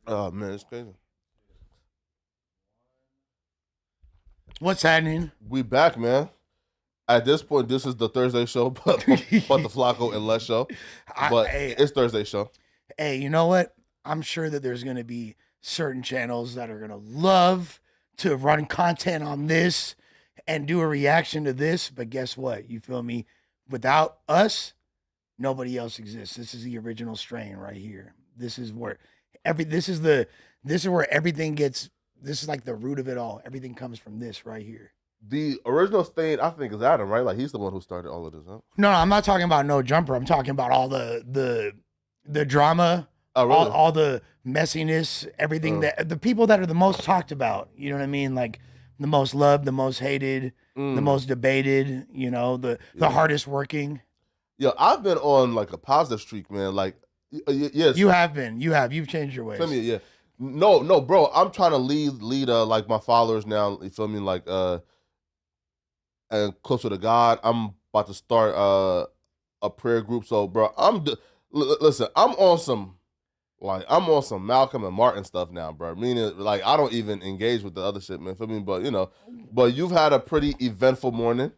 Oh man, it's crazy. What's happening? We back, man. At this point, this is the Thursday show, but the Flacco and Lush show. But Hey, it's Thursday show. hey, you know what? I'm sure that there's going to be certain channels that are going to love to run content on this and do a reaction to this. But guess what? You feel me? Without us, nobody else exists. This is the original strain right here. This is where this is where everything gets. This is like the root of it all. Everything comes from this right here. The original stain, I think, is Adam, right? Like he's the one who started all of this, huh? No, I'm not talking about No Jumper. I'm talking about all the drama, Oh, really? all the messiness, everything that the people that are the most talked about. You know what I mean? Like the most loved, the most hated, the most debated. You know, the hardest working. Yo, I've been on like a positive streak, man. Like, yes, You have been. You've changed your ways. feel me, yeah. No, bro. I'm trying to lead like my followers now. You feel me, like and closer to God. I'm about to start a prayer group. So, bro, listen. I'm on some Malcolm and Martin stuff now, bro. Meaning, like, I don't even engage with the other shit, man. Feel me, but but you've had a pretty eventful morning,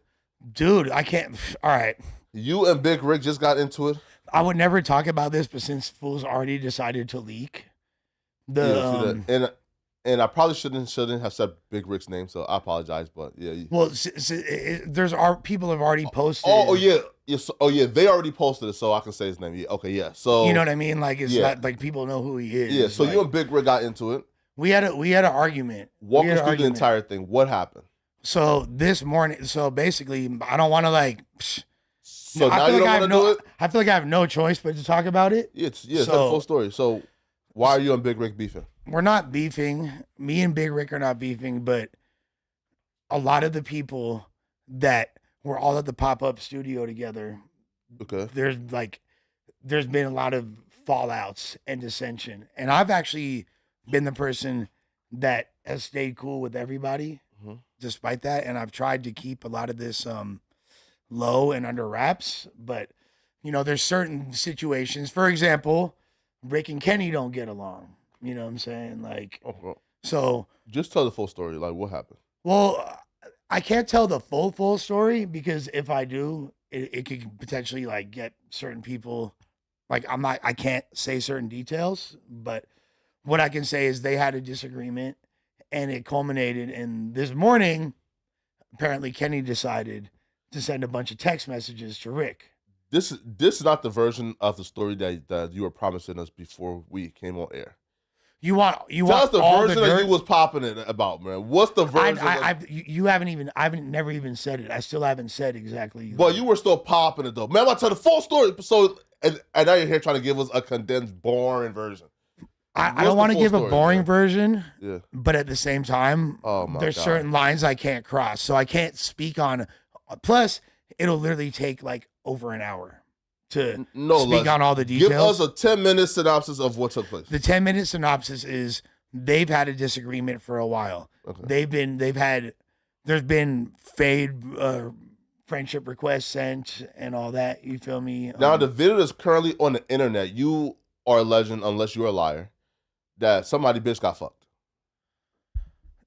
dude. I can't. All right. You and Big Rick just got into it. I would never talk about this, but since fools already decided to leak, and I probably shouldn't have said Big Rick's name, so I apologize. But yeah. Well, there's people have already posted. Oh yeah, yes. Oh yeah, they already posted it, so I can say his name. Yeah, okay, yeah. So you know what I mean? Like it's not like people know who he is. Yeah. So like, you and Big Rick got into it. We had an argument. Walk us through the entire thing. What happened? So this morning, so basically, I don't want to like. So now you don't want to do it. I feel like I have no choice but to talk about it. It's the full story. So why are you and Big Rick beefing? We're not beefing. Me and Big Rick are not beefing, but a lot of the people that were all at the pop-up studio together, okay, there's been a lot of fallouts and dissension. And I've actually been the person that has stayed cool with everybody despite that. And I've tried to keep a lot of this low and under wraps. But, there's certain situations. For example, Rick and Kenny don't get along. You know what I'm saying? Like, so just tell the full story. Like, what happened? Well, I can't tell the full story because if I do, it could potentially like get certain people. Like, I can't say certain details, but what I can say is they had a disagreement and it culminated in this morning. Apparently, Kenny decided to send a bunch of text messages to Rick. This is not the version of the story that you were promising us before we came on air. You want tell us the version that you was popping it about, man. What's the version? I've never even said it. I still haven't said exactly. But you were still popping it though, man. I'm about to tell the full story. So and now you're here trying to give us a condensed, boring version. I don't want to give a boring version. Yeah. But at the same time, there's certain lines I can't cross, so I can't speak on. Plus, it'll literally take like over an hour to speak on all the details. Give us a 10-minute synopsis of what took place. The 10-minute synopsis is they've had a disagreement for a while. Okay. There's been fade friendship requests sent and all that. You feel me? Now the video is currently on the internet. You are a legend, unless you're a liar, that somebody bitch got fucked.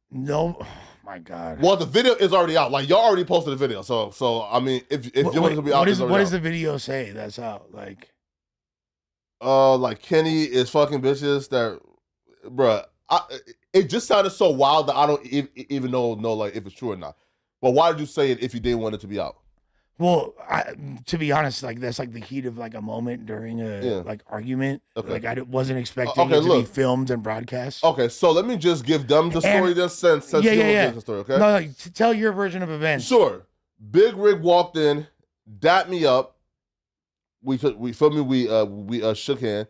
No. My God. Well, the video is already out. Like, y'all already posted the video. So I mean, if you want it to be out, what does the video say that's out? Like Kenny is fucking bitches that, bruh. It just sounded so wild that I don't even know like if it's true or not. But why did you say it if you didn't want it to be out? Well, to be honest, like that's like the heat of like a moment during a like argument. Okay. Like I wasn't expecting it to be filmed and broadcast. Okay, so let me just give them the story then since the story, okay? No, like, tell your version of events. Sure. Big Rick walked in, dapped me up. We shook hands.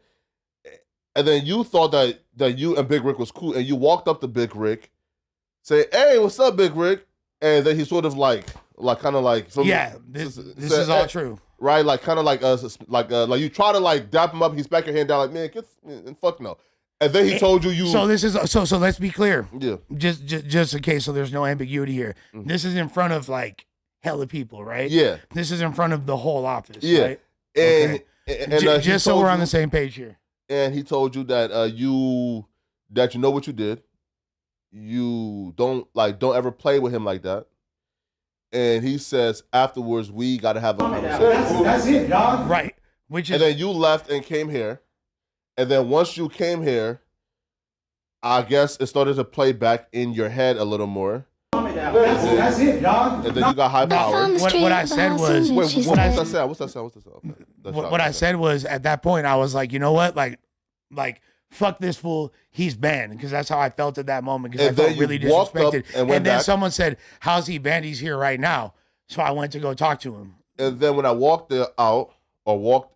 And then you thought that you and Big Rick was cool, and you walked up to Big Rick, say, "Hey, what's up, Big Rick?" And then he sort of like kind of like this is all true, right? Like kind of like you try to like dap him up, he smack your hand down like, man, fuck no. And then he told you. So this is so let's be clear. Yeah. Just in case, so there's no ambiguity here. Mm-hmm. This is in front of like hella people, right? Yeah. This is in front of the whole office. Yeah. Right? And just so we're on the same page here. And he told you that that you know what you did. You don't ever play with him like that. And he says afterwards, we got to have a conversation. That's it, dog. Right. Which is, and then you left and came here. And then once you came here, I guess it started to play back in your head a little more. That's it, dog. And then you got high power. What I said was, what's that sound? What's that sound? Okay. What I said was, at that point, I was like, you know what, like fuck this fool, he's banned, because that's how I felt at that moment, because I felt really disrespected. And then someone said, how's he banned? He's here right now. So I went to go talk to him. And then when I walked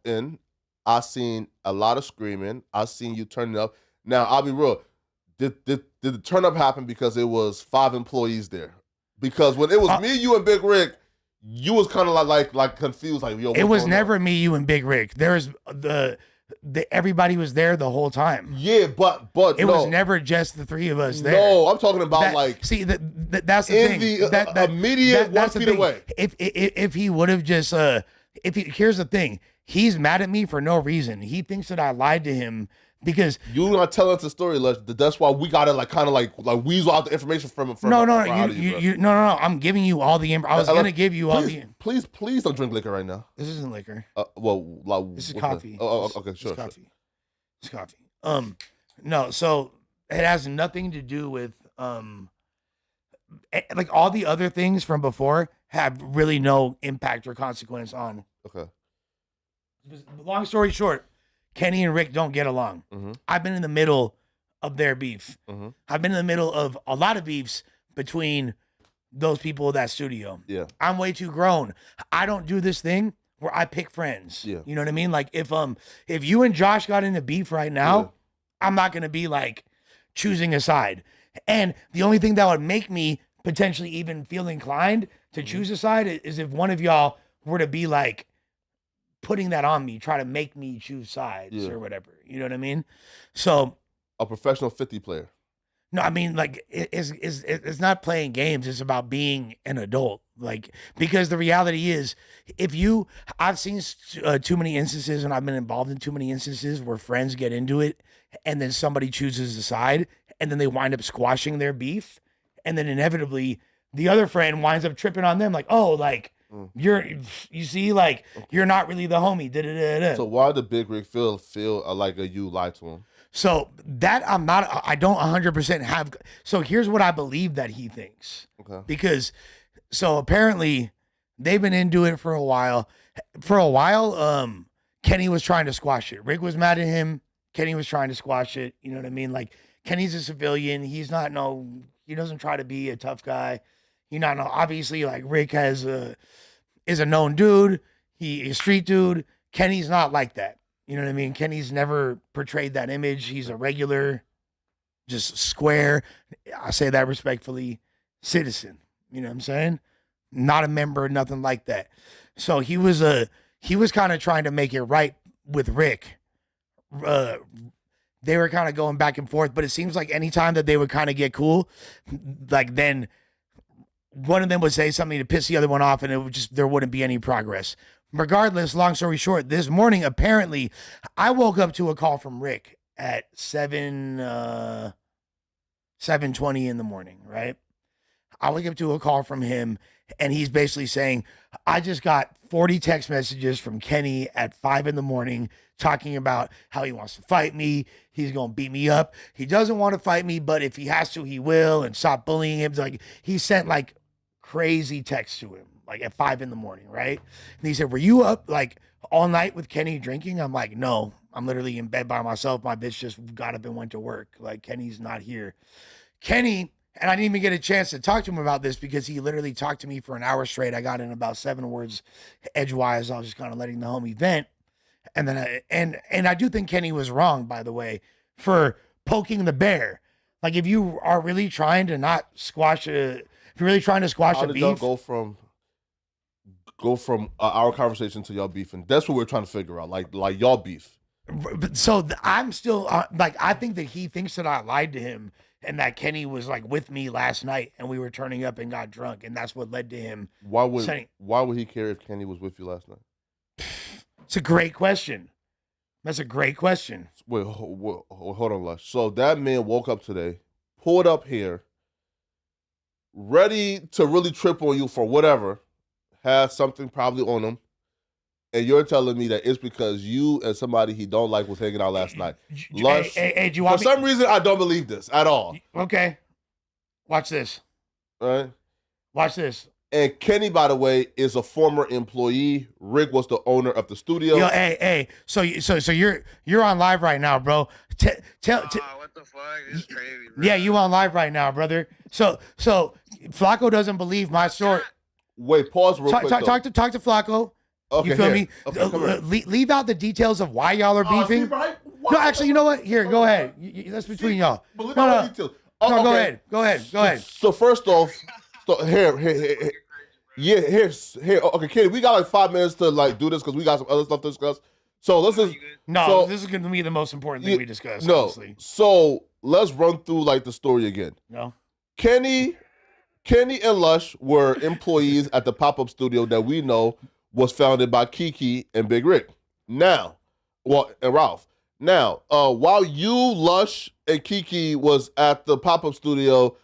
in, I seen a lot of screaming. I seen you turning up. Now, I'll be real. Did the turn up happen because it was 5 employees there? Because when it was me, you, and Big Rick, you was kind of like confused, like, yo, it was never me, you, and Big Rick. There's everybody was there the whole time. Yeah, but it was never just the 3 of us there. No, I'm talking about that's the thing. The immediate 1 feet away. If he would have just here's the thing. He's mad at me for no reason. He thinks that I lied to him because you're not telling us the story, Lush. That's why we gotta kind of weasel out the information from no. I'm giving you all the I was gonna give you all the. Please don't drink liquor right now. This isn't liquor. This is coffee. Okay, sure. It's coffee. No. So it has nothing to do with like all the other things from before have really no impact or consequence on. Okay. Long story short, Kenny and Rick don't get along. Mm-hmm. I've been in the middle of their beef. Mm-hmm. I've been in the middle of a lot of beefs between those people at that studio. Yeah. I'm way too grown. I don't do this thing where I pick friends. Yeah. You know what I mean? Like if you and Josh got into beef right now, I'm not gonna be like choosing a side. And the only thing that would make me potentially even feel inclined to choose a side is if one of y'all were to be like putting that on me, try to make me choose sides or whatever. You know what I mean? So a professional 50 player. No, I mean, like it's not playing games. It's about being an adult. Like, because the reality is, I've seen too many instances, and I've been involved in too many instances where friends get into it, and then somebody chooses a side, and then they wind up squashing their beef, and then inevitably the other friend winds up tripping on them, like, oh, like. You see, like you're not really the homie. So why did Big Rick feel like you lied to him? So that I don't 100% have. So here's what I believe that he thinks. Okay. Because so apparently they've been into it for a while. Kenny was trying to squash it. Rick was mad at him. Kenny was trying to squash it. You know what I mean? Like Kenny's a civilian. He doesn't try to be a tough guy. Obviously, like Rick is a known dude. He is a street dude. Kenny's not like that. You know what I mean? Kenny's never portrayed that image. He's a regular, just square, I say that respectfully, citizen. You know what I'm saying? Not a member, nothing like that. So he was kind of trying to make it right with Rick. They were kind of going back and forth, but it seems like anytime that they would kind of get cool, like then one of them would say something to piss the other one off, and there wouldn't be any progress. Regardless, long story short, this morning, apparently, I woke up to a call from Rick at 7:20 in the morning, right? I wake up to a call from him, and he's basically saying, I just got 40 text messages from Kenny at 5 in the morning talking about how he wants to fight me. He's going to beat me up. He doesn't want to fight me, but if he has to, he will, and stop bullying him. Like, he sent like crazy text to him, like at 5 in the morning, right? And he said, were you up like all night with Kenny drinking? I'm like, no, I'm literally in bed by myself. My bitch just got up and went to work. Like, Kenny's not here. Kenny, and I didn't even get a chance to talk to him about this because he literally talked to me for an hour straight. I got in about 7 words edgewise. I was just kind of letting the homie vent. And then I do think Kenny was wrong, by the way, for poking the bear. Like, if you are really trying to not squash if you're really trying to squash a beef. How did y'all go from our conversation to y'all beefing? That's what we're trying to figure out. Like y'all beef. So I'm still I think that he thinks that I lied to him and that Kenny was like with me last night and we were turning up and got drunk, and that's what led to him. Why would he care if Kenny was with you last night? It's a great question. That's a great question. Wait, hold on, Lush. So that man woke up today, pulled up here, ready to really trip on you for whatever, has something probably on him, and you're telling me that it's because you and somebody he don't like was hanging out last night. Lush, Hey, do you for want me? some reason, I don't believe this at all. Okay. Watch this. Right? Watch this. And Kenny, by the way, is a former employee. Rick was the owner of the studio. Yo, hey. So you're on live right now, bro. What the fuck? This is crazy, bro. Yeah, you on live right now, brother. So Flacco doesn't believe my story. Wait, pause real quick. Talk to Flacco. Okay, you feel here. me? Okay, come here. Leave out the details of why y'all are beefing. No, actually, you know what? Here, go ahead. That's between y'all. But leave No, out no. the details. No, Okay. go ahead. So first off, here. Okay, Kenny, we got like 5 minutes to like do this because we got some other stuff to discuss. So let's just This is gonna be the most important thing we discuss. No, Honestly. so let's run through like the story again. No. Kenny and Lush were employees at the pop-up studio that we know was founded by Kiki and Big Rick. And Ralph. Now, while you, Lush, and Kiki was at the pop-up studio,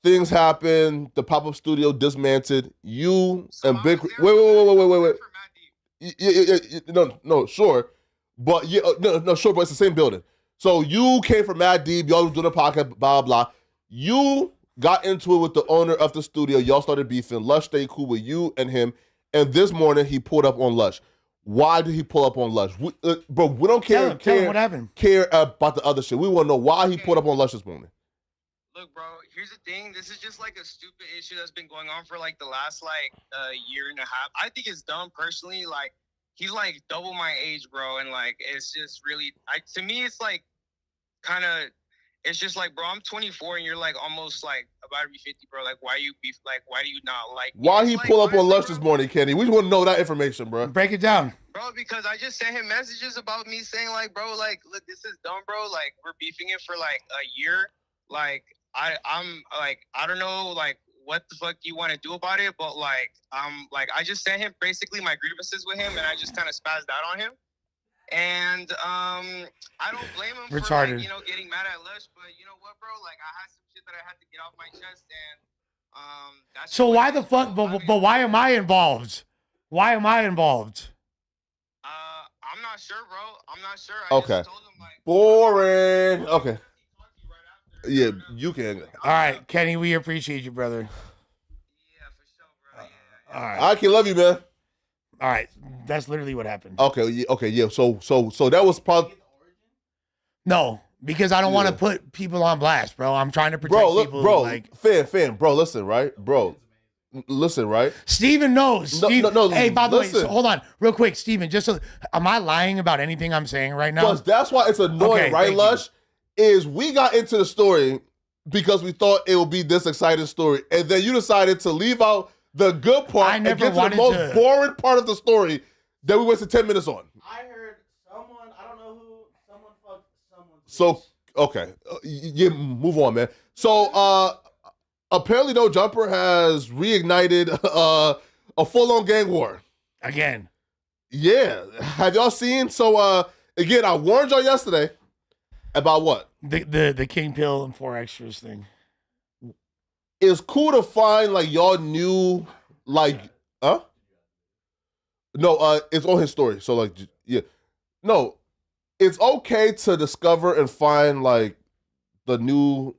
things happened. The pop-up studio dismantled. You and Big Rick. Wait. No, sure. But sure, but it's the same building. So you came from Mad Deep, y'all was doing a podcast, blah, blah. You got into it with the owner of the studio. Y'all started beefing. Lush stayed cool with you and him. And this morning, he pulled up on Lush. Why did he pull up on Lush? Bro, we don't care. Tell him what happened. Care about the other shit. We want to know why he pulled up on Lush this morning. Look, bro, here's the thing. This is just like a stupid issue that's been going on for like the last like year and a half. I think it's dumb personally. Like, he's like double my age, bro. And like, it's just really, to me, it's like kind of, it's just like, bro, I'm 24 and you're like almost like about to be 50, bro. Like, why you beef? Like, why do you not like me? Why he like, pull up on Lush bro, this morning, Kenny? We just want to know that information, bro. Break it down. Bro, because I just sent him messages about me saying like, bro, like, look, this is dumb, bro. Like, we're beefing it for like a year. Like, I'm like, I don't know, like, what the fuck you want to do about it, but like, I just sent him basically my grievances with him, and I just kind of spazzed out on him. And I don't blame him for like, getting mad at Lush, but you know what, bro? Like, I had some shit that I had to get off my chest, and that's. So why the fuck? But why am I involved? Why am I involved? I'm not sure, bro. I'm not sure. I just told him, like, boring. Okay. Yeah, you can. All right, Kenny, we appreciate you, brother. Yeah, for sure, bro. Yeah. All right. I can love you, man. All right, that's literally what happened. Okay, yeah. So that was probably. No, because I don't want to put people on blast, bro. I'm trying to protect people. Bro, like fan, bro. Listen, right, bro. Listen, right. Steven knows. No. Hey, by the way, listen. so hold on, real quick, Steven. Just so, am I lying about anything I'm saying right now? Because that's why it's annoying, Okay, right, thank Lush? Is we got into the story because we thought it would be this exciting story, and then you decided to leave out the good part I never and get to the wanted most to- boring part of the story that we wasted 10 minutes on. I heard someone, I don't know who, someone fucked someone. So, okay. Yeah, move on, man. So, apparently No Jumper has reignited a full-on gang war. Again. Yeah. Have y'all seen? So, again, I warned y'all yesterday about what? The King Pill and 4 extras thing. It's cool to find, like, y'all new, like, huh? No, it's on his story. So, like, yeah. No, it's okay to discover and find, like, the new,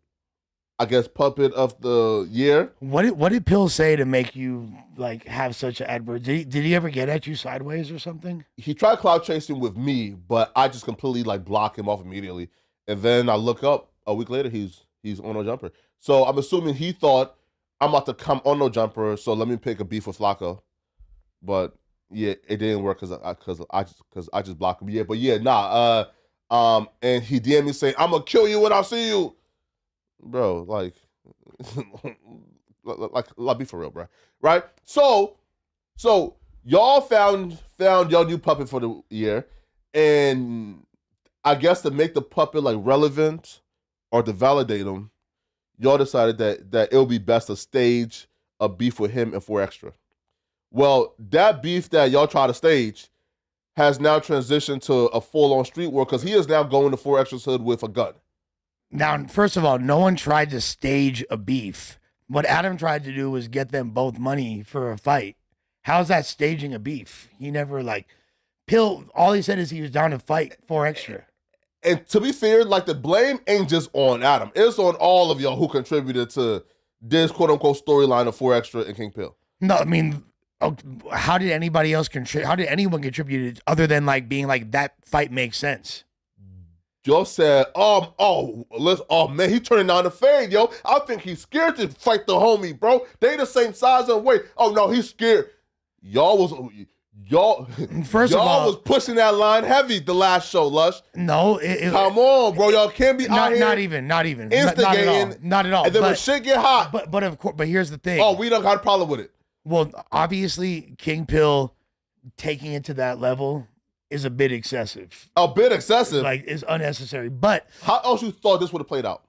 I guess, puppet of the year. What did Pill say to make you like have such an adverse? Did he ever get at you sideways or something? He tried cloud chasing with me, but I just completely, like, block him off immediately. And then I look up a week later, he's on No Jumper. So I'm assuming he thought I'm about to come on No Jumper, so let me pick a beef with Flacco. But yeah, it didn't work because I just blocked him. Yeah, but yeah, nah. And he DM'd me saying, "I'm gonna kill you when I see you." Bro, like, be for real, bro. Right? So y'all found your new puppet for the year, and I guess to make the puppet like relevant or to validate him, y'all decided that it would be best to stage a beef with him and 4 Extra. Well, that beef that y'all try to stage has now transitioned to a full-on street war because he is now going to 4Xtra's hood with a gun. Now, first of all, no one tried to stage a beef. What Adam tried to do was get them both money for a fight. How's that staging a beef? He never Pill, all he said is he was down to fight 4Xtra. And to be fair, the blame ain't just on Adam. It's on all of y'all who contributed to this quote-unquote storyline of 4Xtra and King Pill. No, I mean, how did anybody else contribute? How did anyone contribute other than being that fight makes sense? Y'all said, man, he turning down the fade, yo. I think he's scared to fight the homie, bro. They the same size and weight. Oh no, he's scared. Y'all was pushing that line heavy the last show, Lush. No, come on, bro. Y'all can't be out here. Not even Instigating. Not at all. And then when shit get hot. But of course. But here's the thing. Oh, we don't got a problem with it. Well, obviously, King Pill taking it to that level is a bit excessive. A bit excessive. It's unnecessary. But how else you thought this would have played out?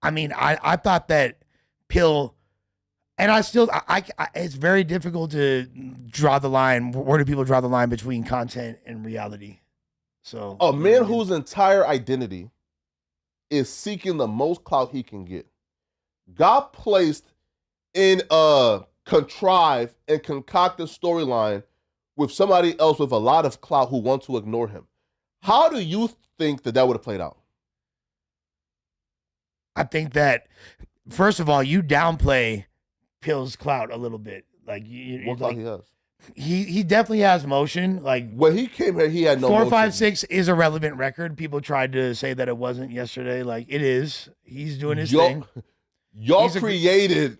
I mean, I thought that Pill. And it's very difficult to draw the line. Where do people draw the line between content and reality? So a man whose entire identity is seeking the most clout he can get got placed in a contrived and concocted storyline with somebody else with a lot of clout who want to ignore him. How do you think that would have played out? I think that, first of all, you downplay Pill's clout a little bit. What clout he has? He definitely has motion. When he came here, he had no 456 is a relevant record. People tried to say that it wasn't yesterday. It is. He's doing his thing. Y'all created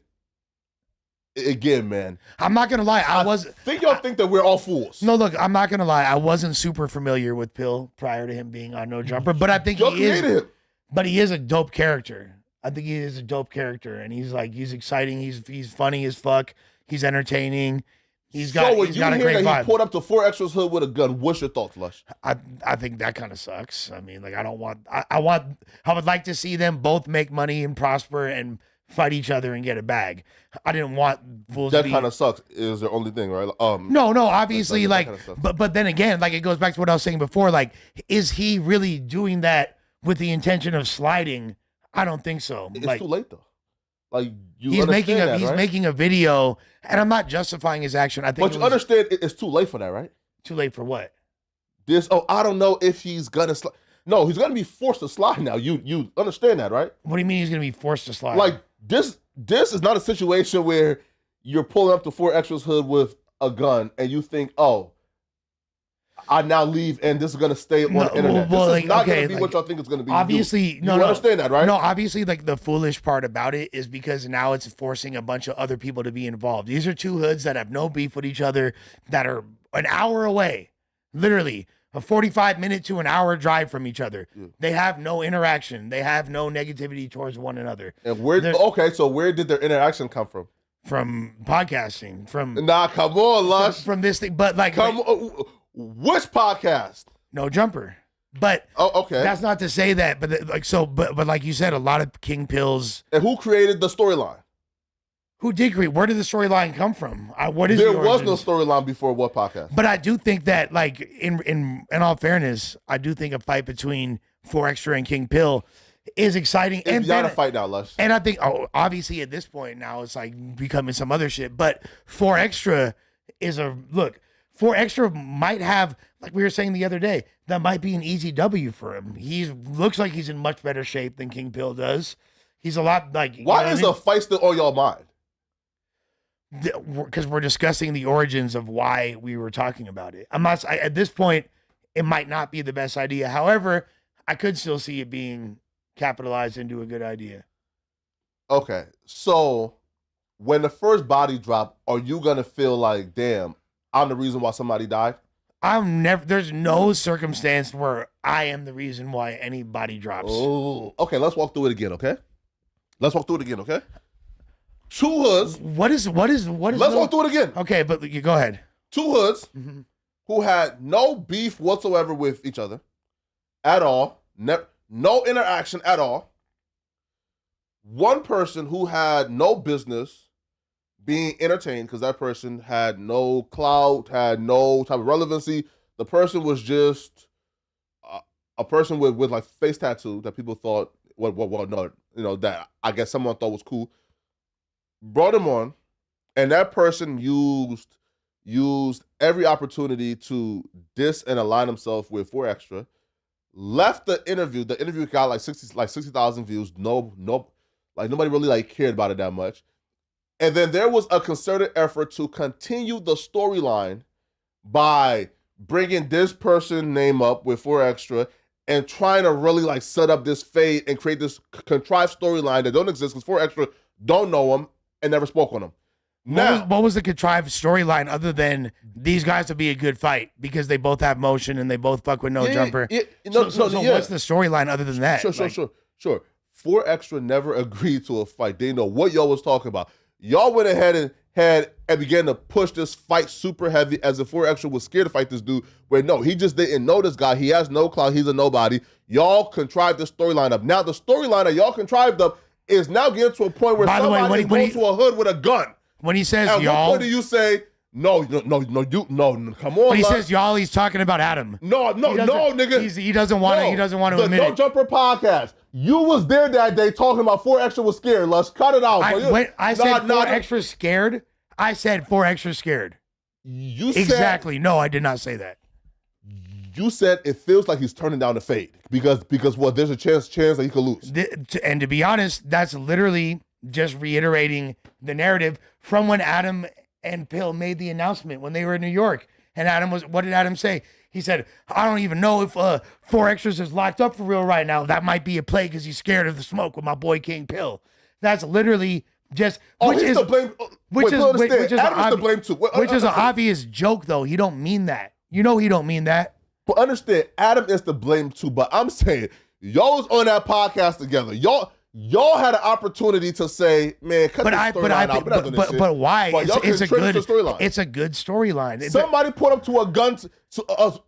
again, man. I'm not gonna lie. I think y'all think that we're all fools. No, look, I'm not gonna lie. I wasn't super familiar with Pill prior to him being on No Jumper, but I think y'all he is. Him. But he is a dope character. I think he is a dope character, and he's exciting. He's funny as fuck. He's entertaining. He's got a great vibe. He pulled up to 4Xtra's hood with a gun. What's your thoughts, Lush? I think that kind of sucks. I mean, I would like to see them both make money and prosper and fight each other and get a bag. I didn't want fools that kind of sucks. Is the only thing, right? No, obviously, but then again, it goes back to what I was saying before. Is he really doing that with the intention of sliding? I don't think so. It's too late though. He's making a video, and I'm not justifying his action. I think, but you understand it's too late for that, right? Too late for what? I don't know if he's gonna slide. No, he's gonna be forced to slide now. You understand that, right? What do you mean he's gonna be forced to slide? This is not a situation where you're pulling up to 4Xtra's hood with a gun and you think, oh, I now leave and this is gonna stay on the internet. This is not gonna be what y'all think it's gonna be. Obviously, you understand that, right? No, obviously, the foolish part about it is because now it's forcing a bunch of other people to be involved. These are two hoods that have no beef with each other, that are an hour away, literally a 45-minute to an hour drive from each other. Yeah. They have no interaction. They have no negativity towards one another. And so where did their interaction come from? From podcasting. From come on, Lush. From this thing, but which podcast? No Jumper. But okay. That's not to say that, but like you said, a lot of King Pills. And who created the storyline? Who did create? Where did the storyline come from? There was no storyline before what podcast? But I do think that, in all fairness, I do think a fight between 4Xtra and King Pill is exciting. It's beyond a fight now, Lush. And I think, obviously at this point now it's becoming some other shit. But 4Xtra is 4Xtra might have, like we were saying the other day, that might be an easy W for him. He looks like he's in much better shape than King Pill does. He's a lot Why is a fight still on your mind? Because we're discussing the origins of why we were talking about it. At this point, it might not be the best idea. However, I could still see it being capitalized into a good idea. Okay, so when the first body drop, are you gonna feel like, damn, I'm the reason why somebody died? There's no circumstance where I am the reason why any body drops. Oh, okay, let's walk through it again, okay? Two hoods. What is? Let's walk through it again. Okay, but you go ahead. Two hoods who had no beef whatsoever with each other at all. No interaction at all. One person who had no business being entertained because that person had no clout, had no type of relevancy The person was just a person with like face tattoo that people thought, well, no, that I guess someone thought was cool. Brought him on, and that person used every opportunity to diss and align himself with 4Extra. Left the interview. The interview got like 60,000 views. No, like nobody really like cared about it that much. And then there was a concerted effort to continue the storyline by bringing this person name up with 4Extra and trying to really like set up this fade and create this contrived storyline that don't exist because 4Extra don't know him and never spoke on him. Now, what was the contrived storyline other than these guys would be a good fight because they both have motion and they both fuck with no jumper? So what's the storyline other than that? Sure. 4Extra never agreed to a fight. They didn't know what y'all was talking about. Y'all went ahead and began to push this fight super heavy as if 4Extra was scared to fight this dude. Where no, he just didn't know this guy. He has no clout. He's a nobody. Y'all contrived this storyline up. Now the storyline that y'all contrived up is now getting to a point where somebody goes to a hood with a gun. When he says at y'all, what point do you say no? Come on. When he says y'all, he's talking about Adam. No, nigga. He doesn't want to. He doesn't want to admit it. it. No Jumper podcast. You was there that day talking about 4Extra was scared. Let's cut it out. I said 4Extra scared. I said 4Extra scared. You exactly. No, I did not say that. You said it feels like he's turning down the fade because there's a chance that he could lose. And to be honest, that's literally just reiterating the narrative from when Adam and Pill made the announcement when they were in New York. And what did Adam say? He said, I don't even know if 4Extras is locked up for real right now. That might be a play because he's scared of the smoke with my boy King Pill. That's literally just which is an obvious joke though. He don't mean that. You know he don't mean that. But understand, Adam is to blame too. But I'm saying, y'all was on that podcast together. Y'all had an opportunity to say, man, cut this storyline out. But why? It's a good storyline. Somebody put up to a gun,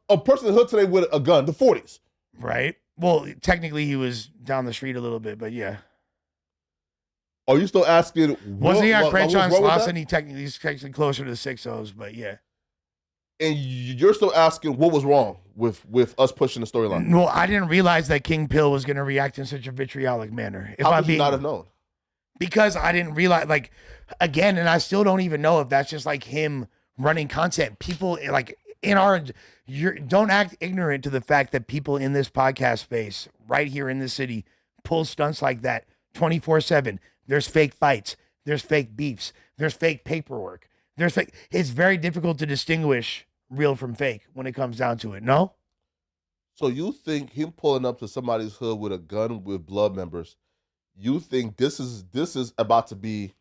a person in the hood today with a gun, the 40s. Right. Well, technically he was down the street a little bit, but yeah. Are you still asking? Wasn't he on Crenshaw and Slauson? He's technically closer to the 6-0s, but yeah. And you're still asking what was wrong with us pushing the storyline? Well, I didn't realize that King Pill was going to react in such a vitriolic manner. How could you not have known? Because I didn't realize, like, again, and I still don't even know if that's just like him running content. People like don't act ignorant to the fact that people in this podcast space right here in this city pull stunts like that 24/7. There's fake fights. There's fake beefs. There's fake paperwork. It's very difficult to distinguish real from fake when it comes down to it. No? So you think him pulling up to somebody's hood with a gun with blood members, you think this is about to be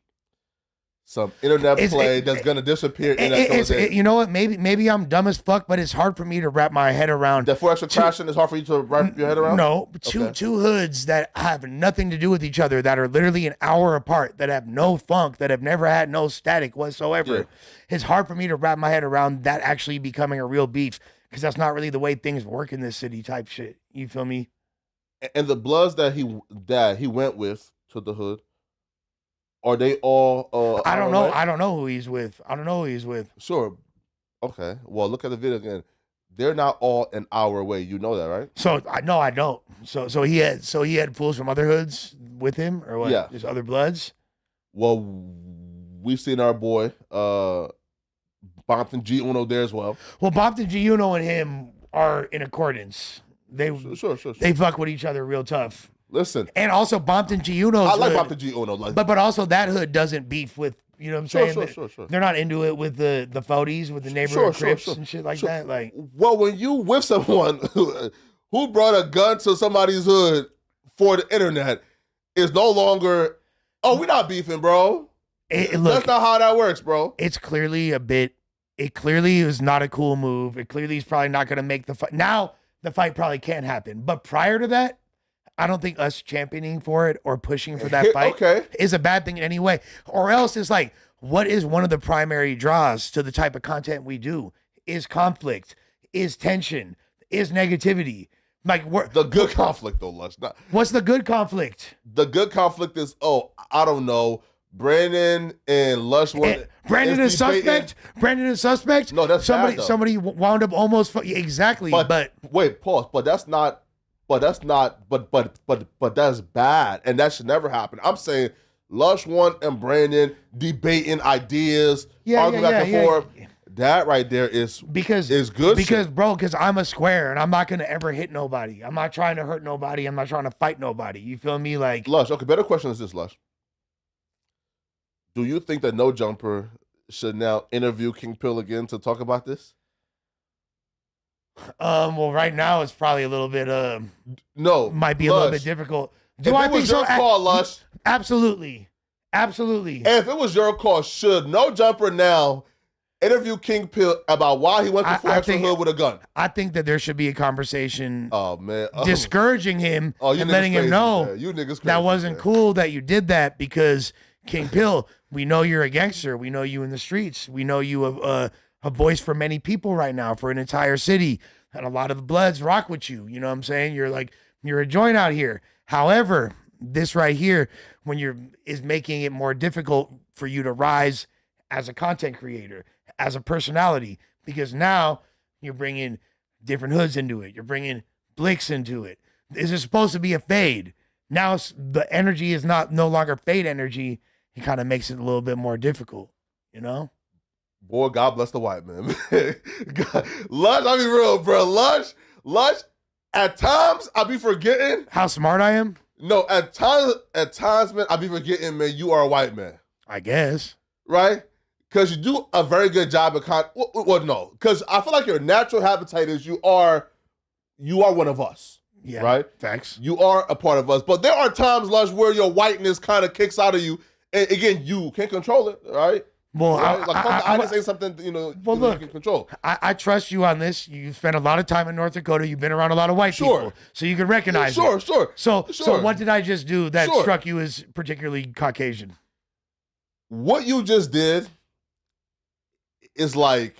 some internet play that's going to disappear in that you know what? Maybe I'm dumb as fuck, but it's hard for me to wrap my head around. That 4Extra crashing is hard for you to wrap your head around? No, two hoods that have nothing to do with each other, that are literally an hour apart, that have no funk, that have never had no static whatsoever. Yeah. It's hard for me to wrap my head around that actually becoming a real beef, because that's not really the way things work in this city type shit. You feel me? And the Bloods that he went with to the hood, are they all? I don't know. I don't know who he's with. Sure. Okay. Well, look at the video again. They're not all an hour away. You know that, right? So I don't. So he had fools from other hoods with him, or what? Yeah. Just other Bloods. Well, we've seen our boy Bompton G Uno there as well. Well, Bompton G Uno and him are in accordance. Sure. They fuck with each other real tough. Listen, and also Bompton G Uno. I like Bompton G Uno, but also that hood doesn't beef with, you know what I'm saying? Sure. They're not into it with the Fodies, with the neighborhood Crips and shit like that. Like, well, when you with someone who brought a gun to somebody's hood for the internet, is no longer, we're not beefing, bro. That's not how that works, bro. It's clearly it clearly is not a cool move. It clearly is probably not going to make the fight. Now the fight probably can't happen, but prior to that, I don't think us championing for it or pushing for that fight is a bad thing in any way. Or else it's like, what is one of the primary draws to the type of content we do? Is conflict, is tension, is negativity. Like, the good conflict though, Lush. What's the good conflict? The good conflict is, I don't know, Brandon and Lush one. And Brandon is suspect. Brandon is suspect. No, that's somebody. bad, though. Somebody wound up almost exactly. But wait, pause. But that's not. But that's not. But that's bad, and that should never happen. I'm saying Lush one and Brandon debating ideas, arguing back and forth. That right there is good. Because I'm a square and I'm not gonna ever hit nobody. I'm not trying to hurt nobody. I'm not trying to fight nobody. You feel me? Like Lush. Okay, better question is this, Lush. Do you think that No Jumper should now interview King Pill again to talk about this? Well, right now it's probably a little bit might be Lush, a little bit difficult. Do I think so? Call, Lush. Absolutely. And if it was your call, should No Jumper now interview King Pill about why he went to Flex Hood with a gun? I think that there should be a conversation discouraging him and letting him know that wasn't cool that you did that, because King Pill, we know you're a gangster. We know you in the streets. We know you a voice for many people right now, for an entire city. And a lot of the Bloods rock with you. You know what I'm saying? You're a joint out here. However, this right here, is making it more difficult for you to rise as a content creator, as a personality, because now you're bringing different hoods into it. You're bringing Blicks into it. This is supposed to be a fade. Now the energy is no longer fade energy. It kind of makes it a little bit more difficult, you know? Boy, God bless the white man. Lush, I'll be real, bro. Lush, at times, I'll be forgetting. How smart I am? No, at times, man, I'll be forgetting, man, you are a white man. I guess. Right? Because you do a very good job of well, no. Because I feel like your natural habitat is you are one of us. Yeah. Right? Facts. You are a part of us. But there are times, Lush, where your whiteness kind of kicks out of you. And again, you can't control it, right? Well, right? I didn't say something, well, look, you can control. I trust you on this. You spent a lot of time in North Dakota. You've been around a lot of white people. So you can recognize it. Sure. So what did I just do that struck you as particularly Caucasian? What you just did is like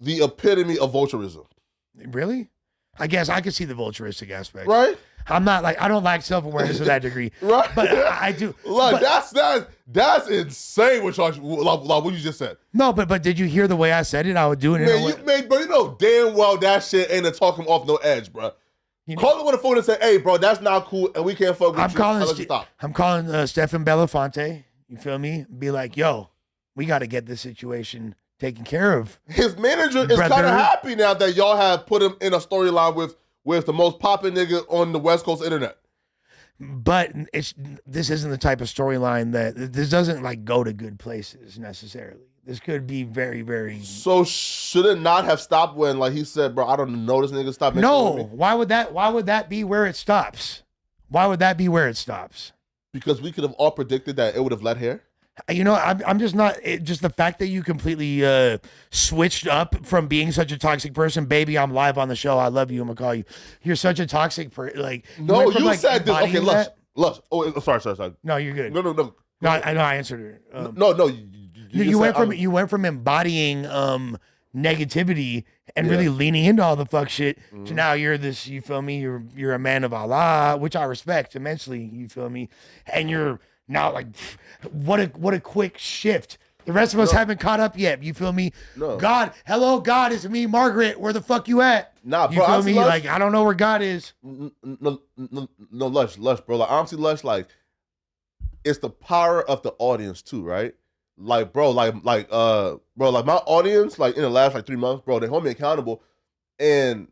the epitome of vulturism. Really? I guess I can see the vulturistic aspect. Right? I'm not like, I don't like self-awareness to that degrry. Right? But I do. Look, that's insane what you just said. No, but did you hear the way I said it? I would do it. Bro, you know damn well that shit ain't a talking off no edge, bro. Call him on the phone and say, hey, bro, that's not cool and we can't fuck with I'm calling Stephen Belafonte. You feel me? Be like, yo, we got to get this situation taken care of. His manager is kind of happy now that y'all have put him in a storyline with the most popping nigga on the West Coast internet. But this isn't the type of storyline this doesn't like go to good places necessarily. This could be very, very. So should it not have stopped when, like he said, bro, I don't know this nigga stop. No, why would that be where it stops? Why would that be where it stops? Because we could have all predicted that it would have led here. You know, I'm just not. Just the fact that you completely switched up from being such a toxic person, baby. I'm live on the show. I love you. I'm gonna call you. You're such a toxic person. Like no, you said this. Okay, Lush. Oh, sorry. No, you're good. No. No, I know. I answered it. No. You went from embodying negativity and really leaning into all the fuck shit to now you're this. You feel me? You're a man of Allah, which I respect immensely. You feel me? And you're now like, what a quick shift. The rest of us haven't caught up yet. You feel me? No. God, hello, God, it's me, Margaret. Where the fuck you at? Nah, bro. You feel me? Lush, like, I don't know where God is. No, Lush, bro. Like, honestly, Lush, like, it's the power of the audience too, right? Like, bro, like my audience, like in the last 3 months, bro, they hold me accountable, and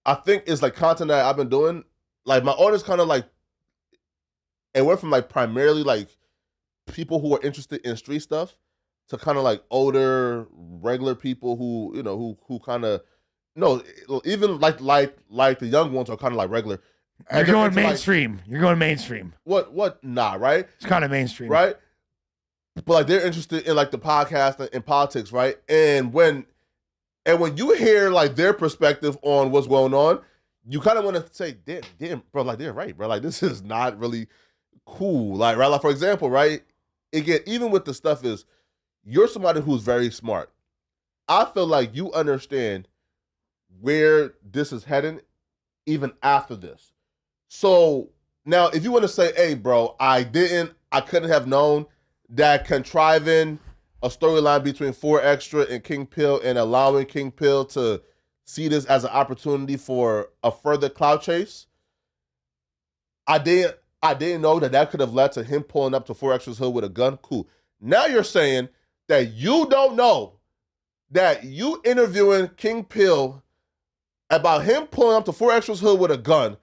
I think it's like content that I've been doing. Like, my audience kind of like, it went from like primarily like people who are interested in street stuff to kind of like older, regular people who who kind of even like the young ones are kind of like regular. You're going mainstream. You're going mainstream. What? Nah, right? It's kind of mainstream, right? But like they're interested in like the podcast and politics, right? And when you hear like their perspective on what's going on, you kind of want to say, damn, bro, like they're right, bro. Like this is not really cool. Like, right? Like, for example, right? Again, even with the stuff is, you're somebody who's very smart. I feel like you understand where this is heading even after this. So now if you want to say, hey, bro, I didn't I couldn't have known that contriving a storyline between 4Extra and King Pill and allowing King Pill to see this as an opportunity for a further clout chase. I didn't know that could have led to him pulling up to 4Extra's hood with a gun. Cool. Now you're saying that you don't know that you interviewing King Pill about him pulling up to 4Extra's hood with a gun.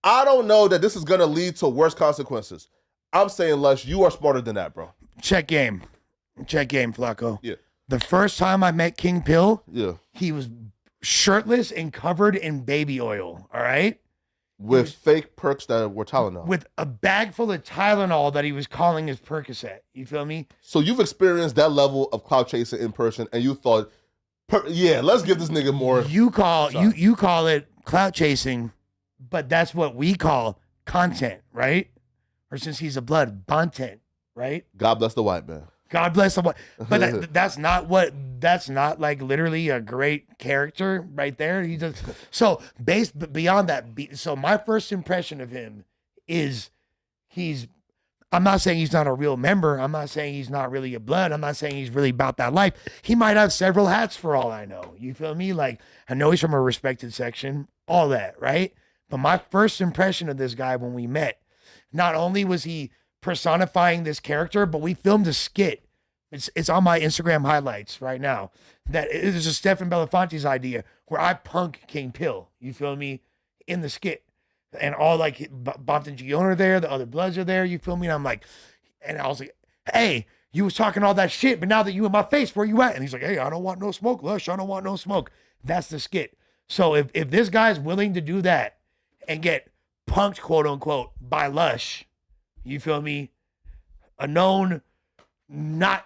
I don't know that this is going to lead to worse consequences. I'm saying, Lush, you are smarter than that, bro. Check game, Flacco. Yeah. The first time I met King Pill, Yeah. he was shirtless and covered in baby oil, all right? With fake perks that were Tylenol. With a bag full of Tylenol that he was calling his Percocet. You feel me? So you've experienced that level of clout chasing in person, and you thought, yeah, let's give this nigga more. You call it clout chasing, but that's what we call content, right? Or since he's a blood, content, right? God bless the white man. God bless him. But that's not like literally a great character right there. He just so based beyond that. So my first impression of him is I'm not saying he's not a real member. I'm not saying he's not really a blood. I'm not saying he's really about that life. He might have several hats for all I know. You feel me? Like, I know he's from a respected section, all that, right? But my first impression of this guy when we met, not only was he personifying this character, but we filmed a skit. It's on my Instagram highlights right now. That it was a Stefan Belafonte's idea where I punk King Pill. You feel me? In the skit. And all like Bompton and Gion are there, the other Bloods are there, you feel me? And I'm like, and I was like, hey, you was talking all that shit, but now that you in my face, where you at? And he's like, hey, I don't want no smoke, Lush. I don't want no smoke. That's the skit. So if this guy's willing to do that and get punked, quote unquote, by Lush, you feel me? A known, not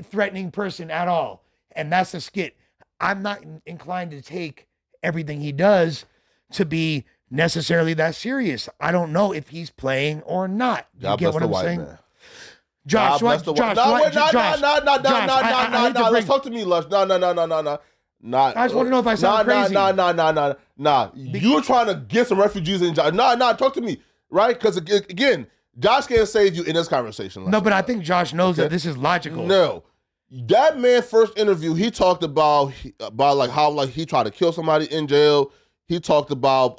threatening person at all. And that's the skit. I'm not inclined to take everything he does to be necessarily that serious. I don't know if he's playing or not. You get what I'm saying? Josh, let's talk to me, Lush. No. I just want to know if I sound crazy. Nah. You're trying to get some refugees in Josh. Nah, talk to me, right? Because again, Josh can't save you in this conversation. No, but I think Josh knows that this is logical. No. That man first interview, he talked about like how like he tried to kill somebody in jail. He talked about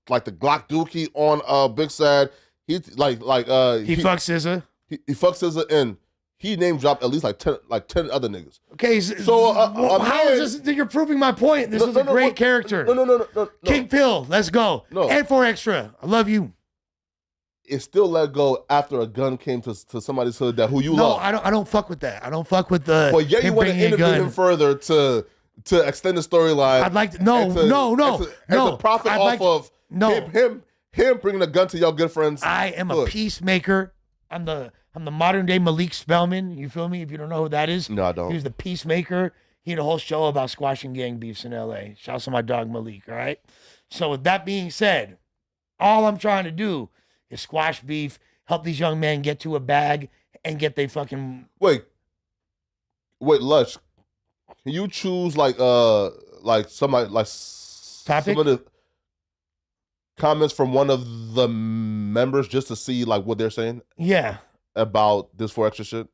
like the Glock Dookie on Big Sad. He fucked SZA. He fucked SZA and he name dropped at least like 10 other niggas. Okay, so how is this? You're proving my point. This is a great character. No. King Pill, let's go. No. And 4Extra, I love you. It's still let go after a gun came to somebody's hood that who you love. No, I don't fuck with that. I don't fuck with the. Well, yeah, you want to interview him further to extend the storyline. I'd like to. No. To profit off him bringing a gun to your good friends. I am a peacemaker. I'm the modern day Malik Spellman. You feel me? If you don't know who that is, no, I don't. He was the peacemaker. He had a whole show about squashing gang beefs in L.A. Shouts to my dog Malik. All right. So with that being said, all I'm trying to do is squash beef, help these young men get to a bag, and get they fucking wait, Lush. Can you choose like somebody like topic? Some of the comments from one of the members just to see like what they're saying? Yeah. About this 4Extra shit?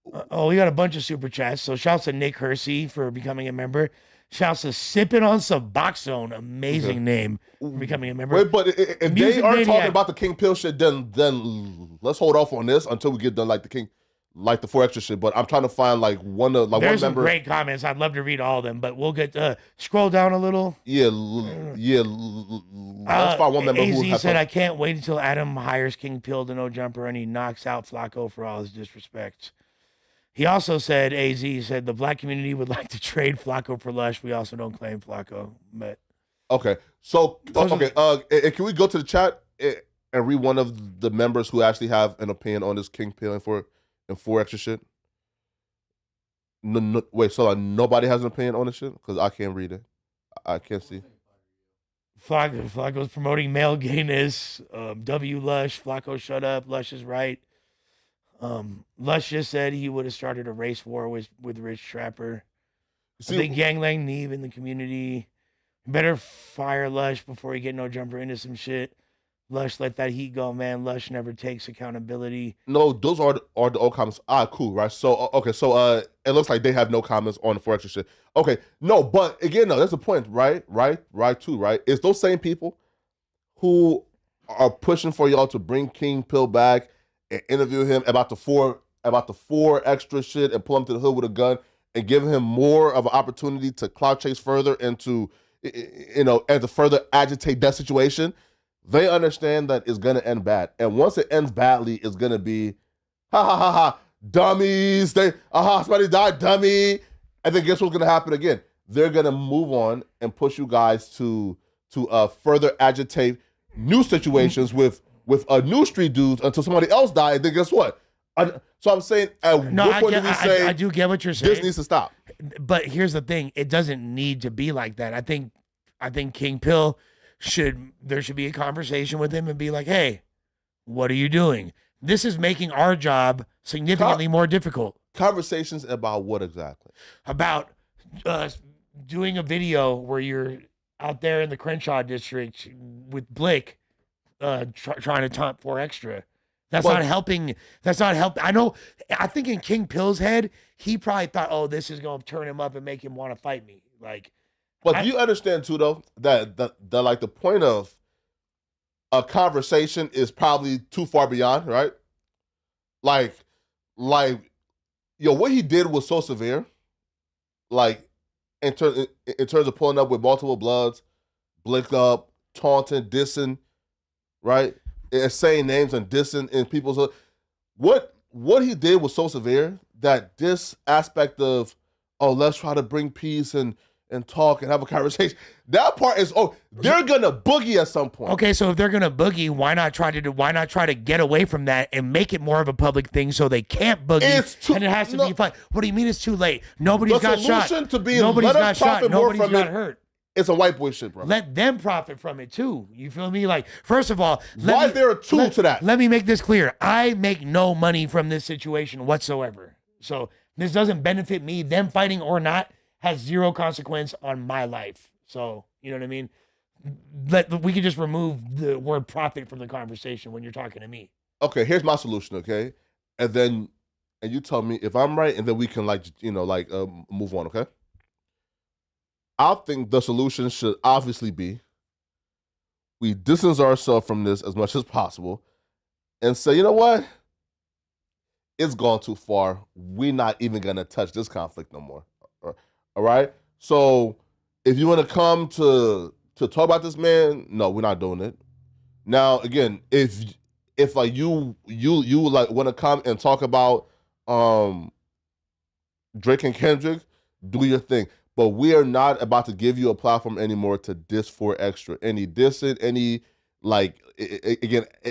We got a bunch of super chats. So shouts to Nick Hersey for becoming a member. Shouts to Sippin' on Suboxone, amazing name, for becoming a member. Wait, but if they aren't talking about the King Pill shit, then let's hold off on this until we get done like the 4Extra shit. But I'm trying to find like There's one member. Some great comments. I'd love to read all of them, but we'll get scroll down a little. Yeah. Let's find one member AZ who has said, I can't wait until Adam hires King Pill to no jumper and he knocks out Flacco for all his disrespect. He also said, AZ said, the black community would like to trade Flacco for Lush. We also don't claim Flacco, but okay. So can we go to the chat and read one of the members who actually have an opinion on this King Pill and 4Extra shit? No, wait, so nobody has an opinion on this shit? Because I can't read it. I can't see. Flacco's promoting male gayness. W Lush, Flacco shut up. Lush is right. Lush just said he would have started a race war with Rich Trapper. I think Ganglang Neve in the community. Better fire Lush before he get no jumper into some shit. Lush let that heat go, man. Lush never takes accountability. No, those are the old comments. Cool, right? So okay, so it looks like they have no comments on the 4Extra shit. Okay, no, but again, no, that's the point, right? Too, right? It's those same people who are pushing for y'all to bring King Pill back and interview him about the 4Extra shit and pull him to the hood with a gun and give him more of an opportunity to clout chase further and to, and to further agitate that situation. They understand that it's gonna end bad, and once it ends badly, it's gonna be, ha ha ha ha, dummies. Somebody died, dummy. And then guess what's gonna happen again? They're gonna move on and push you guys to further agitate new situations with new street dudes until somebody else died. And then guess what? So I'm saying, at what point do we say I do get what you're saying. This needs to stop? But here's the thing: it doesn't need to be like that. I think King Pill there should be a conversation with him and be like, hey, what are you doing? This is making our job significantly more difficult. Conversations about what exactly? About doing a video where you're out there in the Crenshaw district with Blick trying to taunt 4Extra. That's not helping. That's not helping. I think in King Pill's head, he probably thought, oh, this is going to turn him up and make him want to fight me. But do you understand too, though, that like the point of a conversation is probably too far beyond, right? Like, what he did was so severe. Like, in terms of pulling up with multiple bloods, blicked up, taunting, dissing, right? And saying names and dissing in people's. What he did was so severe that this aspect of, oh, let's try to bring peace and talk and have a conversation. That part is, they're gonna boogie at some point. Okay, so if they're gonna boogie, why not try to get away from that and make it more of a public thing so they can't boogie and it has to be fun? What do you mean it's too late? Nobody's got shot. Nobody's got shot. Nobody's got hurt. It's a white boy shit, bro. Let them profit from it too. You feel me? Like, first of all, why is there a tool to that? Let me make this clear. I make no money from this situation whatsoever. So this doesn't benefit me. Them fighting or not has zero consequence on my life. So, you know what I mean? We could just remove the word profit from the conversation when you're talking to me. Okay, here's my solution, okay? And you tell me if I'm right, and then we can move on, okay? I think the solution should obviously be we distance ourselves from this as much as possible and say, you know what? It's gone too far. We're not even gonna touch this conflict no more. All right. So if you want to come to talk about this, man, no, we're not doing it. Now, again, if like you like want to come and talk about Drake and Kendrick, do your thing. But we are not about to give you a platform anymore to diss 4Extra. Any dissing, any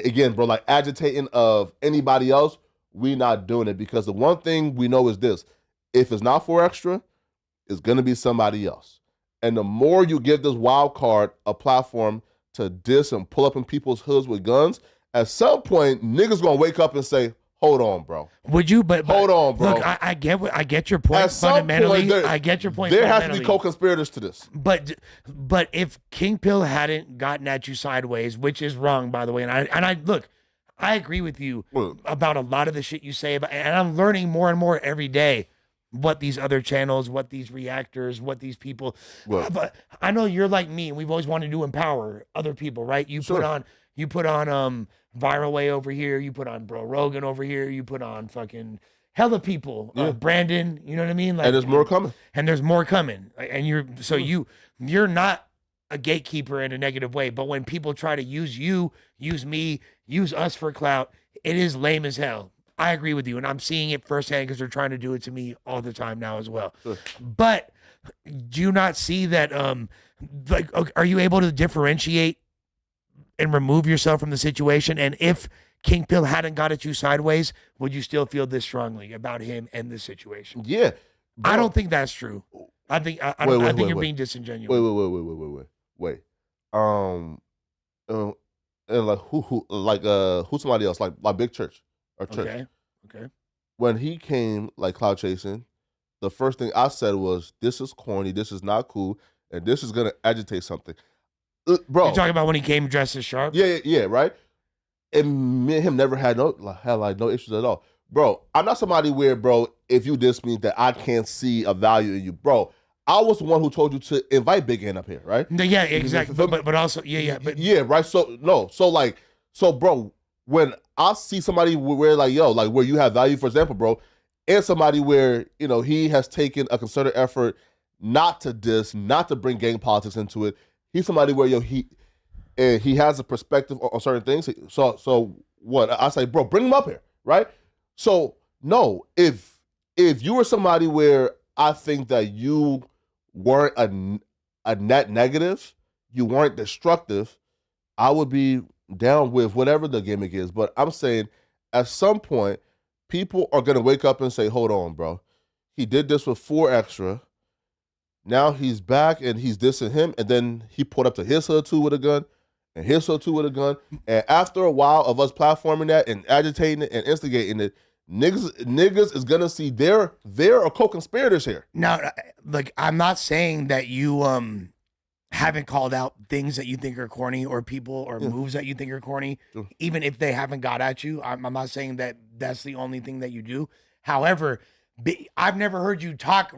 again, bro, like agitating of anybody else, we not doing it, because the one thing we know is this: if it's not 4Extra, it's gonna be somebody else. And the more you give this wild card a platform to diss and pull up in people's hoods with guns, at some point niggas gonna wake up and say, hold on, bro. Would you? But hold on, bro. Look, I get your point. Fundamentally, I get your point. There has to be co-conspirators to this. But if King Pill hadn't gotten at you sideways, which is wrong, by the way, and I look, I agree with you about a lot of the shit you say about, and I'm learning more and more every day what these other channels, what these reactors, what these people. But I know you're like me, and we've always wanted to empower other people, right? You put on Viral Way over here, you put on Bro Rogan over here, you put on fucking hella people, Brandon, you know what I mean? Like, and there's more coming. And there's more coming. And you're not a gatekeeper in a negative way, but when people try to use you, use me, use us for clout, it is lame as hell. I agree with you, and I'm seeing it firsthand because they're trying to do it to me all the time now as well. Sure. But do you not see that, are you able to differentiate and remove yourself from the situation? And if King Pill hadn't got at you sideways, would you still feel this strongly about him and this situation? Yeah. Bro. I don't think that's true. I think you're being disingenuous. Wait. And who's somebody else, like Big Church or Church? Okay. When he came like cloud chasing, the first thing I said was, this is corny, this is not cool, and this is gonna agitate something. bro. You're talking about when he came dressed as Sharp? Yeah, right. And me and him never had no issues at all, bro. I'm not somebody where, bro, if you diss me, that I can't see a value in you, bro. I was the one who told you to invite Big N up here, right? Yeah, exactly. But also, yeah, but yeah, right. So bro, when I see somebody where like, yo, like where you have value, for example, bro, and somebody where, you know, he has taken a concerted effort not to diss, not to bring gang politics into it. He's somebody where, yo, he has a perspective on certain things. So what I say, bro, bring him up here, right? So no, if you were somebody where I think that you weren't a net negative, you weren't destructive, I would be down with whatever the gimmick is. But I'm saying at some point, people are gonna wake up and say, hold on, bro. He did this with 4 extra. Now he's back and he's dissing him, and then he put up to his hood too with a gun, and his hood too with a gun. And after a while of us platforming that and agitating it and instigating it, niggas is gonna see there are co-conspirators here. now, like, I'm not saying that you haven't called out things that you think are corny or people or moves that you think are corny, even if they haven't got at you. I'm not saying that that's the only thing that you do. However, I've never heard you talk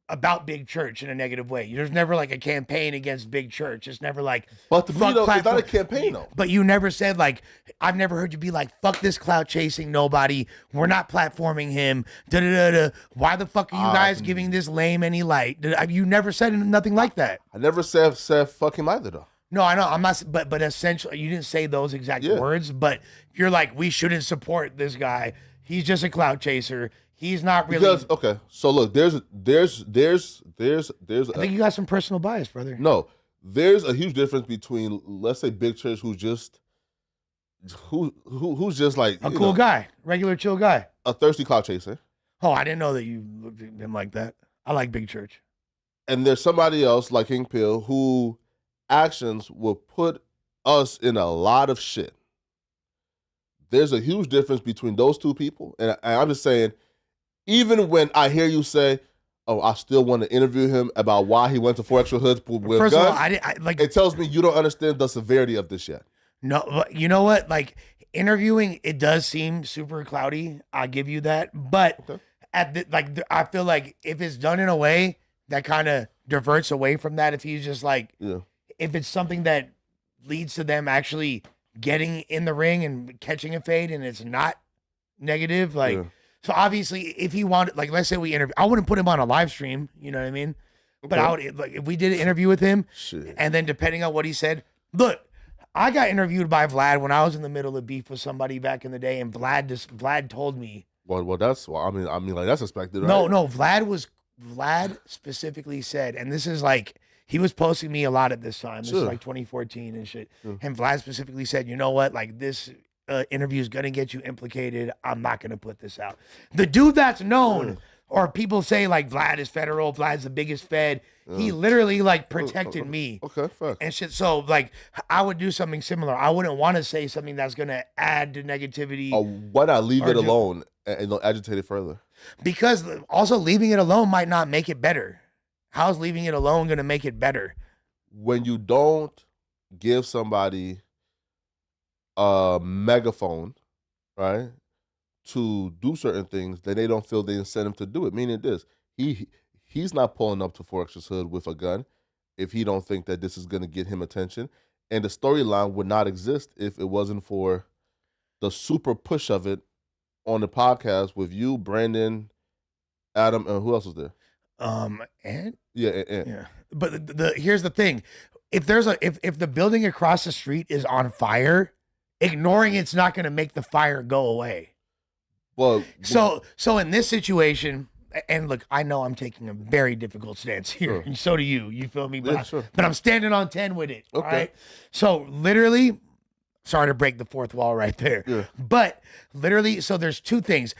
about Big Church in a negative way. There's never like a campaign against Big Church. It's never like, But to me, fuck though, it's not a platform. campaign, though. But you never said like, I've never heard you be like, fuck this clout chasing nobody. We're not platforming him. Da da da da. Why the fuck are you guys giving this lame any light? You never said nothing like that. I never said fuck him either, though. No, I know. I'm not. But essentially, you didn't say those exact words. But you're like, we shouldn't support this guy. He's just a clout chaser. He's not really. Because, okay, so look, there's I think you got some personal bias, brother. no, there's a huge difference between, let's say, Big Church, who's just like A cool guy, regular chill guy. a thirsty clout chaser, Oh, I didn't know that you looked at him like that. I like Big Church. and there's somebody else like King Pill who actions will put us in a lot of shit. There's a huge difference between those two people, and I'm just saying, even when I hear you say, "Oh, I still want to interview him about why he went to 4 extra hoods with First guns," of all, I like. it tells me you don't understand the severity of this yet. No, but you know what? Like interviewing, it does seem super cloudy. I'll give you that. But I feel like if it's done in a way that kind of diverts away from that, if he's just like, if it's something that leads to them actually getting in the ring and catching a fade, and it's not negative, like. Yeah. So obviously, if he wanted, like, let's say we interview, I wouldn't put him on a live stream. You know what I mean? But I would, like, if we did an interview with him, and then depending on what he said, look, I got interviewed by Vlad when I was in the middle of beef with somebody back in the day, and Vlad told me. Well, that's I mean, like that's expected, right? No, Vlad specifically said, and this is like he was posting me a lot at this time. This is like 2014 and shit. And Vlad specifically said, you know what, like this. Interview is gonna get you implicated. I'm not gonna put this out. The dude that's known, or people say like Vlad is federal, Vlad's the biggest Fed. He literally like protected me. Okay, fair. And shit. So like I would do something similar. I wouldn't want to say something that's gonna add to negativity. Why not leave it alone and don't agitate it further? Because also leaving it alone might not make it better. How's leaving it alone gonna make it better? When you don't give somebody a megaphone, right, to do certain things, then they don't feel the incentive to do it. Meaning this, he's not pulling up to 4 Extra's hood with a gun if he don't think that this is going to get him attention. And the storyline would not exist if it wasn't for the super push of it on the podcast with you, Brandon, Adam, and who else was there? And Yeah. But here's the thing: if the building across the street is on fire, ignoring it's not going to make the fire go away. Well, so in this situation, and look, I know I'm taking a very difficult stance here, and so do you. You feel me? But, but I'm standing on 10 with it. Okay. Right? So literally, sorry to break the fourth wall right there. Yeah. But literally, so there's two things.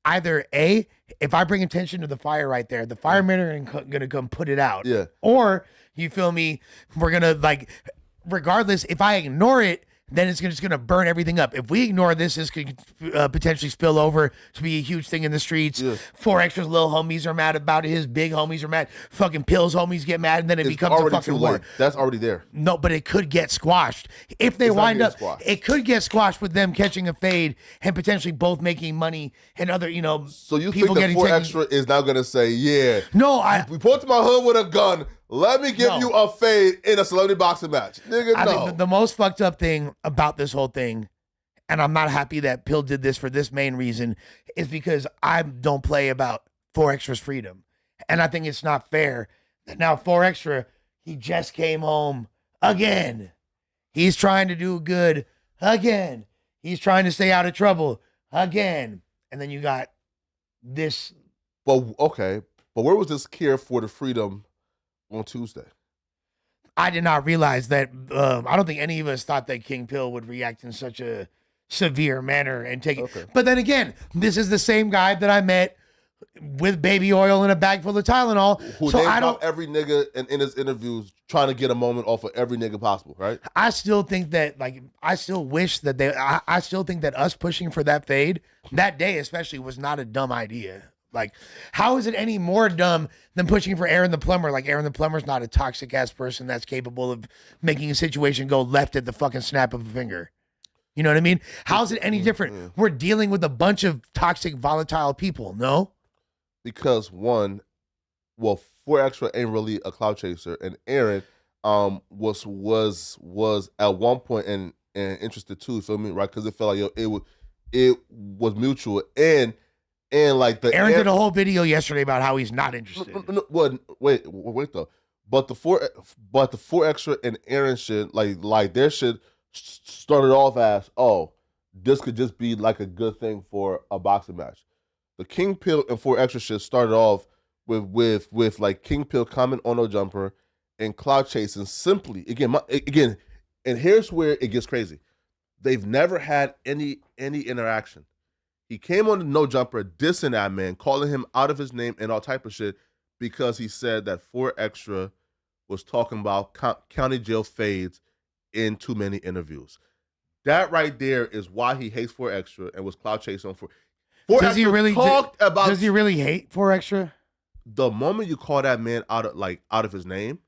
Either A, if I bring attention to the fire right there, the firemen are gonna come put it out. Yeah. Or you feel me? We're gonna like, regardless, if I ignore it, then it's just going to burn everything up. If we ignore this could potentially spill over to be a huge thing in the streets. Yeah. 4Xtra's little homies are mad about it. His big homies are mad. Fucking Pills homies get mad, and then it It's becomes a already fucking too war. late. That's already there. No, but it could get squashed. If they It's not wind getting up, squashed. it could get squashed with them catching a fade and potentially both making money and other, So you people think that getting 4Xtra is now gonna say, yeah, No, we pulled to my hood with a gun. Let me give No. you a fade in a celebrity boxing match, nigga. I No. think the most fucked up thing about this whole thing, and I'm not happy that Pill did this for this main reason, is because I don't play about 4Xtra's freedom. And I think it's not fair that now 4Xtra, he just came home again. He's trying to do good again. He's trying to stay out of trouble again. And then you got this. But okay, but where was this care for the freedom on Tuesday? I did not realize that. I don't think any of us thought that King Pill would react in such a severe manner and take it. Okay. But then again, this is the same guy that I met with baby oil and a bag full of Tylenol. Who So named I out don't. every nigga in his interviews trying to get a moment off of every nigga possible, right? I still think that, I still wish that I still think that us pushing for that fade that day, especially, was not a dumb idea. Like, how is it any more dumb than pushing for Aaron the Plumber? Like, Aaron the Plumber's not a toxic ass person that's capable of making a situation go left at the fucking snap of a finger. You know what I mean? How's it any different? We're dealing with a bunch of toxic, volatile people. No. Because one, well, 4Xtra ain't really a cloud chaser, and Aaron was at one point and interested too. You feel me, right? Because it felt like it was mutual, and like the Aaron did a whole video yesterday about how he's not interested. Well, wait though. But the 4Xtra and Aaron shit, like their shit started off as, oh, this could just be like a good thing for a boxing match. The King Pill and 4Xtra shit started off with like King Pill comment on no jumper and cloud chasing simply again, and here's where it gets crazy. They've never had any interaction. He came on the no jumper, dissing that man, calling him out of his name and all type of shit because he said that 4Xtra was talking about county jail fades in too many interviews. That right there is why he hates 4Xtra and was cloud chasing on 4. Does he really Does he really hate 4Xtra? The moment you call that man out of his name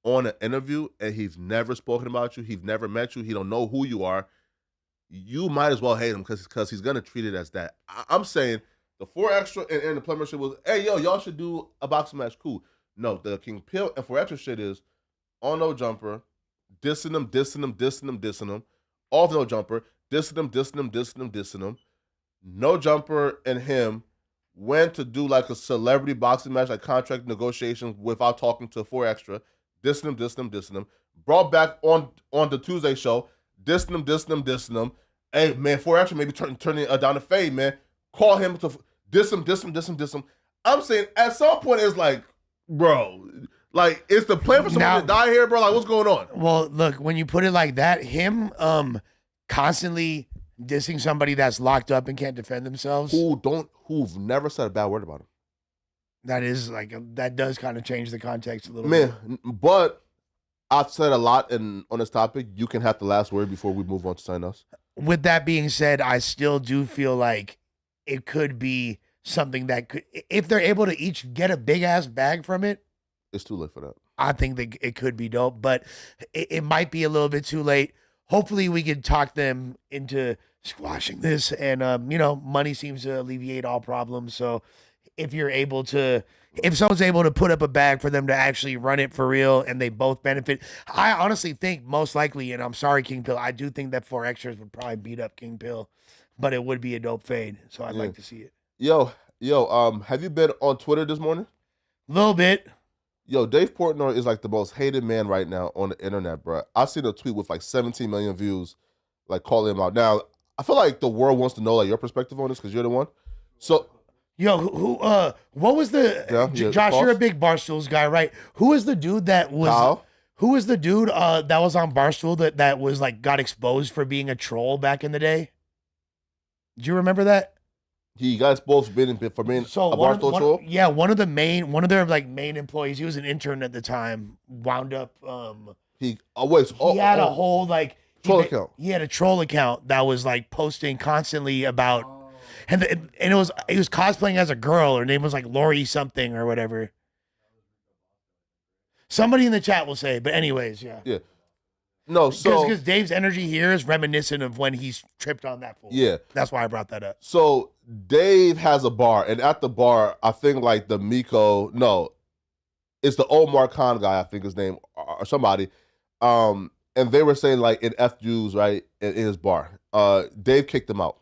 on an interview and he's never spoken about you, he's never met you, he don't know who you are, you might as well hate him because he's gonna treat it as that. I'm saying the 4Xtra and the Plumber shit was, hey yo, y'all should do a boxing match, cool. No, the King Pill and 4Xtra shit is on no jumper, dissing them, off no jumper, dissing them. No jumper and him went to do like a celebrity boxing match, like contract negotiations without talking to 4Xtra, dissing them. Brought back on the Tuesday show, dissing them. Hey man, 4Xtra maybe turning down the fade, man. Call him to diss him. I'm saying at some point it's like, bro, like is the plan for someone to die here, bro? Like what's going on? Well, look, when you put it like that, him constantly dissing somebody that's locked up and can't defend themselves, who've never said a bad word about him. That does kind of change the context a little bit. bit. But I've said a lot on this topic. You can have the last word before we move on to something else. With that being said, I still do feel like it could be something that could, if they're able to each get a big ass bag from it, it's too late for that. I think that it could be dope, but it might be a little bit too late. Hopefully we can talk them into squashing this, and money seems to alleviate all problems. So if someone's able to put up a bag for them to actually run it for real and they both benefit, I honestly think most likely, and I'm sorry, King Pill, I do think that 4Xtras would probably beat up King Pill, but it would be a dope fade. So I'd like to see it. Yo, have you been on Twitter this morning? A little bit. Yo, Dave Portnoy is like the most hated man right now on the internet, bro. I seen a tweet with like 17 million views, like calling him out. Now, I feel like the world wants to know like your perspective on this because you're the one. So, yo, what was the Josh? You're a big Barstools guy, right? Who was the dude that was? Kyle? Who was the dude that was on Barstool that was like got exposed for being a troll back in the day? Do you remember that? He got both been for being a Barstool troll. Yeah, one of their main employees. He was an intern at the time. Wound up. He had a whole like Troll account. He had a troll account that was like posting constantly about, and he was cosplaying as a girl. Her name was like Lori something or whatever. Somebody in the chat will say, but anyways, yeah. Yeah. No, so because Dave's energy here is reminiscent of when he's tripped on that fool. Yeah. That's why I brought that up. So Dave has a bar, and at the bar, I think like the Miko, no, it's the Omar Khan guy, I think his name, or somebody. And they were saying like in F Jews, right, in his bar. Dave kicked him out.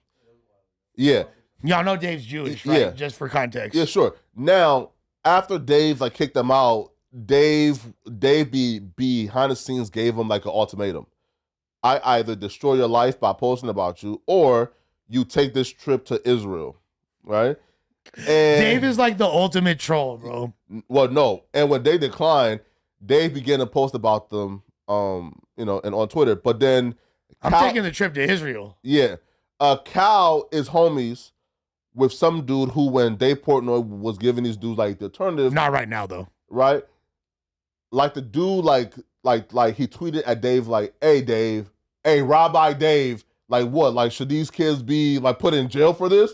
Yeah. Y'all know Dave's Jewish, right? Yeah. Just for context. Yeah, sure. Now, after Dave like kicked them out, Dave behind the scenes gave him like an ultimatum. I either destroy your life by posting about you, or you take this trip to Israel, right? And Dave is like the ultimate troll, bro. well, no. And when they declined, Dave began to post about them, and on Twitter. But then I'm taking the trip to Israel. Yeah. Cal is homies with some dude who, when Dave Portnoy was giving these dudes like the alternative. Not right now, though. Right? Like the dude, like he tweeted at Dave, like, hey, Dave, hey, Rabbi Dave, like what? Like, should these kids be like put in jail for this?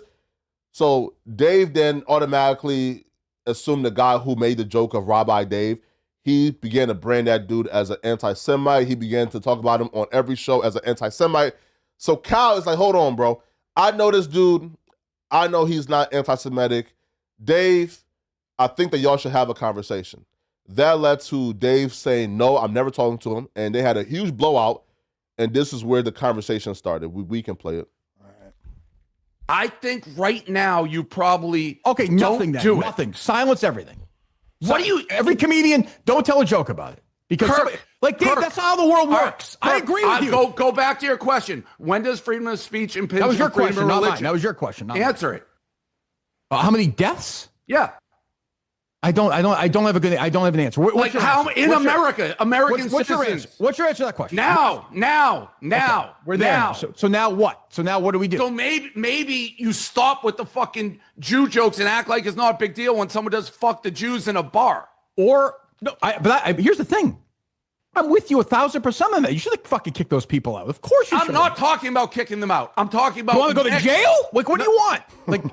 So Dave then automatically assumed the guy who made the joke of Rabbi Dave. He began to brand that dude as an anti-Semite. He began to talk about him on every show as an anti-Semite. So Cal is like, hold on, bro. I know this dude. I know he's not anti-Semitic. Dave, I think that y'all should have a conversation. That led to Dave saying, no, I'm never talking to him. And they had a huge blowout. And this is where the conversation started. We can play it. I think right now you probably nothing don't do it. Nothing. Silence everything. What do you? Every comedian, don't tell a joke about it. Because Dave, that's how the world works. I agree with you. Go back to your question. When does freedom of speech impinge That was your on freedom question, of not religion? mine. That was your question. Answer it. How many deaths? Yeah. I don't have an answer. Like how in America, American what's your citizens. answer? What's your answer to that question? Now. Okay, we're there. Now. So now what? So now what do we do? So maybe you stop with the fucking Jew jokes and act like it's not a big deal when someone does fuck the Jews in a bar. Or no, here's the thing. I'm with you 1,000% on that. You should have fucking kicked those people out. Of course you should. I'm not talking about kicking them out. I'm talking about. You want to go to jail? Like, what do you want? Like,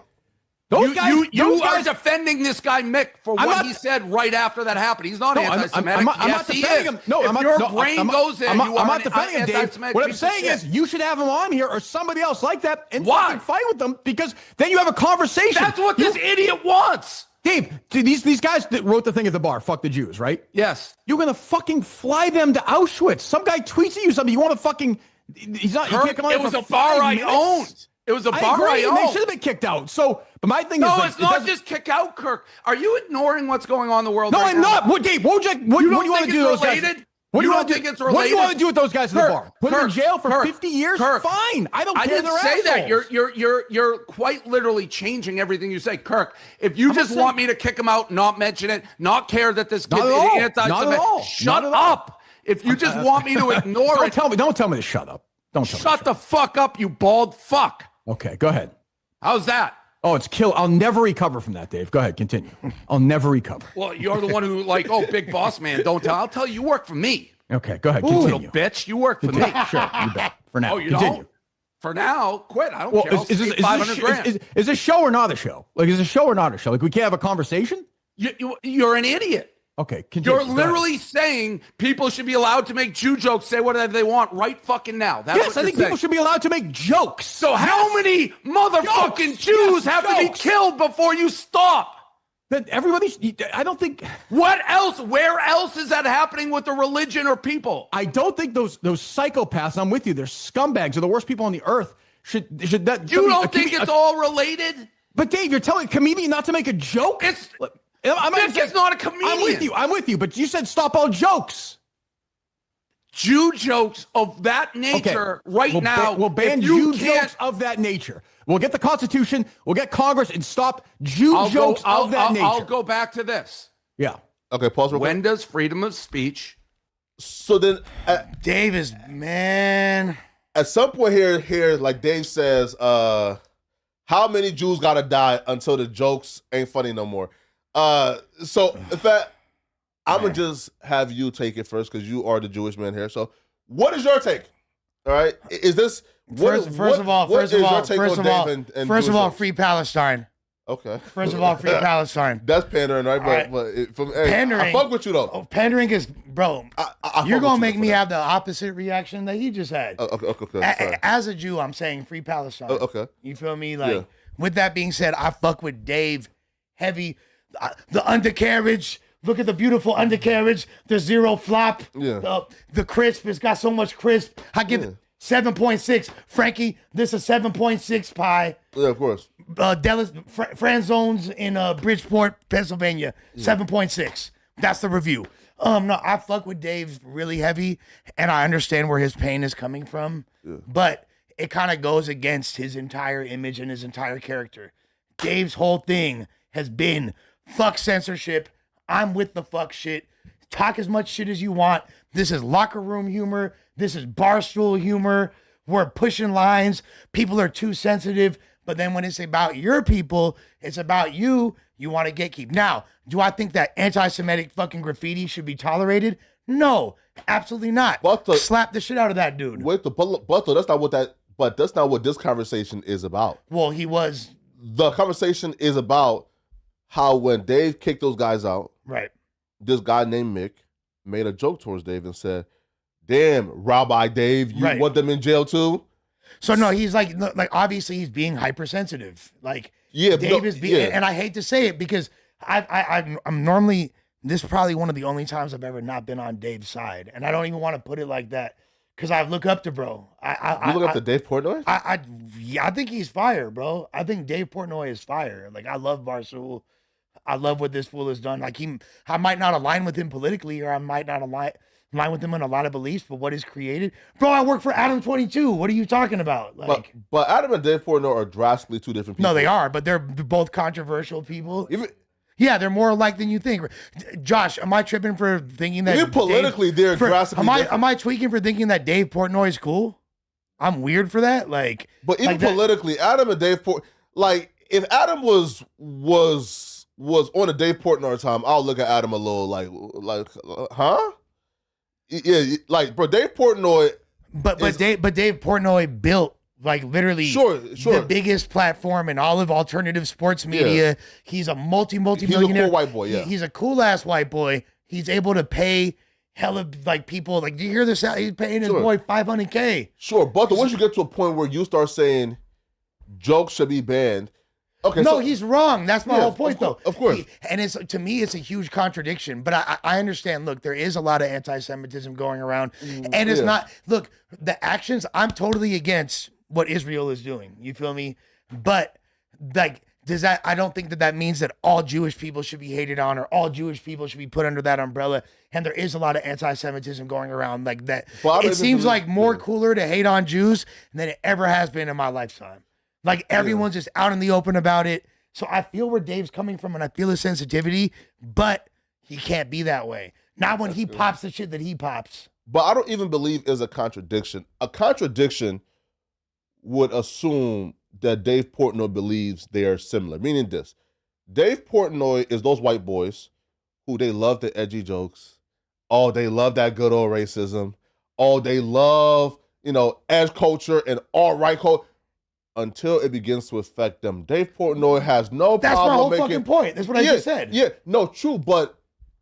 those guys. You are defending this guy Mick for what he said right after that happened. He's not anti-Semitic. I'm not defending him. No, if your brain goes there, I'm you are not defending him, Dave. What I'm saying is, you should have him on here or somebody else like that and fucking fight with them, because then you have a conversation. That's what this idiot wants. Dave, these guys that wrote the thing at the bar, fuck the Jews, right? Yes. You're going to fucking fly them to Auschwitz. Some guy tweets at you something. You want to fucking... He's not... Kirk, you can't come on it was for a bar 5 I minutes. owned. It was a bar I owned. They should have been kicked out. So, but my thing is... No, it's not just kick out, Kirk. Are you ignoring what's going on in the world No, right I'm now? not. What, Dave, what do you want to do with those guys? What do you want to do? It's related? What do you want to do with those guys at the bar? Put them in jail for 50 years? Kirk, fine. I don't care. I didn't say that. You're quite literally changing everything you say, Kirk. If you just want me to kick him out, not mention it, not care that this kid is anti-Semitic, shut up. If you just want me to ignore it, don't tell me to shut up. Don't tell me. Shut the fuck up, you bald fuck. Okay, go ahead. How's that? Oh, it's kill. I'll never recover from that, Dave. Go ahead, continue. I'll never recover. Well, you're the one who big boss man, don't tell. I'll tell you work for me. Okay, go ahead, Ooh, continue. little bitch, you work for me. Sure, you bet. For now, Oh, you continue. don't? For now, quit. I don't care. I'll save 500 grand. Is this show or not a show? Like, is a show or not a show? Like, we can't have a conversation? You're an idiot. Okay, continue. You're literally saying people should be allowed to make Jew jokes, say whatever they want right fucking now. That's yes, I think people should be allowed to make jokes. So how many motherfucking Jews have to be killed before you stop? That I don't think. What else? Where else is that happening with the religion or people? I don't think those psychopaths, I'm with you, they're scumbags, are the worst people on the earth. Should that? You don't think it's all related? But Dave, you're telling a comedian not to make a joke? It's not a comedian. I'm with you, but you said stop all jokes. Jew jokes of that nature now. We'll ban Jew jokes of that nature. We'll get the Constitution, we'll get Congress, and stop Jew jokes of that nature. I'll go back to this. Yeah. Okay, pause real quick. When does freedom of speech... So then... Dave is... Man... At some point here, like Dave says, how many Jews gotta die until the jokes ain't funny no more? So in fact, I'm gonna just have you take it first because you are the Jewish man here. So what is your take? All right, is this First of all, free Palestine. Okay. First of all, free Palestine. That's pandering, right? Pandering. I fuck with you though. Pandering is, bro. You're gonna make me have the opposite reaction that you just had. Okay. As a Jew, I'm saying free Palestine. Okay. You feel me? Like, with that being said, I fuck with Dave heavy. The undercarriage. Look at the beautiful undercarriage. The zero flop. Yeah. The crisp. It's got so much crisp. I give it 7.6. Frankie, this is 7.6 pie. Yeah, of course. Dallas, Fran Zones in Bridgeport, Pennsylvania, 7.6. That's the review. No, I fuck with Dave really heavy, and I understand where his pain is coming from, but it kind of goes against his entire image and his entire character. Dave's whole thing has been fuck censorship. I'm with the fuck shit. Talk as much shit as you want. This is locker room humor. This is barstool humor. We're pushing lines. People are too sensitive. But then when it's about your people, it's about you. You want to gatekeep. Now, do I think that anti-Semitic fucking graffiti should be tolerated? No, absolutely not. Slap the shit out of that dude. Wait, but that's not what that. But that's not what this conversation is about. Well, he was. The conversation is about how when Dave kicked those guys out, right? This guy named Mick made a joke towards Dave and said, "Damn, Rabbi Dave, you want them in jail too?" So no, he's like obviously he's being hypersensitive. Like Dave is being, and I hate to say it because I'm normally, this is probably one of the only times I've ever not been on Dave's side, and I don't even want to put it like that because I look up to bro. You look up to Dave Portnoy? I think he's fire, bro. I think Dave Portnoy is fire. Like I love Barstool. I love what this fool has done. Like I might not align with him politically, or I might not align with him in a lot of beliefs, but what is created, bro? I work for Adam 22. What are you talking about? Like, but Adam and Dave Portnoy are drastically two different people. No, they are, but they're both controversial people. Yeah, they're more alike than you think. Josh, am I tripping for thinking that? Even politically, they're drastically different. Am I tweaking for thinking that Dave Portnoy is cool? I'm weird for that. Like, but even politically, Adam and Dave Portnoy, like, if Adam was on a Dave Portnoy time, I'll look at Adam a little like, huh? Yeah, like, bro, Dave Portnoy. But Dave Portnoy built like literally the biggest platform in all of alternative sports media. Yeah. He's a multi-millionaire. He's a cool white boy. Yeah, he's a cool ass white boy. He's able to pay hella like people. Like, do you hear this? He's paying his boy $500K. Sure, but once you get to a point where you start saying jokes should be banned. Okay, no, he's wrong. That's my whole point, though. Of course. And to me, it's a huge contradiction. But I understand. Look, there is a lot of anti-Semitism going around, and it's not. Look, the actions. I'm totally against what Israel is doing. You feel me? But like, does that? I don't think that means that all Jewish people should be hated on, or all Jewish people should be put under that umbrella. And there is a lot of anti-Semitism going around like that. It seems like more cooler to hate on Jews than it ever has been in my lifetime. Like, everyone's just out in the open about it. So I feel where Dave's coming from, and I feel his sensitivity, but he can't be that way. Not when he pops the shit that he pops. But I don't even believe is a contradiction. A contradiction would assume that Dave Portnoy believes they are similar. Meaning this. Dave Portnoy is those white boys who they love the edgy jokes. Oh, they love that good old racism. Oh, they love, edge culture and alt-right culture. Until it begins to affect them. Dave Portnoy has no problem. That's my whole fucking point. That's what I just said. Yeah, no, true, but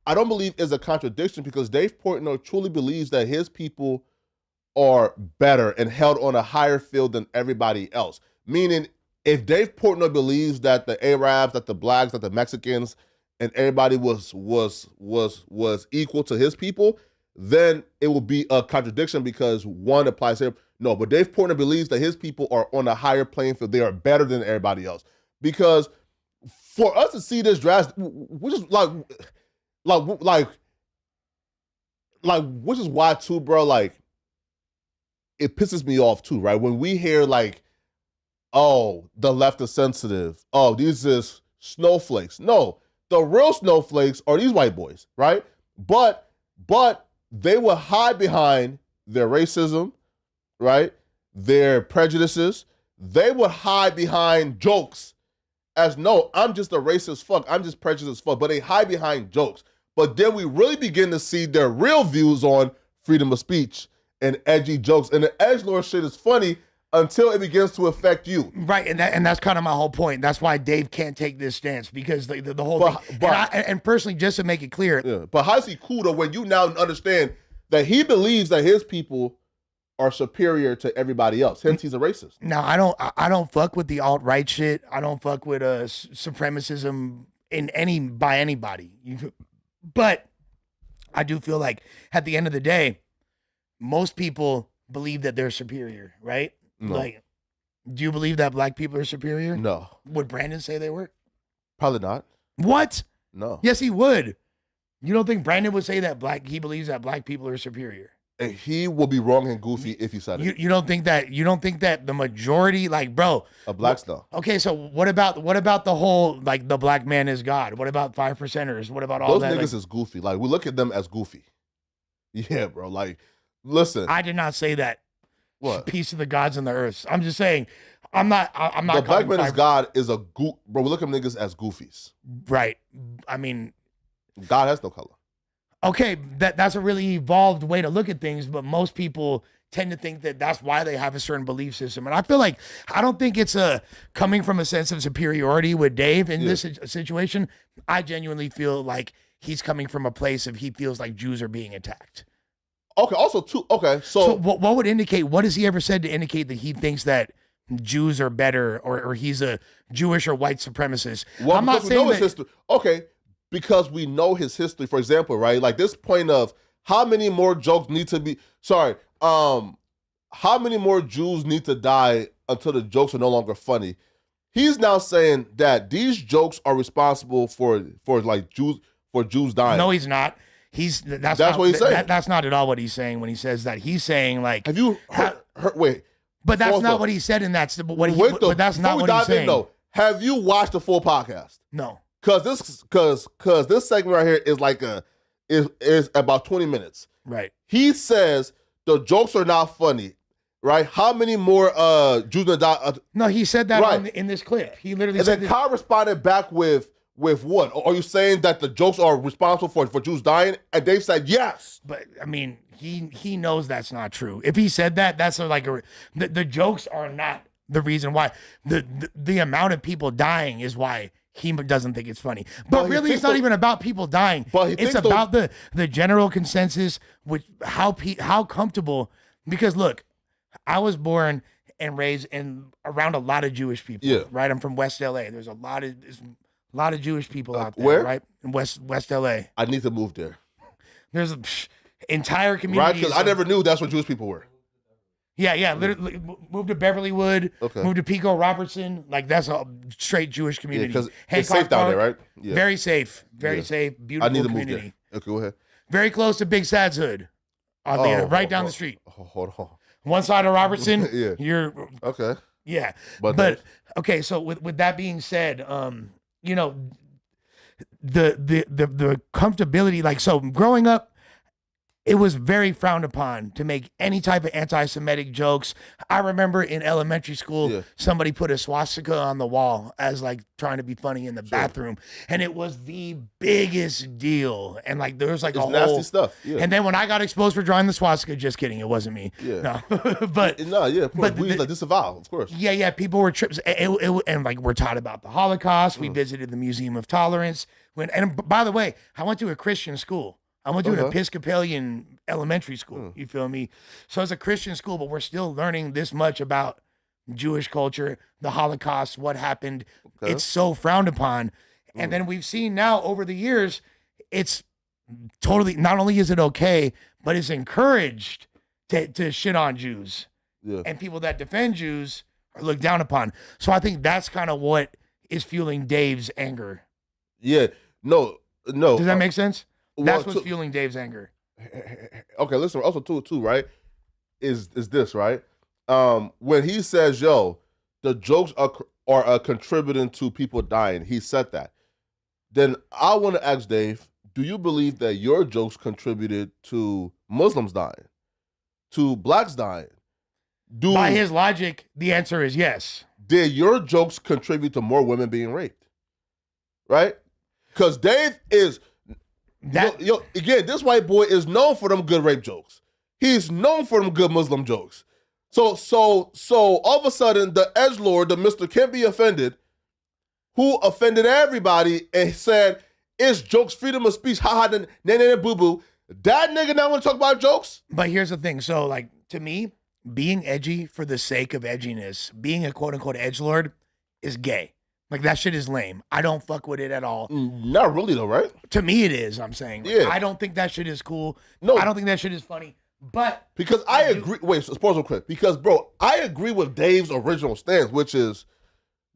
I don't believe it's a contradiction because Dave Portnoy truly believes that his people are better and held on a higher field than everybody else. Meaning, if Dave Portnoy believes that the Arabs, that the blacks, that the Mexicans, and everybody was equal to his people, then it will be a contradiction because one applies to him. No, but Dave Portnoy believes that his people are on a higher playing field. They are better than everybody else. Because for us to see this drastic, which is which is why too, bro, like, it pisses me off too, right? When we hear like, oh, the left is sensitive. Oh, these is snowflakes. No, the real snowflakes are these white boys, right? But they will hide behind their racism, right? Their prejudices. They would hide behind jokes as, no, I'm just a racist fuck. I'm just prejudiced as fuck. But they hide behind jokes. But then we really begin to see their real views on freedom of speech and edgy jokes. And the edgelord shit is funny until it begins to affect you. Right, and that's kind of my whole point. That's why Dave can't take this stance, because the whole thing. And personally, just to make it clear. Yeah, but how is he cool though when you now understand that he believes that his people are superior to everybody else? Hence, he's a racist. No, I don't fuck with the alt-right shit. I don't fuck with supremacism by anybody. But I do feel like at the end of the day, most people believe that they're superior, right? No. Like, do you believe that black people are superior? No. Would Brandon say they were? Probably not. What? No. Yes, he would. You don't think Brandon would say that he believes that black people are superior? And he will be wrong and goofy if he said it. You don't think that the majority, like, bro, Of blacks, though. Okay, so what about the whole, like, the black man is God? What about 5%ers? What about all Those that? niggas is goofy. Like, we look at them as goofy. Yeah, bro. Like, listen. I did not say that. What? Peace of the gods and the earth. I'm just saying, I'm not. The black man is God is a goof. Bro, we look at them niggas as goofies. Right. I mean, God has no color. okay, that's a really evolved way to look at things, but most people tend to think that that's why they have a certain belief system. And I feel like, I don't think it's coming from a sense of superiority with Dave in this situation. I genuinely feel like he's coming from a place of he feels like Jews are being attacked. Okay, also, too, okay, so what would indicate, what has he ever said to indicate that he thinks that Jews are better, or he's a Jewish or white supremacist? well, I'm not because we know saying his that. history. Okay, because we know his history, for example, right? Like this point of how many more jokes need to be, how many more Jews need to die until the jokes are no longer funny? He's now saying that these jokes are responsible for Jews dying. No, he's not. That's what he's saying. That's not at all what he's saying when he says that. He's saying, like, Have you heard wait? but that's Pause not though. what he said, and that's what he. Wait, though, But that's before not we what he's dive in, saying. though, have you watched the full podcast? No. Cause this segment right here is like is about 20 minutes. Right. He says the jokes are not funny, right? How many more Jews gonna die? No, he said that Right. in this clip. He literally And said then this. Kyle responded back with what? Are you saying that the jokes are responsible for Jews dying? And Dave said yes. But I mean, he knows that's not true. If he said that, that's the jokes are not the reason why. The amount of people dying is why he doesn't think it's funny. But really, it's not even about people dying. It's about the general consensus with how comfortable. Because look, I was born and raised around a lot of Jewish people. Yeah. Right. I'm from West LA. There's a lot of Jewish people out there. Where? Right. In West LA. I need to move there. There's an entire Right? community. Because I never knew that's what Jewish people were. Yeah. Literally, moved to Beverlywood. Okay. Moved to Pico Robertson. Like, that's a straight Jewish community. Because it's Hancock safe down Park, there, right? Yeah. Very safe. Very safe. Beautiful I need to community. move there. Okay, go ahead. Very close to Big Sad's hood. Right down the street. Hold on. One side of Robertson. Yeah. You're Okay. yeah. But okay, so with that being said, you know, the comfortability, like, so growing up, it was very frowned upon to make any type of anti-Semitic jokes. I remember in elementary school, somebody put a swastika on the wall as, like, trying to be funny in the bathroom, and it was the biggest deal. And, like, there was like it's nasty stuff. Yeah. And then when I got exposed for drawing the swastika, just kidding, it wasn't me. Yeah. No, but no, yeah, of course. but We like disavow, of course. yeah, people were trips, and like, we're taught about the Holocaust. We visited the Museum of Tolerance. And by the way, I went to a Christian school. I went to an Episcopalian elementary school. You feel me? So it's a Christian school, but we're still learning this much about Jewish culture, the Holocaust, what happened. It's so frowned upon. And then we've seen now over the years, it's totally, not only is it okay, but it's encouraged to shit on Jews. Yeah. And people that defend Jews are looked down upon. So I think that's kind of what is fueling Dave's anger. Yeah. No. Does that make sense? That's Well, what's fueling Dave's anger. Okay, listen, also too, right? Is this, right? When he says, yo, the jokes are contributing to people dying, he said that. Then I want to ask Dave, do you believe that your jokes contributed to Muslims dying? To blacks dying? By his logic, the answer is yes. Did your jokes contribute to more women being raped? Right? Because Dave is... again, this white boy is known for them good rape jokes. He's known for them good Muslim jokes. So all of a sudden, the edgelord, the Mr. Can't Be Offended, who offended everybody and said, it's jokes, freedom of speech, haha, nah, boo-boo. That nigga now want to talk about jokes? But here's the thing. So, like, to me, being edgy for the sake of edginess, being a quote-unquote edgelord is gay. Like, that shit is lame. I don't fuck with it at all. Not really, though, right? To me, it is, I'm saying. Like, Yeah. I don't think that shit is cool. No. I don't think that shit is funny. But because I agree. Wait, so pause real quick. Because, bro, I agree with Dave's original stance, which is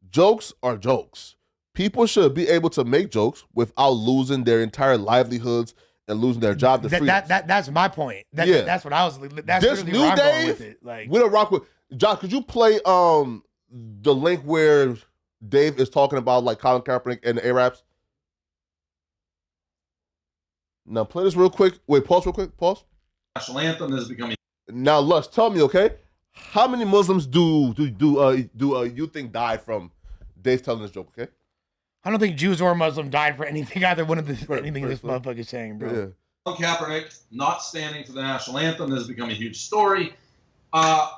jokes are jokes. People should be able to make jokes without losing their entire livelihoods and losing their job. That's my point. That's what I was. That's this literally new where I'm going Dave, with it. Like, we don't rock with. Josh, could you play the link where Dave is talking about like Colin Kaepernick and the Arabs? Now play this real quick. Wait, pause real quick. Pause. National anthem is becoming. Now, Lush, tell me, okay, how many Muslims do you think died from Dave telling this joke? Okay. I don't think Jews or Muslim died for anything. Either one of anything this motherfucker is saying, bro. Yeah. Colin Kaepernick not standing for the national anthem has become a huge story. So I'm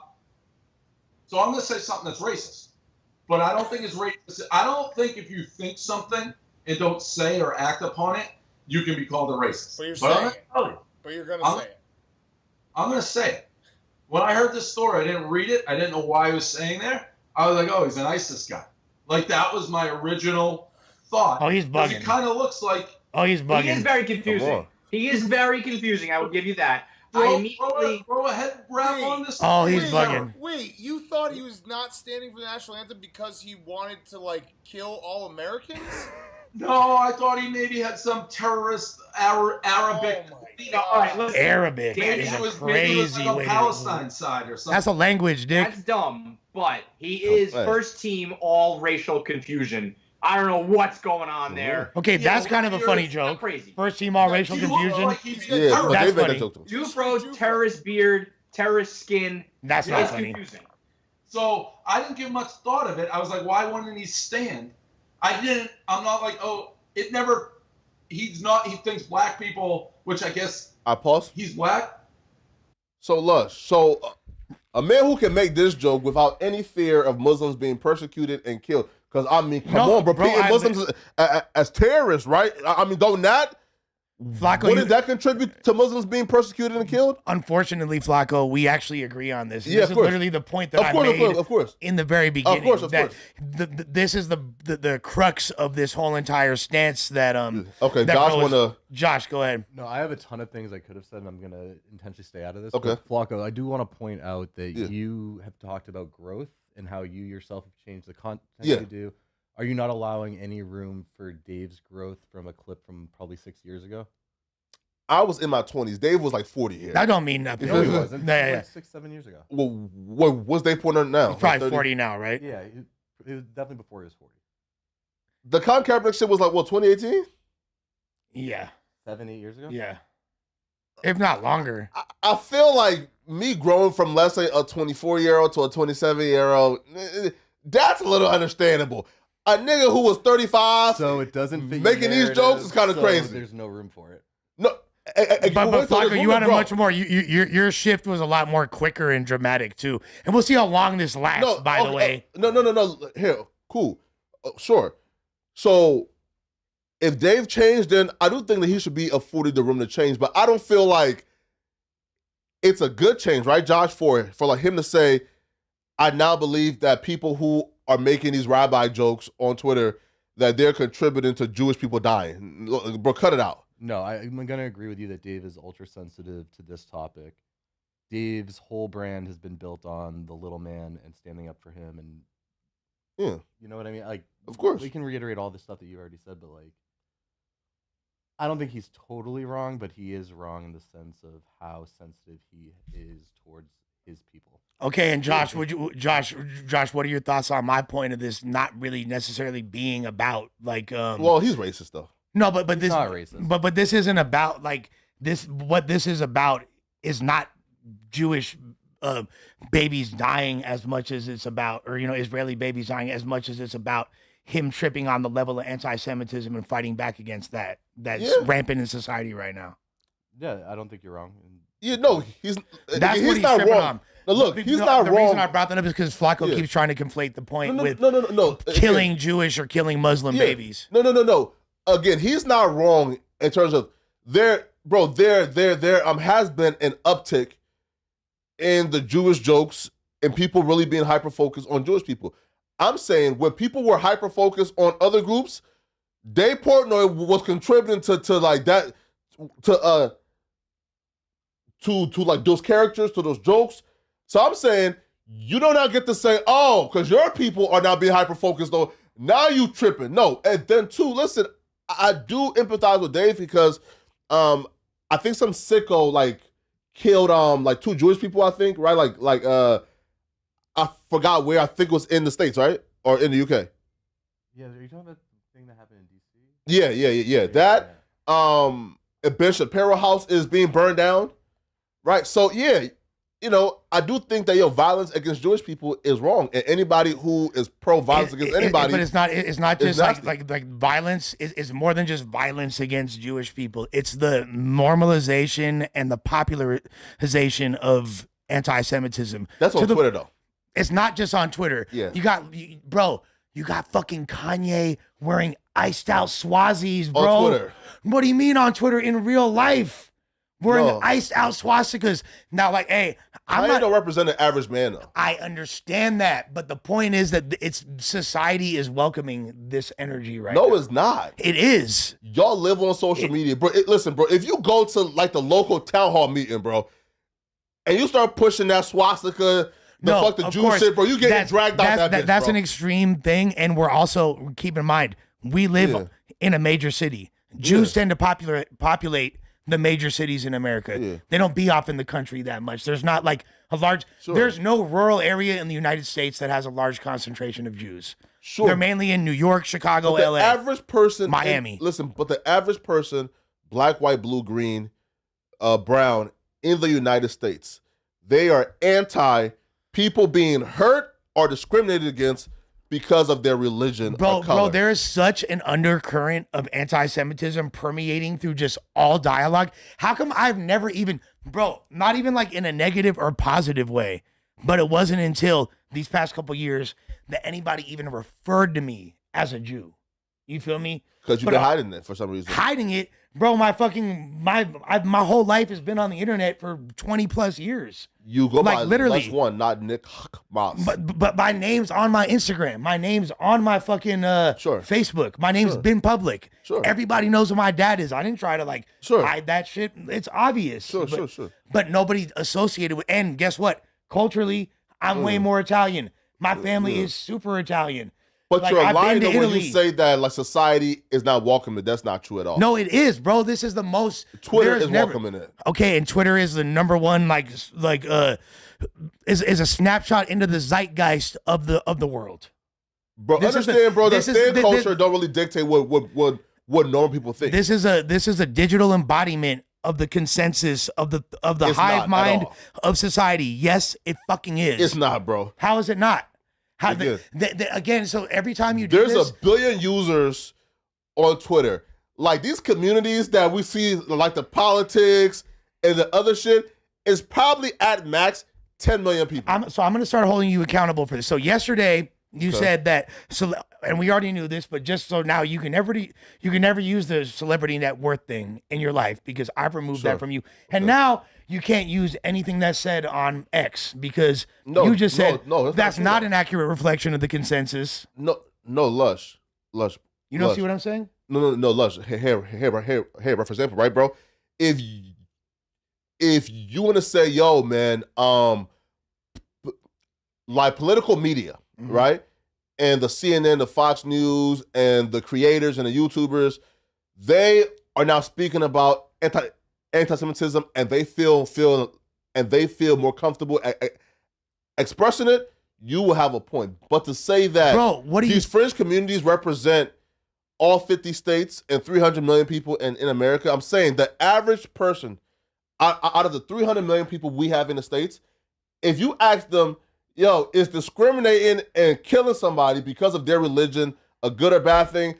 going to say something that's racist, but I don't think it's racist. I don't think if you think something and don't say or act upon it, you can be called a racist. But you're saying it. But you're going to say it. I'm going to say it. When I heard this story, I didn't read it. I didn't know why he was saying there. I was like, oh, he's an ISIS guy. Like, that was my original thought. Oh, he's bugging. He kind of looks like. Oh, he's bugging. He is very confusing. He is very confusing. I will give you that. Throw a head wrap on this. Oh, he's bugging. Wait, you thought he was not standing for the national anthem because he wanted to, like, kill all Americans? No, I thought he maybe had some terrorist Arabic. All right, listen. Arabic. That is a crazy like way Palestine side or something. That's a language, Dick. That's dumb, but he is first team all racial confusion. I don't know what's going on there. Okay, that's kind of a funny joke. Crazy. First team all racial confusion. Yeah, that's funny. Jufro, terrorist beard, terrorist skin. That's not funny. Confusing. So I didn't give much thought of it. I was like, why wouldn't he stand? I'm not like, oh, it never. He's not. He thinks black people, which I guess. I pause. He's black. So Lush. So a man who can make this joke without any fear of Muslims being persecuted and killed. Because I mean, come on, bro. Painting Muslims as terrorists, right? I mean, don't that. Flacco, what did that contribute to Muslims being persecuted and killed? Unfortunately, Flacco, we actually agree on this. Yeah, this is literally the point that I made in the very beginning. Of course. This is the crux of this whole entire stance that Okay, that Josh, go ahead. No, I have a ton of things I could have said, and I'm gonna intentionally stay out of this. Okay, but Flacco, I do want to point out that you have talked about growth and how you yourself have changed the content you do. Are you not allowing any room for Dave's growth from a clip from probably 6 years ago? I was in my 20s. Dave was like 40 here. That don't mean nothing. No, he wasn't. Yeah. Like 6, 7 years ago. Well, what's Dave pointing now? He's probably 40 now, right? Yeah, it was definitely before he was 40. The Colin Kaepernick shit was like, what, 2018? Yeah. 7, 8 years ago? Yeah. If not longer. I feel like me growing from, let's say, a 24-year-old to a 27-year-old, that's a little understandable. A nigga who was 35, so it doesn't fit making these jokes is kind of crazy. There's no room for it. No, but Flacco, you had a much more. Your shift was a lot more quicker and dramatic too. And we'll see how long this lasts. By the way, no. Here, cool, sure. So, if Dave changed, then I do think that he should be afforded the room to change. But I don't feel like it's a good change, right, Josh? For like him to say, I now believe that people who are making these rabbi jokes on Twitter that they're contributing to Jewish people dying. Bro, cut it out. No, I'm going to agree with you that Dave is ultra sensitive to this topic. Dave's whole brand has been built on the little man and standing up for him. And yeah, you know what I mean? Like, of course. We can reiterate all the stuff that you already said, but like, I don't think he's totally wrong, but he is wrong in the sense of how sensitive he is towards his people. Okay, and Josh, Josh, what are your thoughts on my point of this not really necessarily being about like well, he's racist though. No, but he's this not racist. But this isn't about like this. What this is about is not Jewish babies dying as much as it's about, or Israeli babies dying as much as it's about him tripping on the level of anti-Semitism and fighting back against that's rampant in society right now. Yeah, I don't think you're wrong. Yeah, no, he's he's not tripping wrong. on. Now look, he's not the wrong. The reason I brought that up is because Flacco keeps trying to conflate the point with killing Jewish or killing Muslim babies. No. Again, he's not wrong in terms of there has been an uptick in the Jewish jokes and people really being hyper focused on Jewish people. I'm saying when people were hyper focused on other groups, Dave Portnoy was contributing to like that to like those characters, to those jokes. So I'm saying you do not get to say, oh, because your people are now being hyper focused on. Now you tripping. No, and then two, listen, I do empathize with Dave because I think some sicko like killed like 2 Jewish people, I think, right? Like I forgot where. I think it was in the States, right? Or in the UK. Yeah, are you talking about the thing that happened in DC? Yeah. That Ben Shapiro house is being burned down. Right. So yeah, I do think that violence against Jewish people is wrong. And anybody who is pro violence against anybody. But it's not just like violence is more than just violence against Jewish people. It's the normalization and the popularization of anti-Semitism. That's on Twitter though. It's not just on Twitter. Yeah. You got fucking Kanye wearing iced out Swazis, bro. On Twitter. What do you mean on Twitter? In real life, wearing iced out swastikas. Now, like, hey, I don't represent an average man though. I understand that, but the point is that society is welcoming this energy right now. No, it's not. It is. Y'all live on social media, bro. Listen, bro. If you go to like the local town hall meeting, bro, and you start pushing that swastika. Fuck the Jew shit, bro. You getting dragged out that bitch, That's bro. an extreme thing, and we're also, keep in mind, we live in a major city. Jews tend to populate the major cities in America. Yeah. They don't be off in the country that much. There's not like a large, there's no rural area in the United States that has a large concentration of Jews. Sure. They're mainly in New York, Chicago, but the LA. average person, Miami. But the average person, black, white, blue, green, brown, in the United States, they are anti people being hurt or discriminated against because of their religion or color. Bro, there is such an undercurrent of anti-Semitism permeating through just all dialogue. How come I've never even, not even like in a negative or positive way, but it wasn't until these past couple years that anybody even referred to me as a Jew. You feel me? Because you've been hiding it for some reason. Hiding it? Bro, my whole life has been on the internet for 20 plus years. You go like by literally Lush One, not Nick Moss. But my name's on my Instagram. My name's on my fucking Facebook. My name's been public. Sure. Everybody knows who my dad is. I didn't try to hide that shit. It's obvious. Sure. But nobody associated with. And guess what? Culturally, I'm way more Italian. My family is super Italian. But you're lying when you say that like society is not welcoming. That's not true at all. No, it is, bro. This is the most. Twitter is welcoming it. Okay, and Twitter is the number one is a snapshot into the zeitgeist of the world. Bro, This understand, bro. The stand culture don't really dictate what normal people think. This is a digital embodiment of the consensus of the It's hive not mind at all. of society. Yes, it fucking is. It's not, bro. How is it not? Again, so every time you do There's this, a billion users on Twitter. Like these communities that we see, like the politics and the other shit, is probably at max 10 million people. I'm going to start holding you accountable for this. So yesterday you said that, and we already knew this, but just so now you can never use the celebrity net worth thing in your life because I've removed that from you. And now you can't use anything that's said on X because you just said that's not an accurate reflection of the consensus. No, Lush. You don't see what I'm saying? No, Lush. Hey, for example, right, bro? If you want to say, yo, man, like political media, right? And the CNN, the Fox News, and the creators and the YouTubers, they are now speaking about anti-Semitism, and they feel more comfortable expressing it. You will have a point. But to say that these fringe communities represent all 50 states and 300 million people in America, I'm saying the average person out of the 300 million people we have in the States, if you ask them, yo, is discriminating and killing somebody because of their religion a good or bad thing?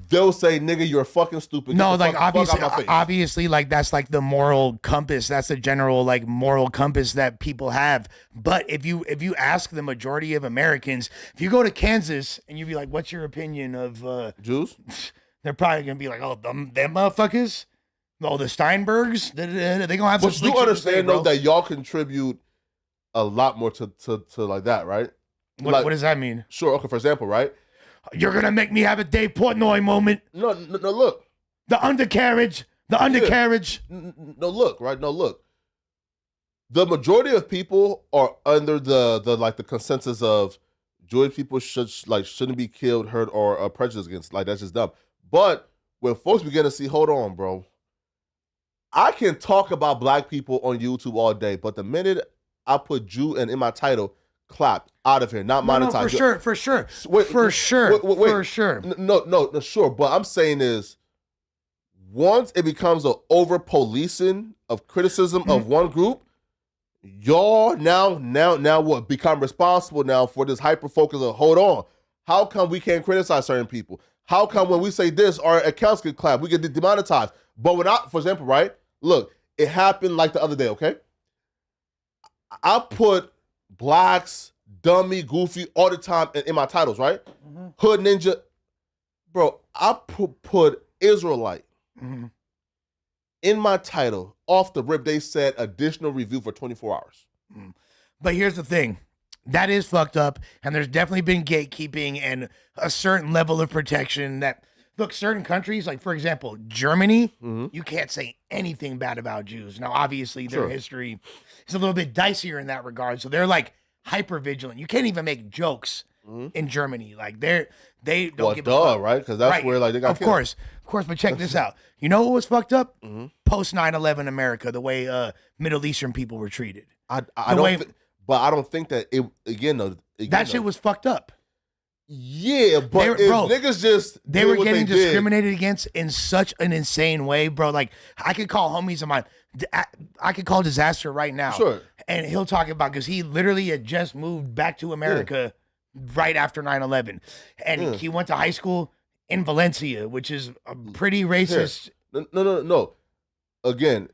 they'll say, "Nigga, you're fucking stupid." No, Get the like fuck out my face. obviously, like that's like the moral compass. That's the general like moral compass that people have. But if you ask the majority of Americans, if you go to Kansas and you be like, "What's your opinion of Jews?" They're probably gonna be like, "Oh, them motherfuckers, oh the Steinbergs, they gonna have some." But you understand though that y'all contribute a lot more to like that, right? What does that mean? Sure. Okay. For example, right? You're gonna make me have a Dave Portnoy moment. No. Look. The undercarriage. No, look. Right. No, look. The majority of people are under the consensus of Jewish people shouldn't be killed, hurt, or prejudiced against. Like that's just dumb. But when folks begin to see, hold on, bro. I can talk about black people on YouTube all day, but the minute I put Jew in my title, clap out of here, not monetized. No, for sure. Wait, for sure. No, sure. But I'm saying is, once it becomes an over policing of criticism of one group, y'all now what become responsible now for this hyper focus of hold on. How come we can't criticize certain people? How come when we say this, our accounts get clapped, we get demonetized? But when for example, right? Look, it happened like the other day, okay? I put blacks, dummy, goofy all the time in my titles, right? Mm-hmm. Hood ninja. Bro, I put Israelite in my title. Off the rip, they said additional review for 24 hours. But here's the thing. That is fucked up, and there's definitely been gatekeeping and a certain level of protection that, look, certain countries, like, for example, Germany, you can't say anything bad about Jews. Now, obviously, their history is a little bit dicier in that regard, so they're, like, hyper vigilant. You can't even make jokes in Germany. Like, they don't give a fuck. Right? Because that's where, like, they got Of course, but check this out. You know what was fucked up? Post 9/11 America, the way Middle Eastern people were treated. But I don't think that it that shit was fucked up. Yeah, but niggas they were getting discriminated against in such an insane way, bro. Like I could call homies of mine. I could call Disaster right now, and he'll talk about because he literally had just moved back to America right after 9/11, and he went to high school in Valencia, which is a pretty racist. No. Again,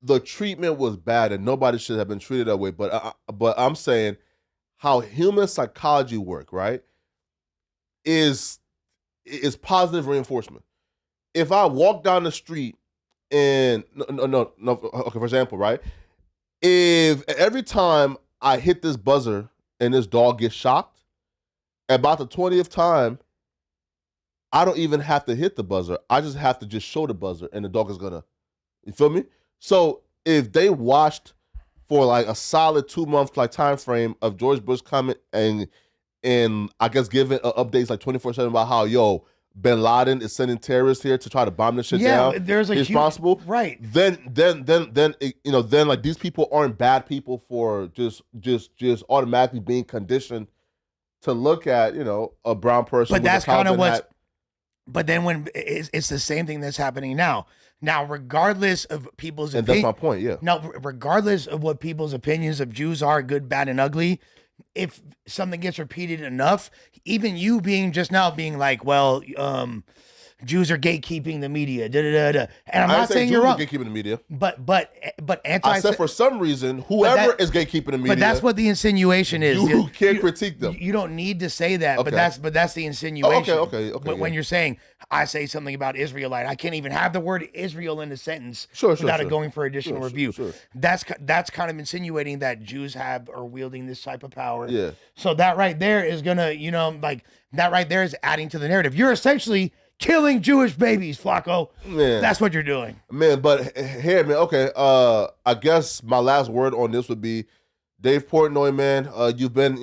the treatment was bad, and nobody should have been treated that way. But I'm saying how human psychology work, right? Is positive reinforcement. If I walk down the street and no, okay, for example, right? If every time I hit this buzzer and this dog gets shocked, about the 20th time, I don't even have to hit the buzzer. I just have to just show the buzzer and the dog is gonna, you feel me? So if they watched for like a solid 2 month like time frame of George Bush coming and I guess giving updates like 24/7 about how Bin Laden is sending terrorists here to try to bomb this shit down. Yeah, there's like responsible, right? Then like these people aren't bad people for just automatically being conditioned to look at a brown person. But that's kind of what's. But then when it's the same thing that's happening now. Now, regardless of people's and that's my point, yeah. Now, regardless of what people's opinions of Jews are, good, bad, and ugly, if something gets repeated enough, even you being just now being like, well, Jews are gatekeeping the media, and I'm not saying you're wrong. Gatekeeping the media, but anti. I said for some reason, whoever is gatekeeping the media. But that's what the insinuation is. You can't critique them. You don't need to say that, but that's the insinuation. Okay. When you're saying I say something about Israelite, I can't even have the word Israel in the sentence without it going for additional review. That's kind of insinuating that Jews are wielding this type of power. Yeah. So that right there is gonna, like that right there is adding to the narrative. You're essentially killing Jewish babies, Flacco. Man. That's what you're doing. Man, but here, man, okay. I guess my last word on this would be Dave Portnoy, man. You've been,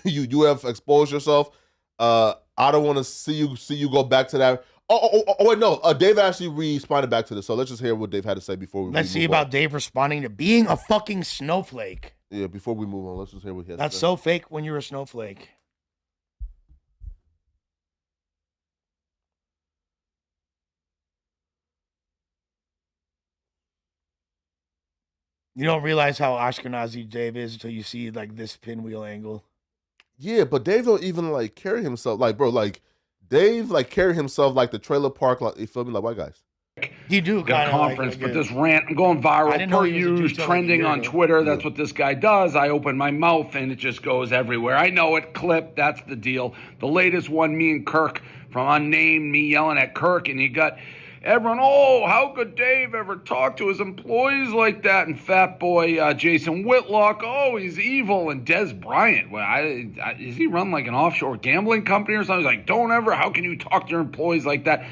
you have exposed yourself. I don't want to see you go back to that. Oh, wait, no. Dave actually responded back to this. So let's just hear what Dave had to say before we Let's see about Dave responding to being a fucking snowflake. Yeah, before we move on, let's just hear what he has That's to say. so fake when you're a snowflake. You don't realize how Ashkenazi Dave is until you see like this pinwheel angle. Yeah, but Dave don't even like carry himself like, bro. Like Dave like carried himself like the trailer park, like you feel me, like white guys. You do got kind of conference, like but this rant, I'm going viral per use, trending on Twitter. That's what this guy does. I open my mouth and it just goes everywhere. I know it. Clip. That's the deal. The latest one, me and Kirk from Unnamed, me yelling at Kirk, and you got everyone. Oh, how could Dave ever talk to his employees like that? And Fat Boy Jason Whitlock. Oh, he's evil. And Des Bryant. Well, is he run like an offshore gambling company or something? He's like, don't ever. How can you talk to your employees like that?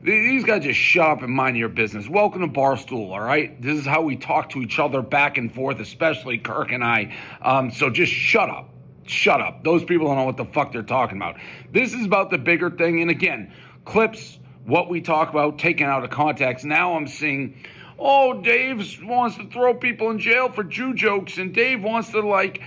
These guys just shut up and mind your business. Welcome to Barstool, all right? This is how we talk to each other back and forth, especially Kirk and I. So just shut up. Shut up. Those people don't know what the fuck they're talking about. This is about the bigger thing. And again, clips, what we talk about, taken out of context. Now I'm seeing, oh, Dave wants to throw people in jail for Jew jokes, and Dave wants to,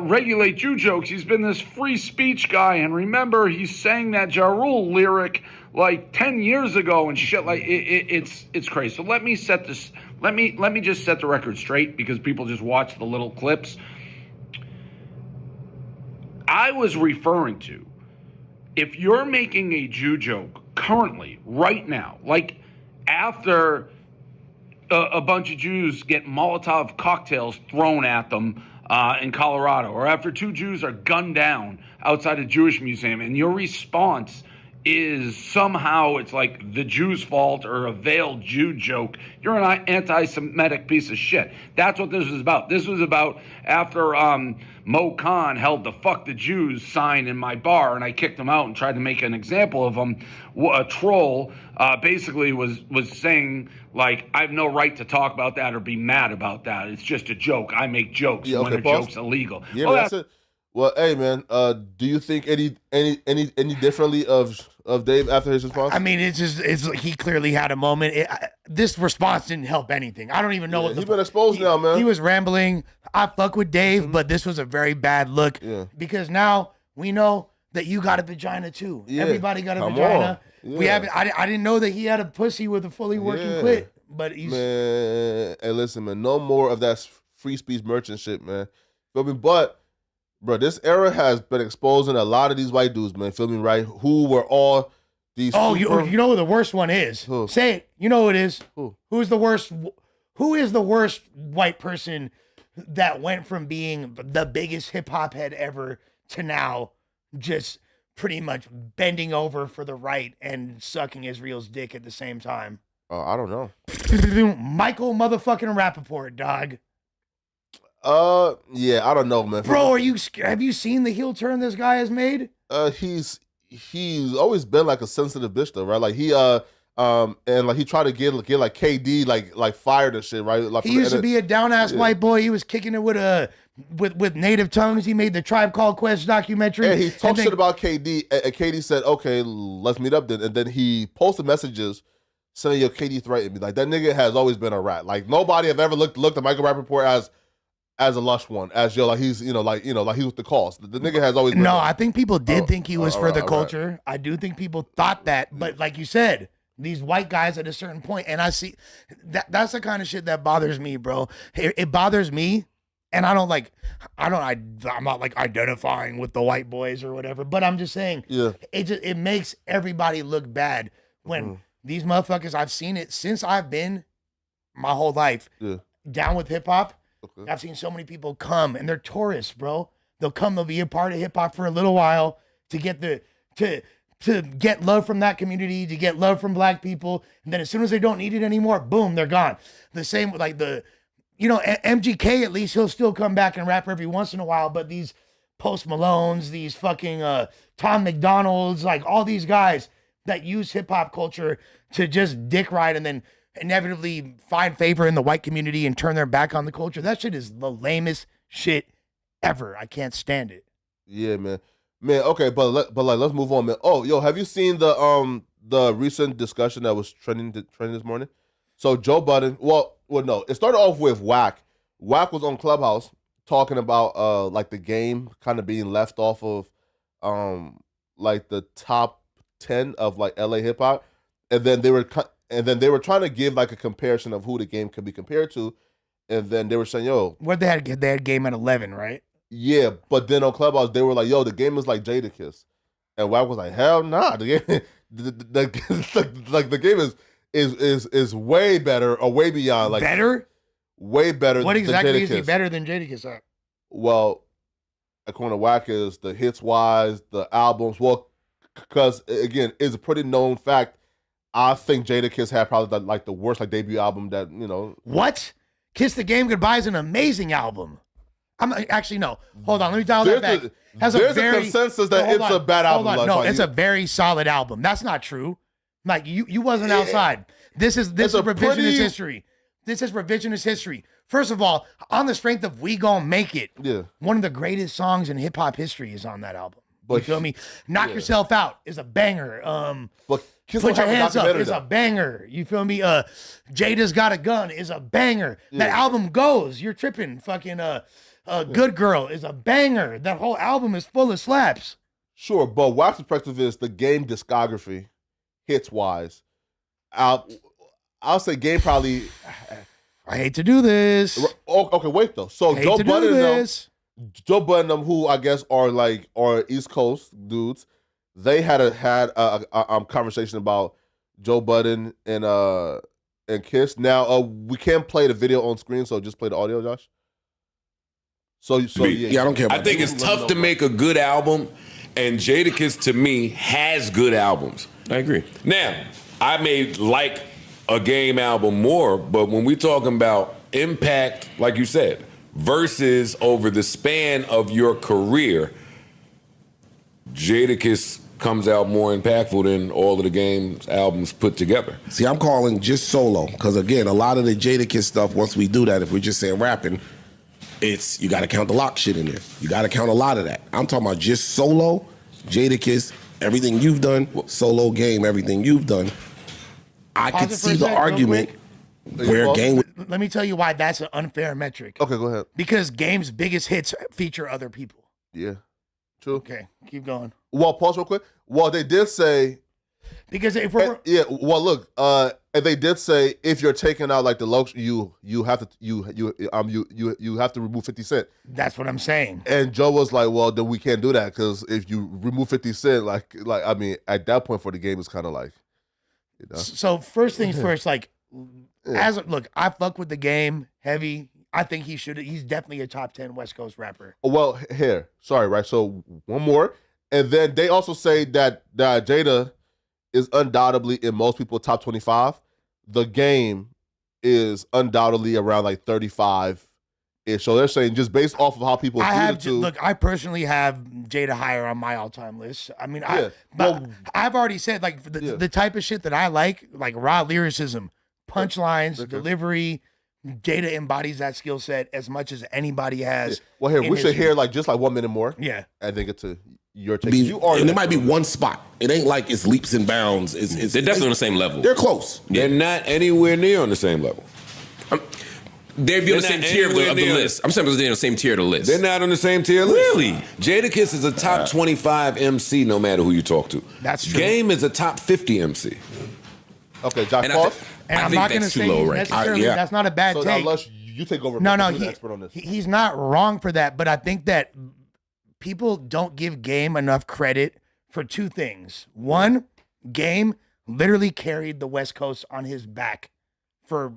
regulate Jew jokes. He's been this free speech guy, and remember, he sang that Ja Rule lyric like 10 years ago and shit. Like it's crazy. So let me set this. Let me just set the record straight because people just watch the little clips. I was referring to, if you're making a Jew joke currently, right now, like after a bunch of Jews get Molotov cocktails thrown at them in Colorado, or after 2 Jews are gunned down outside a Jewish museum, and your response is somehow it's like the Jew's fault or a veiled Jew joke, you're an anti-Semitic piece of shit. That's what this was about. This was about after Mo Khan held the "fuck the Jews" sign in my bar, and I kicked him out and tried to make an example of him. A troll basically was saying, like, I have no right to talk about that or be mad about that. It's just a joke. I make jokes when a joke's illegal. Yeah, man, that's it. Well, hey man, do you think any differently of Dave after his response? I mean, it's he clearly had a moment. This response didn't help anything. I don't even know what he's been exposed now, man. He was rambling. I fuck with Dave, but this was a very bad look because now we know that you got a vagina too. Yeah. Everybody got a vagina. Yeah. We haven't. I didn't know that he had a pussy with a fully working clit, but he's man. Hey, listen, man, no more of that free speech merchant shit, man. Feel me? But bro, this era has been exposing a lot of these white dudes, man. Feel me, right? Who were all these? Oh, you know who the worst one is? Who? Say it. You know who it is? Who? Who's the worst? Who is the worst white person that went from being the biggest hip hop head ever to now just pretty much bending over for the right and sucking Israel's dick at the same time? I don't know. Michael motherfucking Rappaport, dog. Yeah, I don't know, man. Bro, have you seen the heel turn this guy has made? He's always been like a sensitive bitch though, right? Like he and like he tried to get like KD like fired and shit, right? Like he used to be a down ass white boy. He was kicking it with native tongues. He made the Tribe Called Quest documentary. Yeah, he talked shit about KD, and KD said, "Okay, let's meet up then." And then he posted messages saying, "Yo, KD threatened me." Like that nigga has always been a rat. Like nobody have ever looked at Michael Rappaport as a Lush one, as like he's he was the cause. The nigga has always been. No, I think people did think he was for the culture. Right. I do think people thought that, but like you said, these white guys at a certain point, and I see that's the kind of shit that bothers me, bro. It bothers me, and I'm not like identifying with the white boys or whatever, but I'm just saying, it makes everybody look bad when these motherfuckers. I've seen it since I've been my whole life down with hip hop. Okay. I've seen so many people come, and they're tourists, bro. They'll come, they'll be a part of hip hop for a little while to get to get love from that community, to get love from black people, and then as soon as they don't need it anymore, boom, they're gone. The same with like MGK. At least he'll still come back and rap every once in a while, but these Post Malones, these fucking Tom McDonald's, like all these guys that use hip hop culture to just dick ride and then inevitably find favor in the white community and turn their back on the culture. That shit is the lamest shit ever. I can't stand it. Yeah, man. Okay, but let's move on, man. Oh, yo, have you seen the recent discussion that was trending this morning? So Joe Budden, well, no, it started off with Wack. Wack was on Clubhouse talking about like the game kind of being left off of like the top 10 of like LA hip hop, and then they were trying to give like a comparison of who the game could be compared to, and then they were saying, "Yo, what they had game at 11, right?" Yeah, but then on Clubhouse they were like, "Yo, the game is like Jadakiss," And Wack was like, hell nah. The game, the game is way better or way beyond. Like better? Way better What than exactly is he Jadakiss. better than Jadakiss at? Well, according to Wack is the hits-wise, the albums. Well, because, again, it's a pretty known fact. I think Jadakiss had probably the worst debut album that, What? Kiss the Game Goodbye is an amazing album. Actually, no. Hold on. Let me dial that back. There's a consensus that it's a bad album. Hold on. No, it's a very solid album. That's not true. Like, you wasn't outside. This is revisionist history. This is revisionist history. First of all, on the strength of We Gon' Make It, one of the greatest songs in hip-hop history is on that album. You feel me? Knock Yourself Out is a banger. Put Your Hands Up is a banger. You feel me? Jada's Got a Gun is a banger. That album goes. You're tripping. Fucking Good Girl is a banger. That whole album is full of slaps. Sure, but Wack's perspective is the Game discography, hits-wise. I'll say Game probably... I hate to do this. Okay, wait though. So Joe Budden and them, who I guess are East Coast dudes, they had a conversation about Joe Budden and Kiss. Now we can't play the video on screen, so just play the audio, Josh. So I don't care. I think it's tough to make a good album, and Jadakiss to me has good albums. I agree. Now I may like a Game album more, but when we talking about impact, like you said, versus over the span of your career, Jadakiss comes out more impactful than all of the Game's albums put together. See, I'm calling just solo, because again, a lot of the Jadakiss stuff, once we do that, if we're just saying rapping, you got to count the lock shit in there. You got to count a lot of that. I'm talking about just solo, Jadakiss, everything you've done, solo Game, everything you've done. I could see the argument where Game... Let me tell you why that's an unfair metric. Okay, go ahead. Because Game's biggest hits feature other people. Yeah, true. Okay, keep going. Well, pause real quick. Well, they did say... Because if we're... well, look, and they did say if you're taking out the luxury, you have to remove 50 Cent. That's what I'm saying. And Joe was like, well, then we can't do that, because if you remove 50 Cent, I mean, at that point for the Game, it's kind of like... So first things first, I fuck with the Game heavy. I think he's definitely a top 10 West Coast rapper. Well, right? So one more. And then they also say that Jada is undoubtedly in most people's top 25. The Game is undoubtedly around 35-ish. So they're saying just based off of how people I personally have Jada higher on my all-time list. I mean, I've already said the type of shit that I like raw lyricism, punchlines, delivery. Jada embodies that skill set as much as anybody has. Well, here we should hear just 1 minute more. Yeah, I think it's your take. And it might be one spot. It ain't like it's leaps and bounds. They're definitely on the same level. They're close. They're not anywhere near on the same level. They'd be on the same tier of the list. I'm saying they're on the same tier of the list. They're not on the same tier list. Really? Jadakiss is a top 25 MC no matter who you talk to. That's true. Game is a top 50 MC. Okay, Josh, pause. And I'm not going to say necessarily that's not a bad take. Now, Lush, you take over. No, he's not wrong for that, but I think that people don't give Game enough credit for two things. One, Game literally carried the West Coast on his back for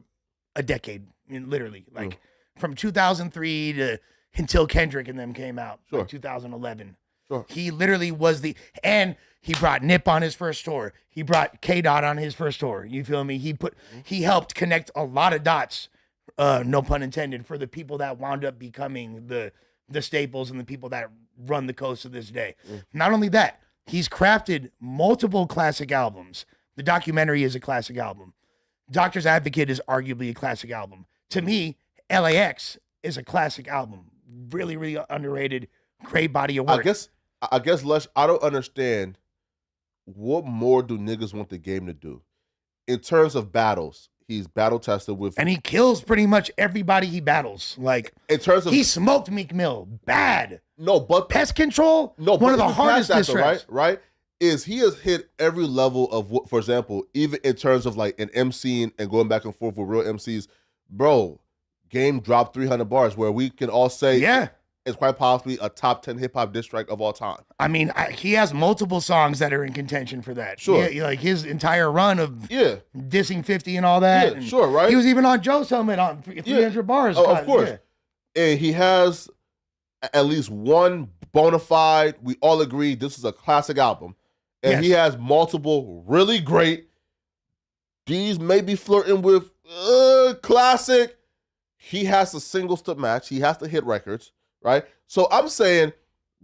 a decade. I mean, literally, from 2003 to until Kendrick and them came out, 2011. Sure. He literally was and he brought Nip on his first tour. He brought K-Dot on his first tour. You feel me? He helped connect a lot of dots, no pun intended, for the people that wound up becoming the staples and the people that run the coast to this day. Not only that, he's crafted multiple classic albums. The documentary is a classic album. Doctor's Advocate is arguably a classic album. To me, LAX is a classic album. Really, really underrated. Great body of work. I guess, Lush, I don't understand what more do niggas want the Game to do? In terms of battles, he's battle tested with... And he kills pretty much everybody he battles. In terms of... He smoked Meek Mill. Bad. No, but... Pest Control? No, one of the hardest diss tracks. Right? Is he has hit every level of what, for example, even in terms of an MCing and going back and forth with real MCs, bro, Game dropped 300 bars where we can all say, yeah, is quite possibly a top 10 hip hop diss track of all time. I mean, he has multiple songs that are in contention for that. Sure. Yeah, like his entire run of dissing 50 and all that. Yeah, and sure, right? He was even on Joe's Helmet on 300 bars. Oh, of course. Yeah. And he has at least one bona fide, we all agree this is a classic album. And he has multiple really great, these may be flirting with classic. He has the singles to match. He has to hit records, right? So I'm saying,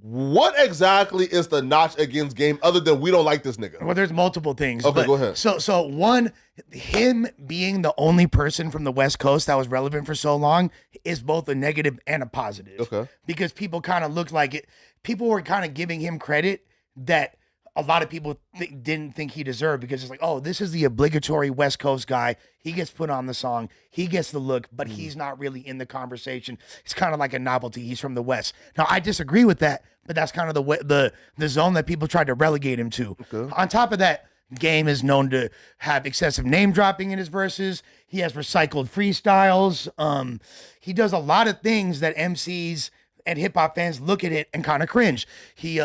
what exactly is the notch against Game other than we don't like this nigga? Well, there's multiple things. Okay, go ahead. So one, him being the only person from the West Coast that was relevant for so long is both a negative and a positive. Okay. Because people kind of looked like it. People were kind of giving him credit that a lot of people didn't think he deserved, because it's like, oh, this is the obligatory West Coast guy. He gets put on the song. He gets the look, but he's not really in the conversation. It's kind of like a novelty. He's from the West. Now, I disagree with that, but that's kind of the zone that people tried to relegate him to. Okay. On top of that, Game is known to have excessive name dropping in his verses. He has recycled freestyles. He does a lot of things that MCs and hip hop fans look at it and kind of cringe. He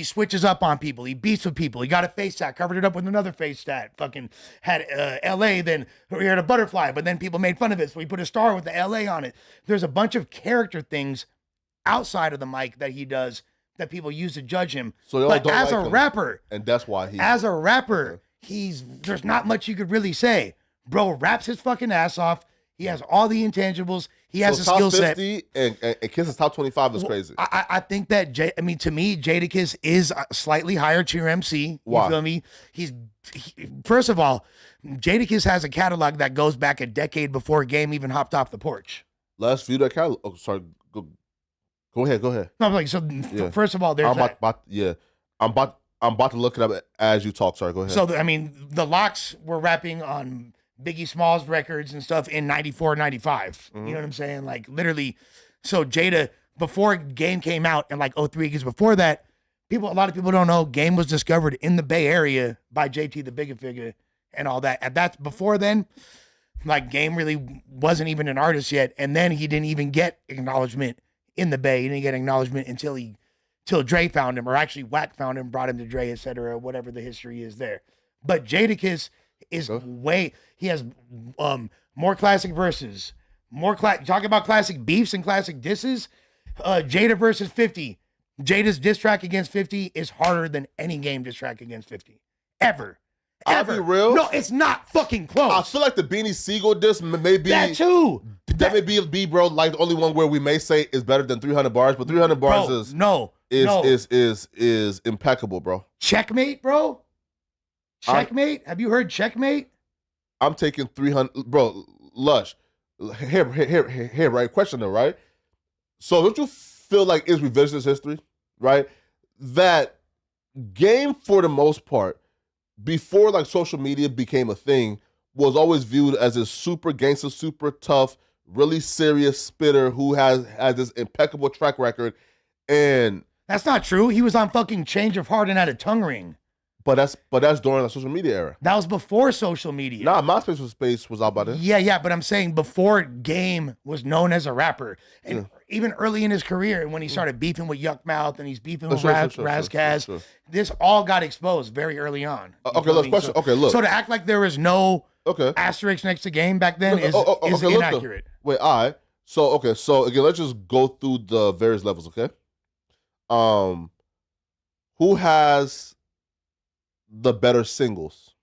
switches up on people. He beats with people. He got a face tat, covered it up with another face tat. Fucking had L.A., then he had a butterfly, but then people made fun of it, so he put a star with the L.A. on it. There's a bunch of character things outside of the mic that he does that people use to judge him. So but as a rapper, and that's why there's not much you could really say. Bro raps his fucking ass off. He has all the intangibles. He has a skill set. And Kiss's top 25 is crazy. I think that to me, Jadakiss is a slightly higher tier MC. Why? You feel me? First of all, Jadakiss has a catalog that goes back a decade before Game even hopped off the porch. Let's view that catalog. Oh, sorry. Go ahead. No, I'm like, so first of all, there's I'm about to look it up as you talk. Sorry, go ahead. So, I mean, the Locks were rapping on Biggie Smalls records and stuff in 94, 95. You know what I'm saying? Like, literally. So Jada, before Game came out in like 03, because before that, a lot of people don't know, Game was discovered in the Bay Area by JT the Bigger Figure and all that. And that's before then, like, Game really wasn't even an artist yet. And then he didn't even get acknowledgement in the Bay. He didn't get acknowledgement until Dre found him, or actually Wack found him, brought him to Dre, etc., whatever the history is there. But Jadakiss is he has more classic verses, talk about classic beefs and classic disses. Jada versus 50. Jada's diss track against 50 is harder than any Game diss track against 50 ever. I'll be real. No, it's not fucking close. I feel like the Beanie Siegel diss may be that too. That may be bro, like the only one where we may say is better than 300 bars, but 300 bars is impeccable, bro. Checkmate, bro. Checkmate. Have you heard Checkmate? I'm taking 300, bro. Lush. Here, right? Question though, right? So don't you feel like it's revisionist history, right? That Game, for the most part, before like social media became a thing, was always viewed as a super gangster, super tough, really serious spitter who has this impeccable track record. And that's not true. He was on fucking Change of Heart and had a tongue ring. But that's during the social media era. That was before social media. Nah, MySpace was out by then. Yeah, but I'm saying before Game was known as a rapper. And even early in his career, when he started beefing with Yuck Mouth and he's beefing with Razkaz, this all got exposed very early on. Look. So to act like there was no asterisk next to Game back then is inaccurate. Wait, all right. So again, let's just go through the various levels, okay? Who has the better singles?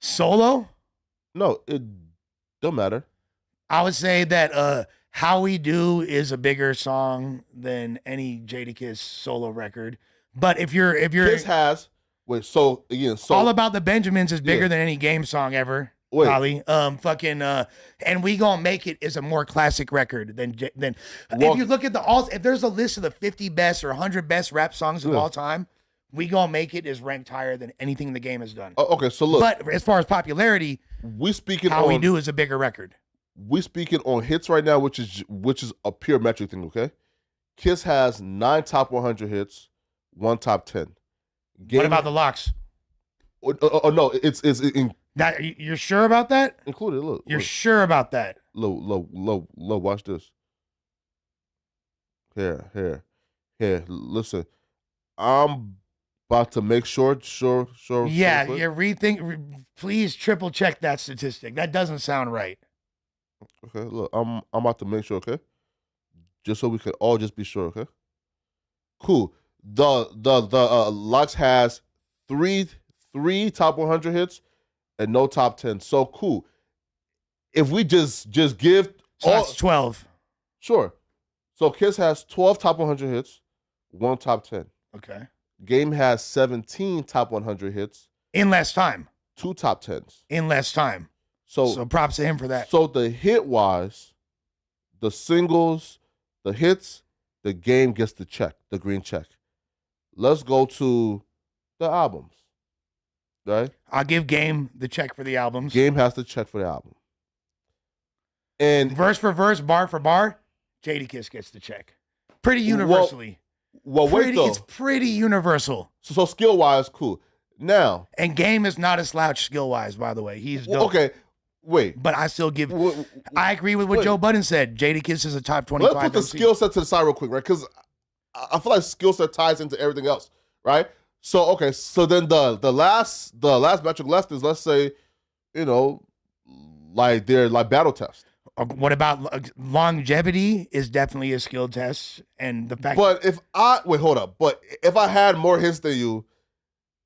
Solo? No, it don't matter. I would say that How We Do is a bigger song than any Jadakiss solo record. But if you're Kiss has All About the Benjamins is bigger than any Game song ever. Holly. And We Gon' Make It is a more classic record than if you look at if there's a list of the 50 best or 100 best rap songs of all time, We Gon' Make It is ranked higher than anything the Game has done. So look. But as far as popularity, How We Do is a bigger record. We speaking on hits right now, which is a pure metric thing, okay? Kiss has 9 top 100 hits, 1 top 10. What about the Locks? No, it's that you're sure about that? Included. Look, you're sure about that? Low. Watch this. Here. Listen, I'm about to make sure. Yeah, quick. Please triple check that statistic. That doesn't sound right. Okay, look, I'm about to make sure. Okay, just so we can all just be sure. Okay, cool. The Lux has three top 100 hits and no top 10. So cool. If we just give that's 12. Sure. So Kiss has 12 top 100 hits, 1 top 10. Okay. Game has 17 top 100 hits in less time. 2 top 10s in less time. So props to him for that. So the hit wise, the singles, the hits, the game gets the check, the green check. Let's go to the albums. Right? I'll give Game the check for the albums. Game has to check for the album. And verse for verse, bar for bar, Jadakiss gets the check. Pretty universally. Wait though. It's pretty universal. So skill wise, cool. Now, and Game is not a slouch skill wise, by the way. He's dope. Okay, wait. But I still give. I agree with what Joe Budden said. Jadakiss is a top 25. Let's put the skill set to the side real quick, right? Because I feel like skill set ties into everything else, right? So okay, so then the last metric left is, let's say, like their battle test. What about longevity? Is definitely a skill test, and the fact. But hold up. But if I had more hits than you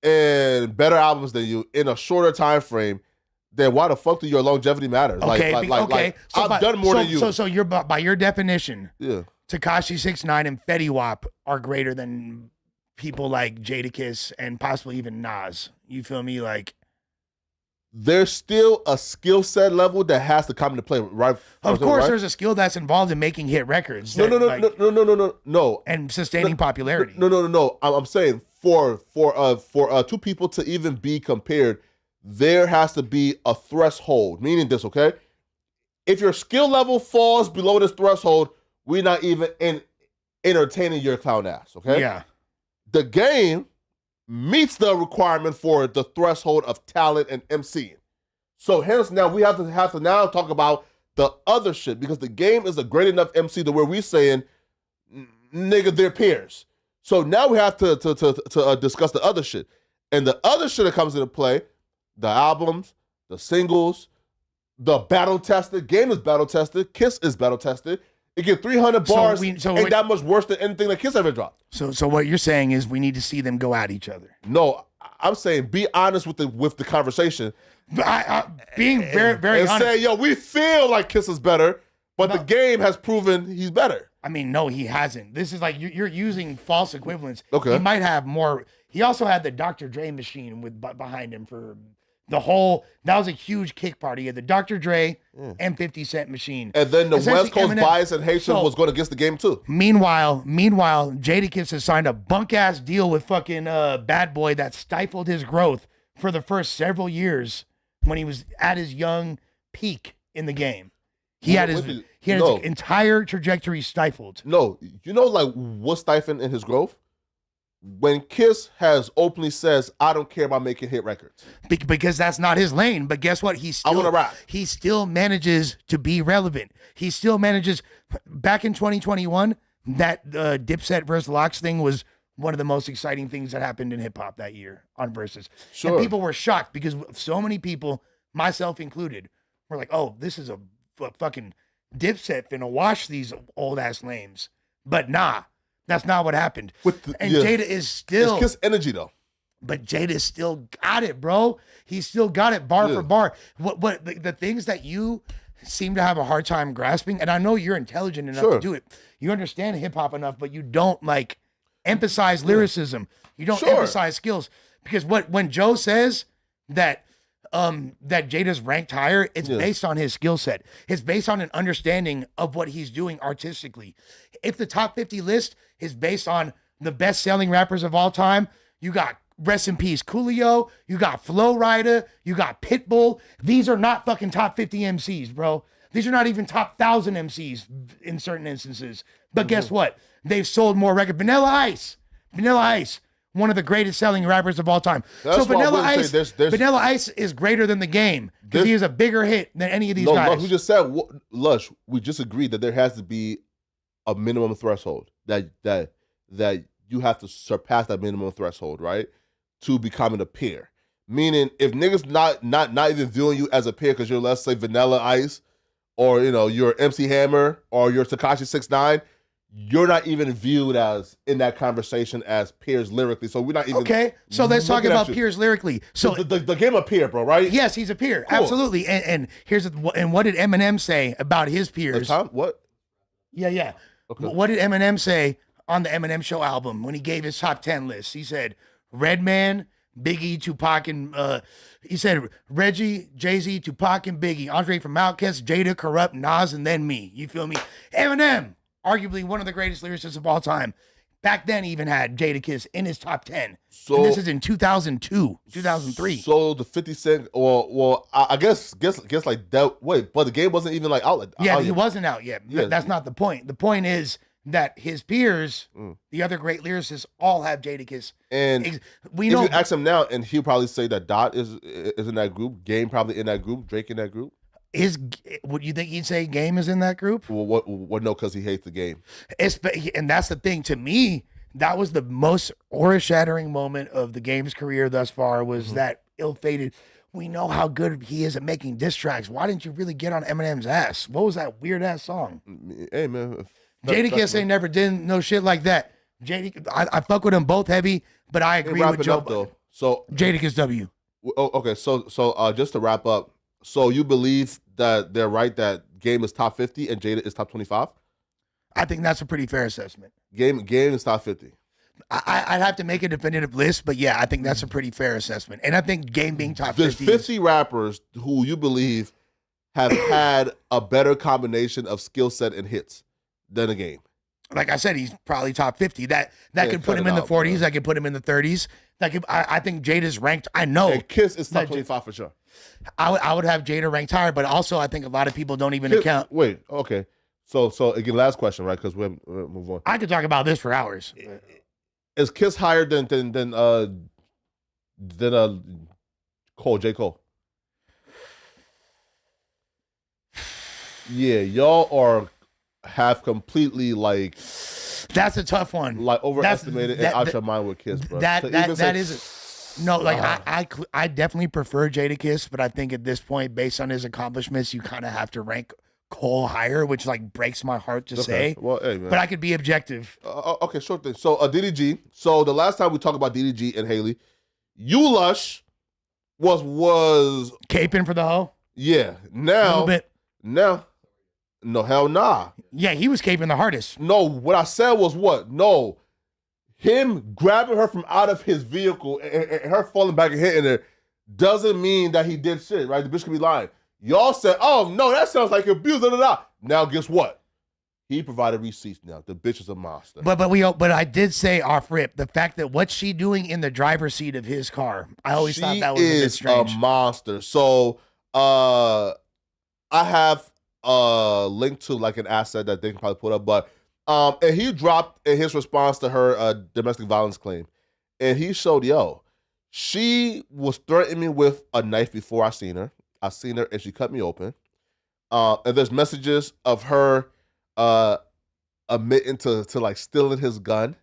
and better albums than you in a shorter time frame, then why the fuck do your longevity matter? Okay, like I've done more than you. So you're by your definition, yeah. Tekashi 6ix9ine and Fetty Wap are greater than people like Jadakiss and possibly even Nas. You feel me? Like, there's still a skill set level that has to come into play, right? Of course, right? There's a skill that's involved in making hit records. No. And sustaining popularity. No. I'm saying for two people to even be compared, there has to be a threshold. Meaning this, okay? If your skill level falls below this threshold, we're not even entertaining your clown ass, okay? Yeah. The game meets the requirement for the threshold of talent and MCing. So hence now we have to now talk about the other shit, because the game is a great enough MC to where we saying, nigga, they're peers. So now we have to discuss the other shit. And the other shit that comes into play, the albums, the singles, the battle tested. Game is battle tested. Kiss is battle tested. It get 300 bars. Ain't that much worse than anything that Kiss ever dropped. So what you're saying is we need to see them go at each other. No, I'm saying be honest with the conversation. Being very and honest. say, yo, we feel like Kiss is better, but the game has proven he's better. I mean, no, he hasn't. This is like you're using false equivalents. Okay. He might have more. He also had the Dr. Dre machine behind him for the whole. That was a huge kick party. He had the Dr. Dre and 50 Cent machine. And then the West Coast bias and hatred was going against the game too. Meanwhile, Jadakiss has signed a bunk ass deal with fucking Bad Boy that stifled his growth for the first several years when he was at his young peak in the game. He had his entire trajectory stifled. No, like what's stifling in his growth? When Kiss has openly says, I don't care about making hit records. Because that's not his lane. But guess what? I want to rap. He still manages to be relevant. He still manages. Back in 2021, that Dipset versus Lox thing was one of the most exciting things that happened in hip hop that year on Versus. Sure. And people were shocked because so many people, myself included, were like, oh, this is a fucking Dipset finna wash these old ass lames. But nah. That's not what happened. Jada is still... It's Kiss energy, though. But Jada still got it, bro. He still got it bar for bar. What the things that you seem to have a hard time grasping, and I know you're intelligent enough to do it. You understand hip-hop enough, but you don't, emphasize lyricism. You don't emphasize skills. Because when Joe says that Jada's ranked higher, it's based on his skill set. It's based on an understanding of what he's doing artistically. If the top 50 list is based on the best-selling rappers of all time, you got, rest in peace, Coolio, you got Flo Rida, you got Pitbull. These are not fucking top 50 MCs, bro. These are not even top 1,000 MCs in certain instances. But guess what? They've sold more records. Vanilla Ice, one of the greatest selling rappers of all time. So Vanilla Ice is greater than the game because he is a bigger hit than any of these guys. No, who just said, Lush, we just agreed that there has to be a minimum threshold. that you have to surpass that minimum threshold, right, to becoming a peer. Meaning, if niggas not even viewing you as a peer because you're, let's say, Vanilla Ice, or you're MC Hammer, or you're Tekashi 6ix9ine, you're not even viewed as in that conversation as peers lyrically. So we're not even okay. So let's talk about peers lyrically. So the game of peer, bro, right? Yes, he's a peer, Cool. absolutely. And here's what did Eminem say about his peers? What? Yeah. Okay. What did Eminem say on the Eminem Show album when he gave his top 10 list? He said Redman, Biggie, Tupac, and he said Reggie, Jay-Z, Tupac, and Biggie, Andre from Outkast, Jada, Corrupt, Nas, and then me. You feel me? Eminem, arguably one of the greatest lyricists of all time. Back then, he even had Jadakiss in his top 10. So and this is in 2002, 2003. So the 50 Cent, well, I guess like that. Wait, but the game wasn't even like out. Yeah, he wasn't out yet. Yeah. That's not the point. The point is that his peers, the other great lyricists, all have Jadakiss. And we know. If you ask him now, and he'll probably say that Dot is in that group, Game probably in that group, Drake in that group. Would you think he'd say Game is in that group? Well, what? No, because he hates the game. And that's the thing. To me, that was the most aura-shattering moment of the Game's career thus far. Was that ill-fated? We know how good he is at making diss tracks. Why didn't you really get on Eminem's ass? What was that weird ass song? Hey man, Jadakiss ain't never did no shit like that. I fuck with them both heavy, but I agree with Joe. Though. So Jadakiss W. Okay, so just to wrap up, so you believe that they're right that Game is top 50 and Jada is top 25? I think that's a pretty fair assessment. Game is top 50. I'd have to make a definitive list, but yeah, I think that's a pretty fair assessment. And I think Game being top 50. There's 50 rappers who you believe have had a better combination of skill set and hits than a Game. Like I said, he's probably top 50. That could put him in the 40s. That could put him in the 30s. I think Jada's ranked. I know. And Kiss is top 25 for sure. I would have Jada ranked higher, but also I think a lot of people don't even account. Wait, okay. So again, last question, right? Because we'll move on. I could talk about this for hours. Is Kiss higher than Cole, J. Cole? Yeah, y'all have completely like. That's a tough one. Like overestimated and out your mind with Kiss, bro. That is no, like I definitely prefer Jadakiss, but I think at this point, based on his accomplishments, you kind of have to rank Cole higher, which like breaks my heart to say. Well, hey, man. But I could be objective. Okay, sure thing. So DDG. So the last time we talked about DDG and Haley, you Lush was caping for the hoe. Yeah. Now a little bit. Now. No, hell nah. Yeah, he was caping the hardest. No, what I said was what? No. Him grabbing her from out of his vehicle and her falling back and hitting her doesn't mean that he did shit, right? The bitch could be lying. Y'all said, oh, no, that sounds like abuse, da, da, da. Now, guess what? He provided receipts now. The bitch is a monster. But I did say off rip, the fact that what's she doing in the driver's seat of his car, I always thought that was a bit strange. She is a monster. So, I have a link to like an asset that they can probably put up, but and he dropped in his response to her domestic violence claim, and he showed, she was threatening me with a knife before I seen her and she cut me open, and there's messages of her admitting to like stealing his gun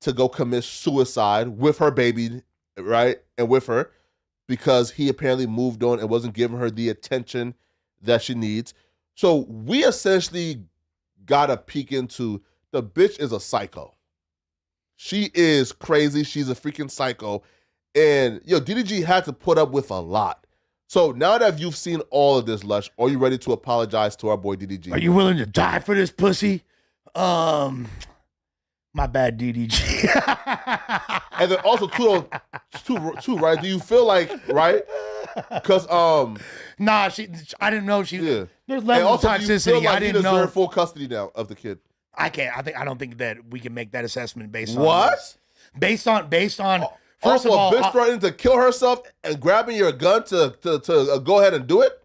to go commit suicide with her baby, right, and with her, because he apparently moved on and wasn't giving her the attention that she needs. So we essentially got a peek into the bitch is a psycho. She is crazy. She's a freaking psycho. And DDG had to put up with a lot. So now that you've seen all of this, Lush, are you ready to apologize to our boy DDG? Are you willing to die for this pussy? My bad, DDG. And then also too, right? Do you feel like, right? Because nah, I didn't know she. Yeah. There's levels of toxicity. Like I didn't know. Full custody now of the kid. I can't. I don't think that we can make that assessment based on what? Based on. First of all, a bitch threatening to kill herself and grabbing your gun to go ahead and do it.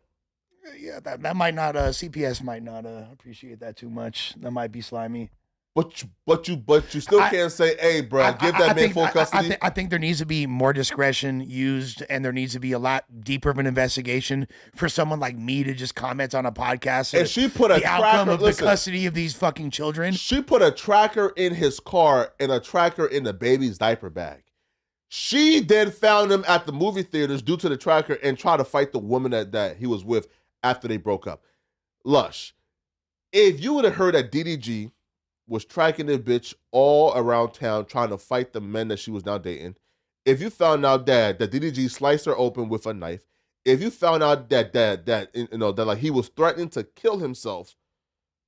Yeah, that might not. CPS might not appreciate that too much. That might be slimy. But you still can't say, hey, bro, give that man full custody. I think there needs to be more discretion used, and there needs to be a lot deeper of an investigation for someone like me to just comment on a podcast. And she put the outcome of the custody of these fucking children. She put a tracker in his car and a tracker in the baby's diaper bag. She then found him at the movie theaters due to the tracker and tried to fight the woman that he was with after they broke up. Lush, if you would have heard that DDG was tracking this bitch all around town trying to fight the men that she was now dating, if you found out that DDG sliced her open with a knife, if you found out that like he was threatening to kill himself,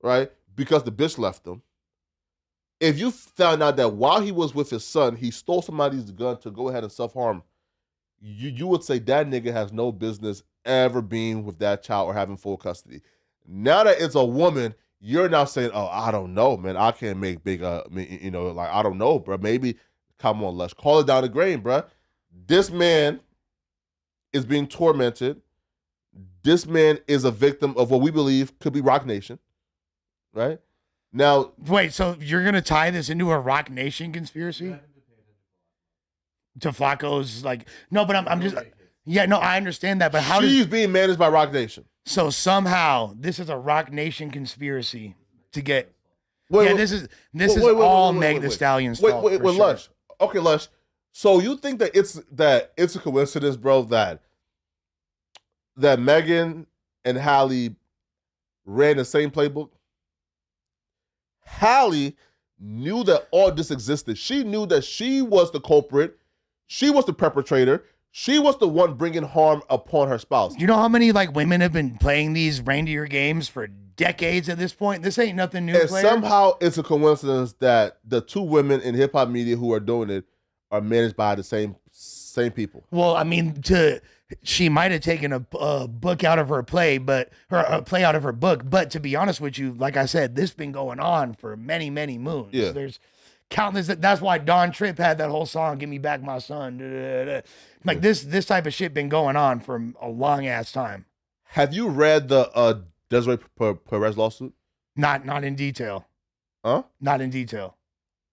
right, because the bitch left him, if you found out that while he was with his son, he stole somebody's gun to go ahead and self-harm, you would say that nigga has no business ever being with that child or having full custody. Now that it's a woman, you're now saying, oh, I don't know, man. I can't make big, I don't know, bro. Maybe, come on, Lush. Call it down the grain, bro. This man is being tormented. This man is a victim of what we believe could be Rock Nation, right? Now, wait, so you're going to tie this into a Rock Nation conspiracy? To Flacco's, like, no, but I'm just, yeah, no, I understand that, but how she's being managed by Rock Nation. So somehow this is a Rock Nation conspiracy to get. This is all Meg Thee Stallion's fault. Wait, Lush. Okay, Lush. So you think that it's a coincidence, bro, that Megan and Halle ran the same playbook? Halle knew that all this existed. She knew that she was the culprit. She was the perpetrator. She was the one bringing harm upon her spouse. You know how many women have been playing these reindeer games for decades at this point? This ain't nothing new. And somehow it's a coincidence that the two women in hip hop media who are doing it are managed by the same people. Well, I mean, she might have taken a book out of her play, but a play out of her book. But to be honest with you, like I said, this been going on for many, many moons. Yeah. There's countless. That's why Don Tripp had that whole song, "Give Me Back My Son." Like this type of shit been going on for a long ass time. Have you read the Desiree Perez lawsuit? Not in detail. Huh? Not in detail.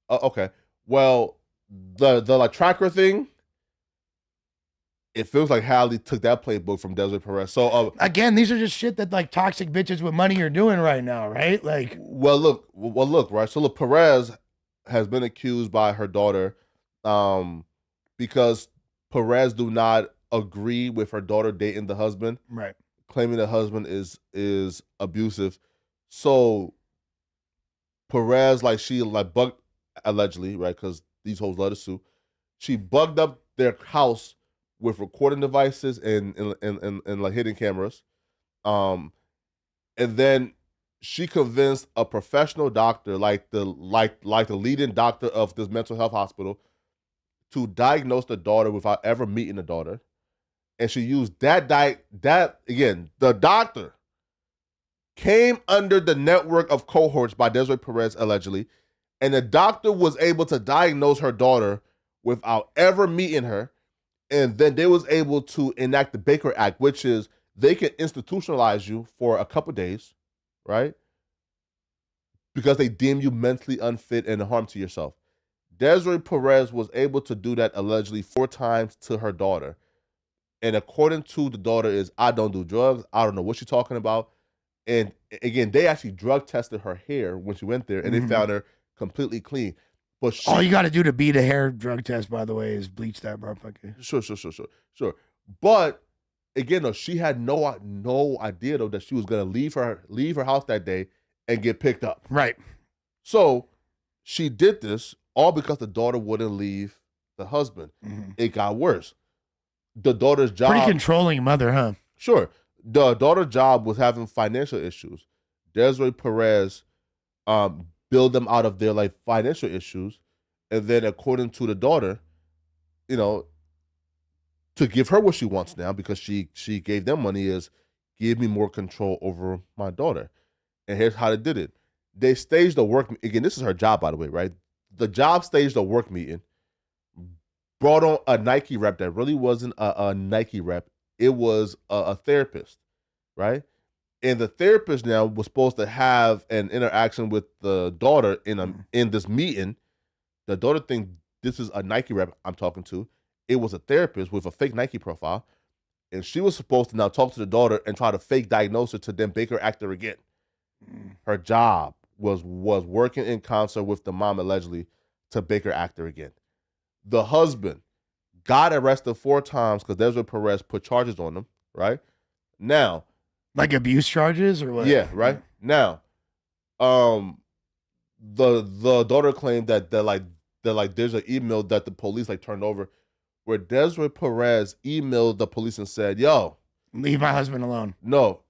Okay. Well, the tracker thing, it feels like Halle took that playbook from Desiree Perez. So again, these are just shit that toxic bitches with money are doing right now, right? Like, well, look, right. So look, Perez has been accused by her daughter, because Perez do not agree with her daughter dating the husband, right? Claiming the husband is abusive. So Perez, she bugged, allegedly, right? Because these hoes love to sue. She bugged up their house with recording devices and hidden cameras, and then she convinced a professional doctor, like the leading doctor of this mental health hospital, to diagnose the daughter without ever meeting the daughter. And she used that again, the doctor came under the network of cohorts by Desiree Perez, allegedly, and the doctor was able to diagnose her daughter without ever meeting her. And then they was able to enact the Baker Act, which is they can institutionalize you for a couple days, right? Because they deem you mentally unfit and a harm to yourself. Desiree Perez was able to do that allegedly 4 times to her daughter. And according to the daughter is, I don't do drugs. I don't know what she's talking about. And again, they actually drug tested her hair when she went there, and they found her completely clean. But all you got to do to beat a hair drug test, by the way, is bleach that motherfucker. Sure. But again, though, she had no idea though that she was gonna leave her house that day and get picked up. Right. So she did this all because the daughter wouldn't leave the husband. It got worse. The daughter's job. Pretty controlling mother, huh? Sure. The daughter's job was having financial issues. Desiree Perez build them out of their financial issues, and then according to the daughter, to give her what she wants now, because she gave them money, is give me more control over my daughter. And here's how they did it. They staged a work, again, this is her job, by the way, right? The job staged a work meeting, brought on a Nike rep that really wasn't a Nike rep. It was a therapist, right? And the therapist now was supposed to have an interaction with the daughter in this meeting. The daughter thinks this is a Nike rep I'm talking to. It was a therapist with a fake Nike profile. And she was supposed to now talk to the daughter and try to fake diagnose her to then make her act her again. Her job was working in concert with the mom allegedly to make her act her again. The husband got arrested 4 times because Desiree Perez put charges on him, right? Now, like abuse charges or what? Yeah, right. Now, the daughter claimed that there's an email that the police like turned over where Desiree Perez emailed the police and said, "Yo, leave my husband alone." No.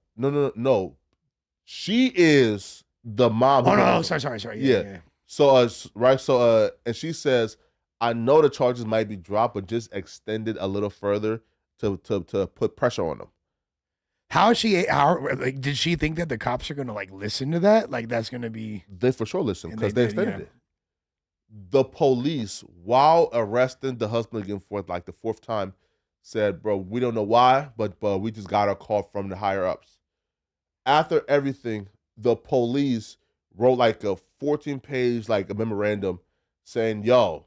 She is the mom. Oh no, sorry. Yeah. So right. So and she says, "I know the charges might be dropped, but just extended a little further to put pressure on them." Did she think that the cops are gonna like listen to that? Like that's gonna be They for sure listen because they extended it. The police, while arresting the husband again for like the 4th time, said, "Bro, we don't know why, but we just got a call from the higher ups." After everything, the police wrote like a 14-page like a memorandum saying, "Yo,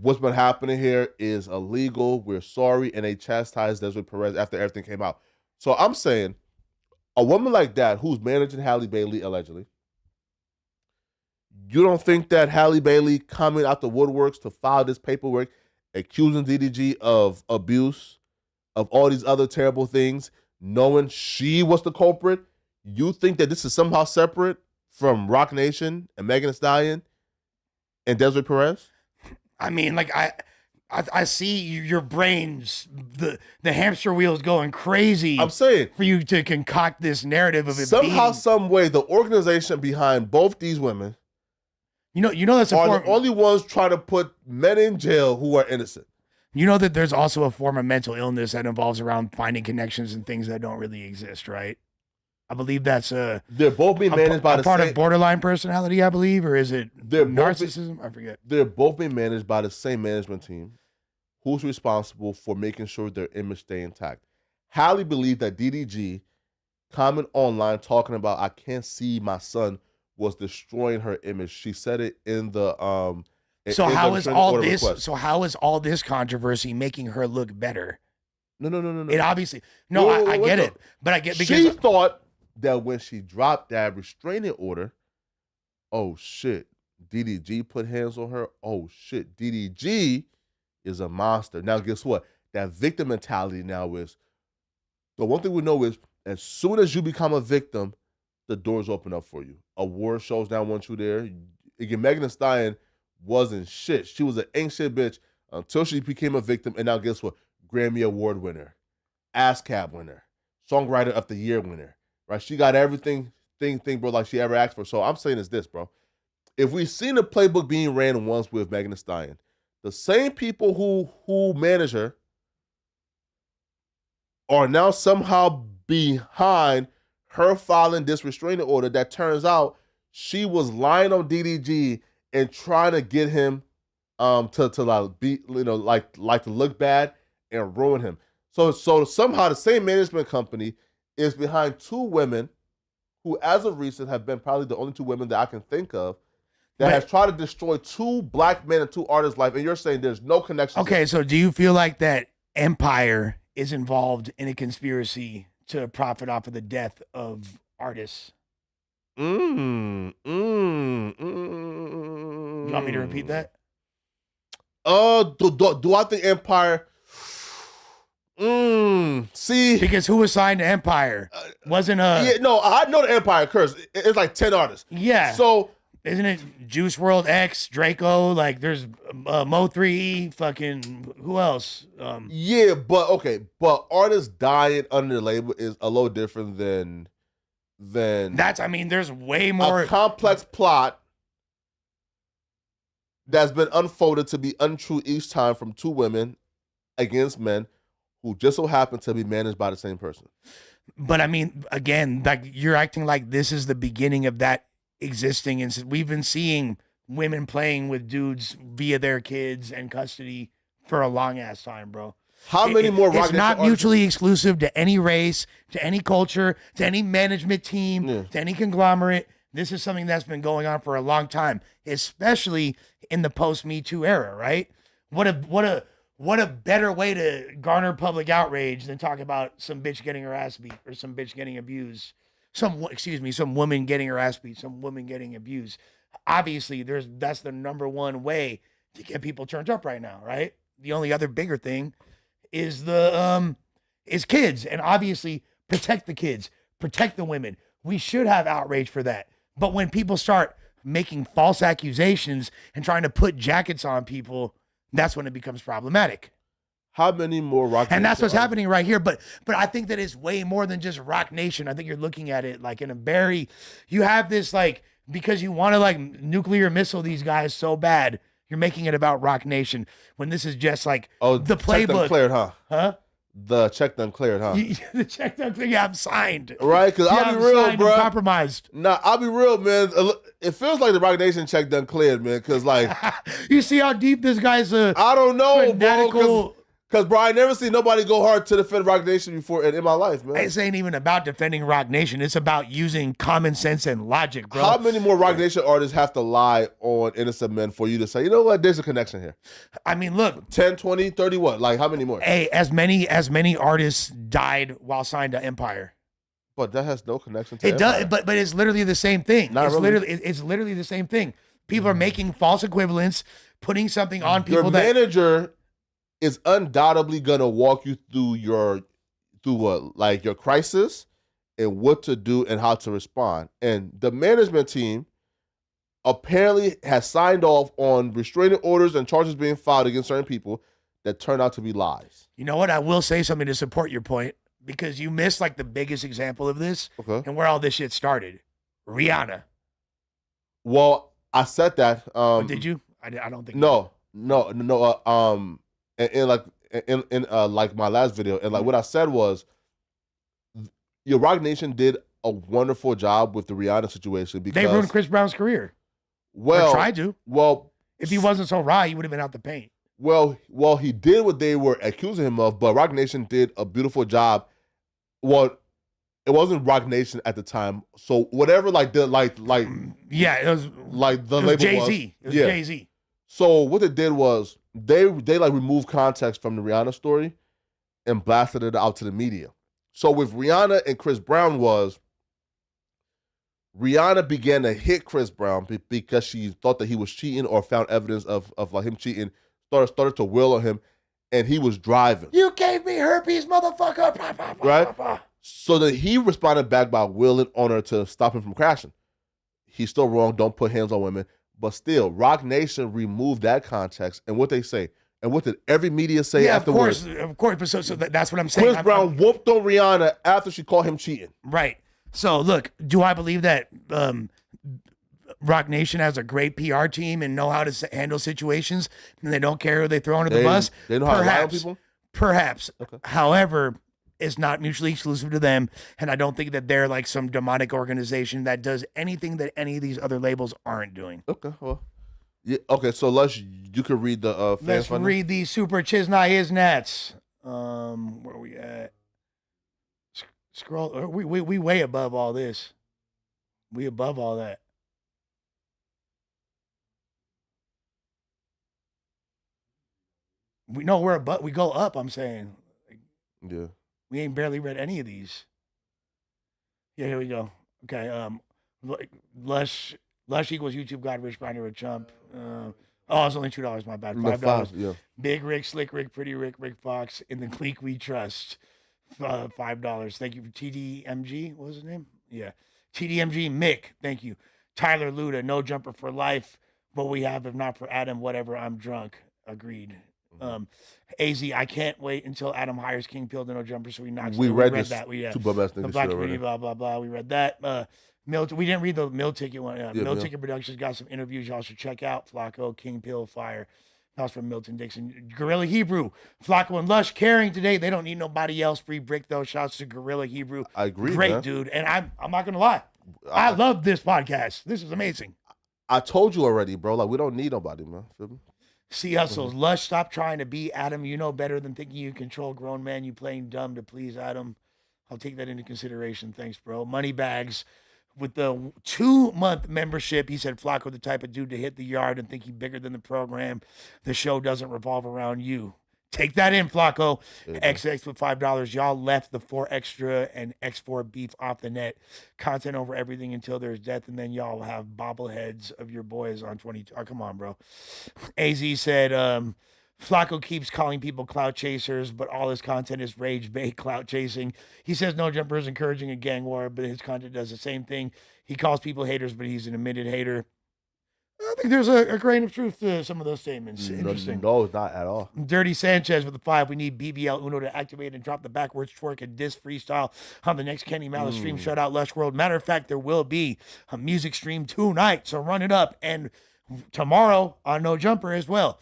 what's been happening here is illegal. We're sorry," and they chastised Desiree Perez after everything came out. So I'm saying, a woman like that who's managing Halle Bailey allegedly, you don't think that Halle Bailey coming out the woodworks to file this paperwork accusing DDG of abuse, of all these other terrible things, knowing she was the culprit, you think that this is somehow separate from Rock Nation and Megan Thee Stallion and Desiree Perez? I mean, like I see your brains, the hamster wheels going crazy. I'm saying for you to concoct this narrative of it somehow, being, some way, the organization behind both these women, you know that's the only ones trying to put men in jail who are innocent. You know that there's also a form of mental illness that involves around finding connections and things that don't really exist, right? I believe that's they're both being managed by the part same, of borderline personality, I believe, or is it narcissism? I forget. They're both being managed by the same management team, who's responsible for making sure their image stay intact. Halle believed that DDG comment online talking about "I can't see my son" was destroying her image. She said it in the So how is all this controversy making her look better? No. It obviously I get it, but I get because she thought that when she dropped that restraining order, oh shit, DDG put hands on her. Oh shit, DDG is a monster. Now guess what? That victim mentality now is, the one thing we know is as soon as you become a victim, the doors open up for you. Award shows now want you there. Again, Megan Thee Stallion wasn't shit. She was an ain't shit bitch until she became a victim. And now guess what? Grammy Award winner, ASCAP winner, Songwriter of the Year winner, right? She got everything, bro, like she ever asked for. So I'm saying is this, bro. If we've seen the playbook being ran once with Megan Thee Stallion, the same people who manage her are now somehow behind her filing this restraining order that turns out she was lying on DDG and trying to get him to like be, like to look bad and ruin him. So somehow the same management company is behind 2 women who, as of recent, have been probably the only 2 women that I can think of that has tried to destroy 2 black men and 2 artists' life. And you're saying there's no connection. Okay, so do you feel like that Empire is involved in a conspiracy to profit off of the death of artists? You want me to repeat that? Do I think Empire? See, because who was signed to Empire wasn't a. Yeah, no, I know the Empire curse. It's like 10 artists. Yeah. So isn't it Juice WRLD X, Draco? Like there's Mo3, fucking who else? Yeah, but artists dying under the label is a little different than that's. I mean, there's way more a complex plot that's been unfolded to be untrue each time from 2 women against men who just so happen to be managed by the same person. But I mean, again, like you're acting like this is the beginning of that existing, and we've been seeing women playing with dudes via their kids and custody for a long ass time, bro. How many more Rock It's Nation not artists- mutually exclusive to any race, to any culture, to any management team, to any conglomerate. This is something that's been going on for a long time, especially in the post-Me Too era, right? What a better way to garner public outrage than talk about some bitch getting her ass beat or some bitch getting abused. Some woman getting her ass beat, some woman getting abused. Obviously, that's the number one way to get people turned up right now, right? The only other bigger thing is is kids, and obviously protect the kids, protect the women. We should have outrage for that. But when people start making false accusations and trying to put jackets on people, that's when it becomes problematic. How many more Rock Nation And that's what's artists- happening right here. But I think that it's way more than just Rock Nation. I think you're looking at it like in a very, you have this like, because you want to like nuclear missile these guys so bad, you're making it about Rock Nation when this is just like the check done playbook. cleared, huh? Huh? The check done cleared, huh? The check done cleared. Yeah, I'm signed. Right? Because Yeah, I'll I'm be real, signed, bro. I'm compromised. Nah, I'll be real, man. It feels like the Rock Nation check done cleared, man. Because like, you see how deep this guy's I don't know, fanatical. bro. Because bro, I never seen nobody go hard to defend Rock Nation before in my life, man. This ain't even about defending Rock Nation. It's about using common sense and logic, bro. How many more Rock Nation artists have to lie on innocent men for you to say, you know what, there's a connection here? I mean, look. 10, 20, 30, what? Like, how many more? Hey, as many artists died while signed to Empire. But that has no connection to It does, Empire. but it's literally the same thing. Not really. It's literally the same thing. People are making false equivalents, putting something on people Your that manager is undoubtedly gonna walk you through your crisis and what to do and how to respond. And the management team apparently has signed off on restraining orders and charges being filed against certain people that turn out to be lies. You know what? I will say something to support your point because you missed like the biggest example of this and where all this shit started. Rihanna. Well, I said that. Did you? I don't think. No. In like my last video, and like what I said was, your Rock Nation did a wonderful job with the Rihanna situation because They ruined Chris Brown's career. Well, Or tried to. Well, if he wasn't so raw, he would have been out the paint. Well, he did what they were accusing him of, but Rock Nation did a beautiful job. Well, it wasn't Rock Nation at the time, so whatever, like it was like the label Jay-Z. was. It was Jay-Z. So what they did was they like removed context from the Rihanna story and blasted it out to the media. So with Rihanna and Chris Brown was Rihanna began to hit Chris Brown because she thought that he was cheating or found evidence of like him cheating. Started to wail on him, and he was driving. You gave me herpes, motherfucker. Right? So then he responded back by wailing on her to stop him from crashing. He's still wrong. Don't put hands on women. But still, Rock Nation removed that context. And what they say, and what did every media say afterwards? Of course. But so that's what I'm saying. Chris Brown whooped on Rihanna after she called him cheating. Right. So look, do I believe that Rock Nation has a great PR team and know how to handle situations and they don't care who they throw under the bus? They know how to lie on people? Perhaps. Okay. However, it's not mutually exclusive to them, and I don't think that they're like some demonic organization that does anything that any of these other labels aren't doing. Okay, well, yeah. Okay, so Lush, you could read the fan Let's funding. read the Super Chisnai Isnats. Where are we at? Scroll. We way above all this. We above all that. We're above. We go up. I'm saying. Yeah. We ain't barely read any of these. Yeah, here we go. Okay. Lush equals YouTube God, Rich Grinder, a chump. It's only $2. My bad. $5. Yeah. Big Rick, Slick Rick, Pretty Rick, Rick Fox, in the clique we trust. $5. Thank you for TDMG. What was his name? Yeah. TDMG Mick. Thank you. Tyler Luda, no jumper for life. What we have, if not for Adam, whatever. I'm drunk. Agreed. AZ, I can't wait until Adam hires King Peel to no jumper, so we knocks. We read that. Two bum-ass The niggas Black shit Community, already. blah blah blah. We read that. We didn't read the Mill Ticket one. Yeah, Mill Mill. Ticket Productions got some interviews y'all should check out. Flacco, King Peel, Fire. That was from Milton Dixon. Gorilla Hebrew, Flacco and Lush carrying today. They don't need nobody else. Free brick though. Shouts to Gorilla Hebrew. I agree. Great man. dude, and I'm not gonna lie. I love this podcast. This is amazing. I told you already, bro. Like we don't need nobody, man. Feel me? C Hustles. Lush, stop trying to be Adam. You know better than thinking you control grown man. You playing dumb to please Adam. I'll take that into consideration. Thanks, bro. Moneybags. With the 2-month membership, he said Flacco the type of dude to hit the yard and think he's bigger than the program. The show doesn't revolve around you. Take that in, Flacco. XX with $5. Y'all left the 4 extra and X4 beef off the net. Content over everything until there's death, and then y'all have bobbleheads of your boys on 22. Oh, come on, bro. AZ said, Flacco keeps calling people clout chasers, but all his content is rage bait clout chasing. He says No Jumper is encouraging a gang war, but his content does the same thing. He calls people haters, but he's an admitted hater. I think there's a grain of truth to some of those statements. Interesting. No, not at all. Dirty Sanchez with the 5. We need BBL Uno to activate and drop the backwards twerk and diss freestyle on the next Kenny Malice stream. Shout out Lush World. Matter of fact, there will be a music stream tonight, so run it up. And tomorrow on No Jumper as well.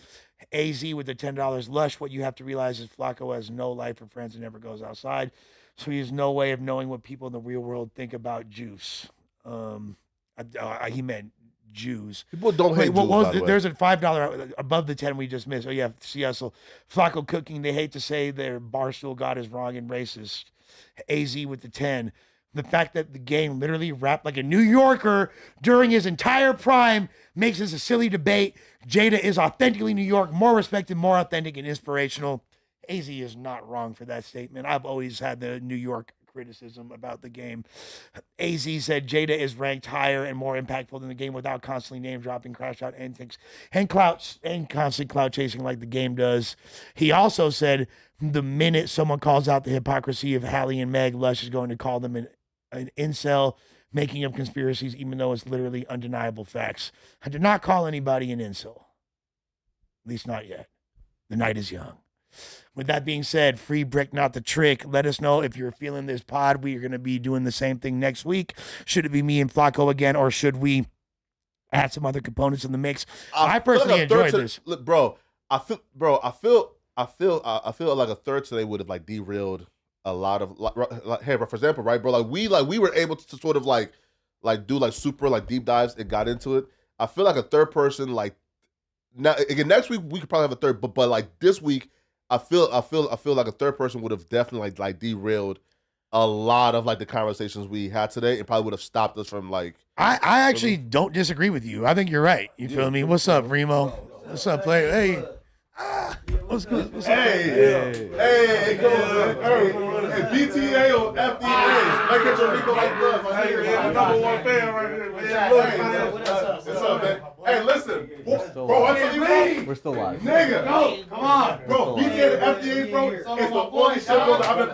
AZ with the $10. Lush, what you have to realize is Flacco has no life or friends and never goes outside. So he has no way of knowing what people in the real world think about juice. He meant Jews. People don't hate Jews, by the way. There's a $5 above the 10 we just missed. Oh, yeah, Seattle. Flacco cooking. They hate to say their barstool god is wrong and racist. AZ with the 10. The fact that the game literally rapped like a New Yorker during his entire prime makes this a silly debate. Jada is authentically New York, more respected, more authentic, and inspirational. AZ is not wrong for that statement. I've always had the New York criticism about the game. AZ said Jada is ranked higher and more impactful than the game without constantly name dropping, crash out antics, and constant clout chasing like the game does. He also said the minute someone calls out the hypocrisy of Halle and Meg, Lush is going to call them an incel, making up conspiracies, even though it's literally undeniable facts. I did not call anybody an incel. At least not yet. The night is young. With that being said, free brick, not the trick. Let us know if you're feeling this pod. We are going to be doing the same thing next week. Should it be me and Flacco again, or should we add some other components in the mix? I personally enjoyed this. Look, bro, I feel like a third today would have like derailed a lot of hey, bro, for example, right, bro, like we were able to sort of like do like super like deep dives and got into it. I feel like a third person, like now again next week we could probably have a third, but like this week I feel like a third person would have definitely like derailed a lot of like the conversations we had today. It probably would have stopped us from like. I actually don't disagree with you. I think you're right. You feel me? What's up, Remo? What's up, player? Hey. What's good? What's up? Hey, come on, hey, BTA or FDA? Like get your Rico like love. Hey, number one fan right here, man. What's up, man? Hey, listen, bro, I tell you, bro, we're still live. Nigga, no, come on, bro. BTA and FDA, bro, it's the only shit, bro, that I've been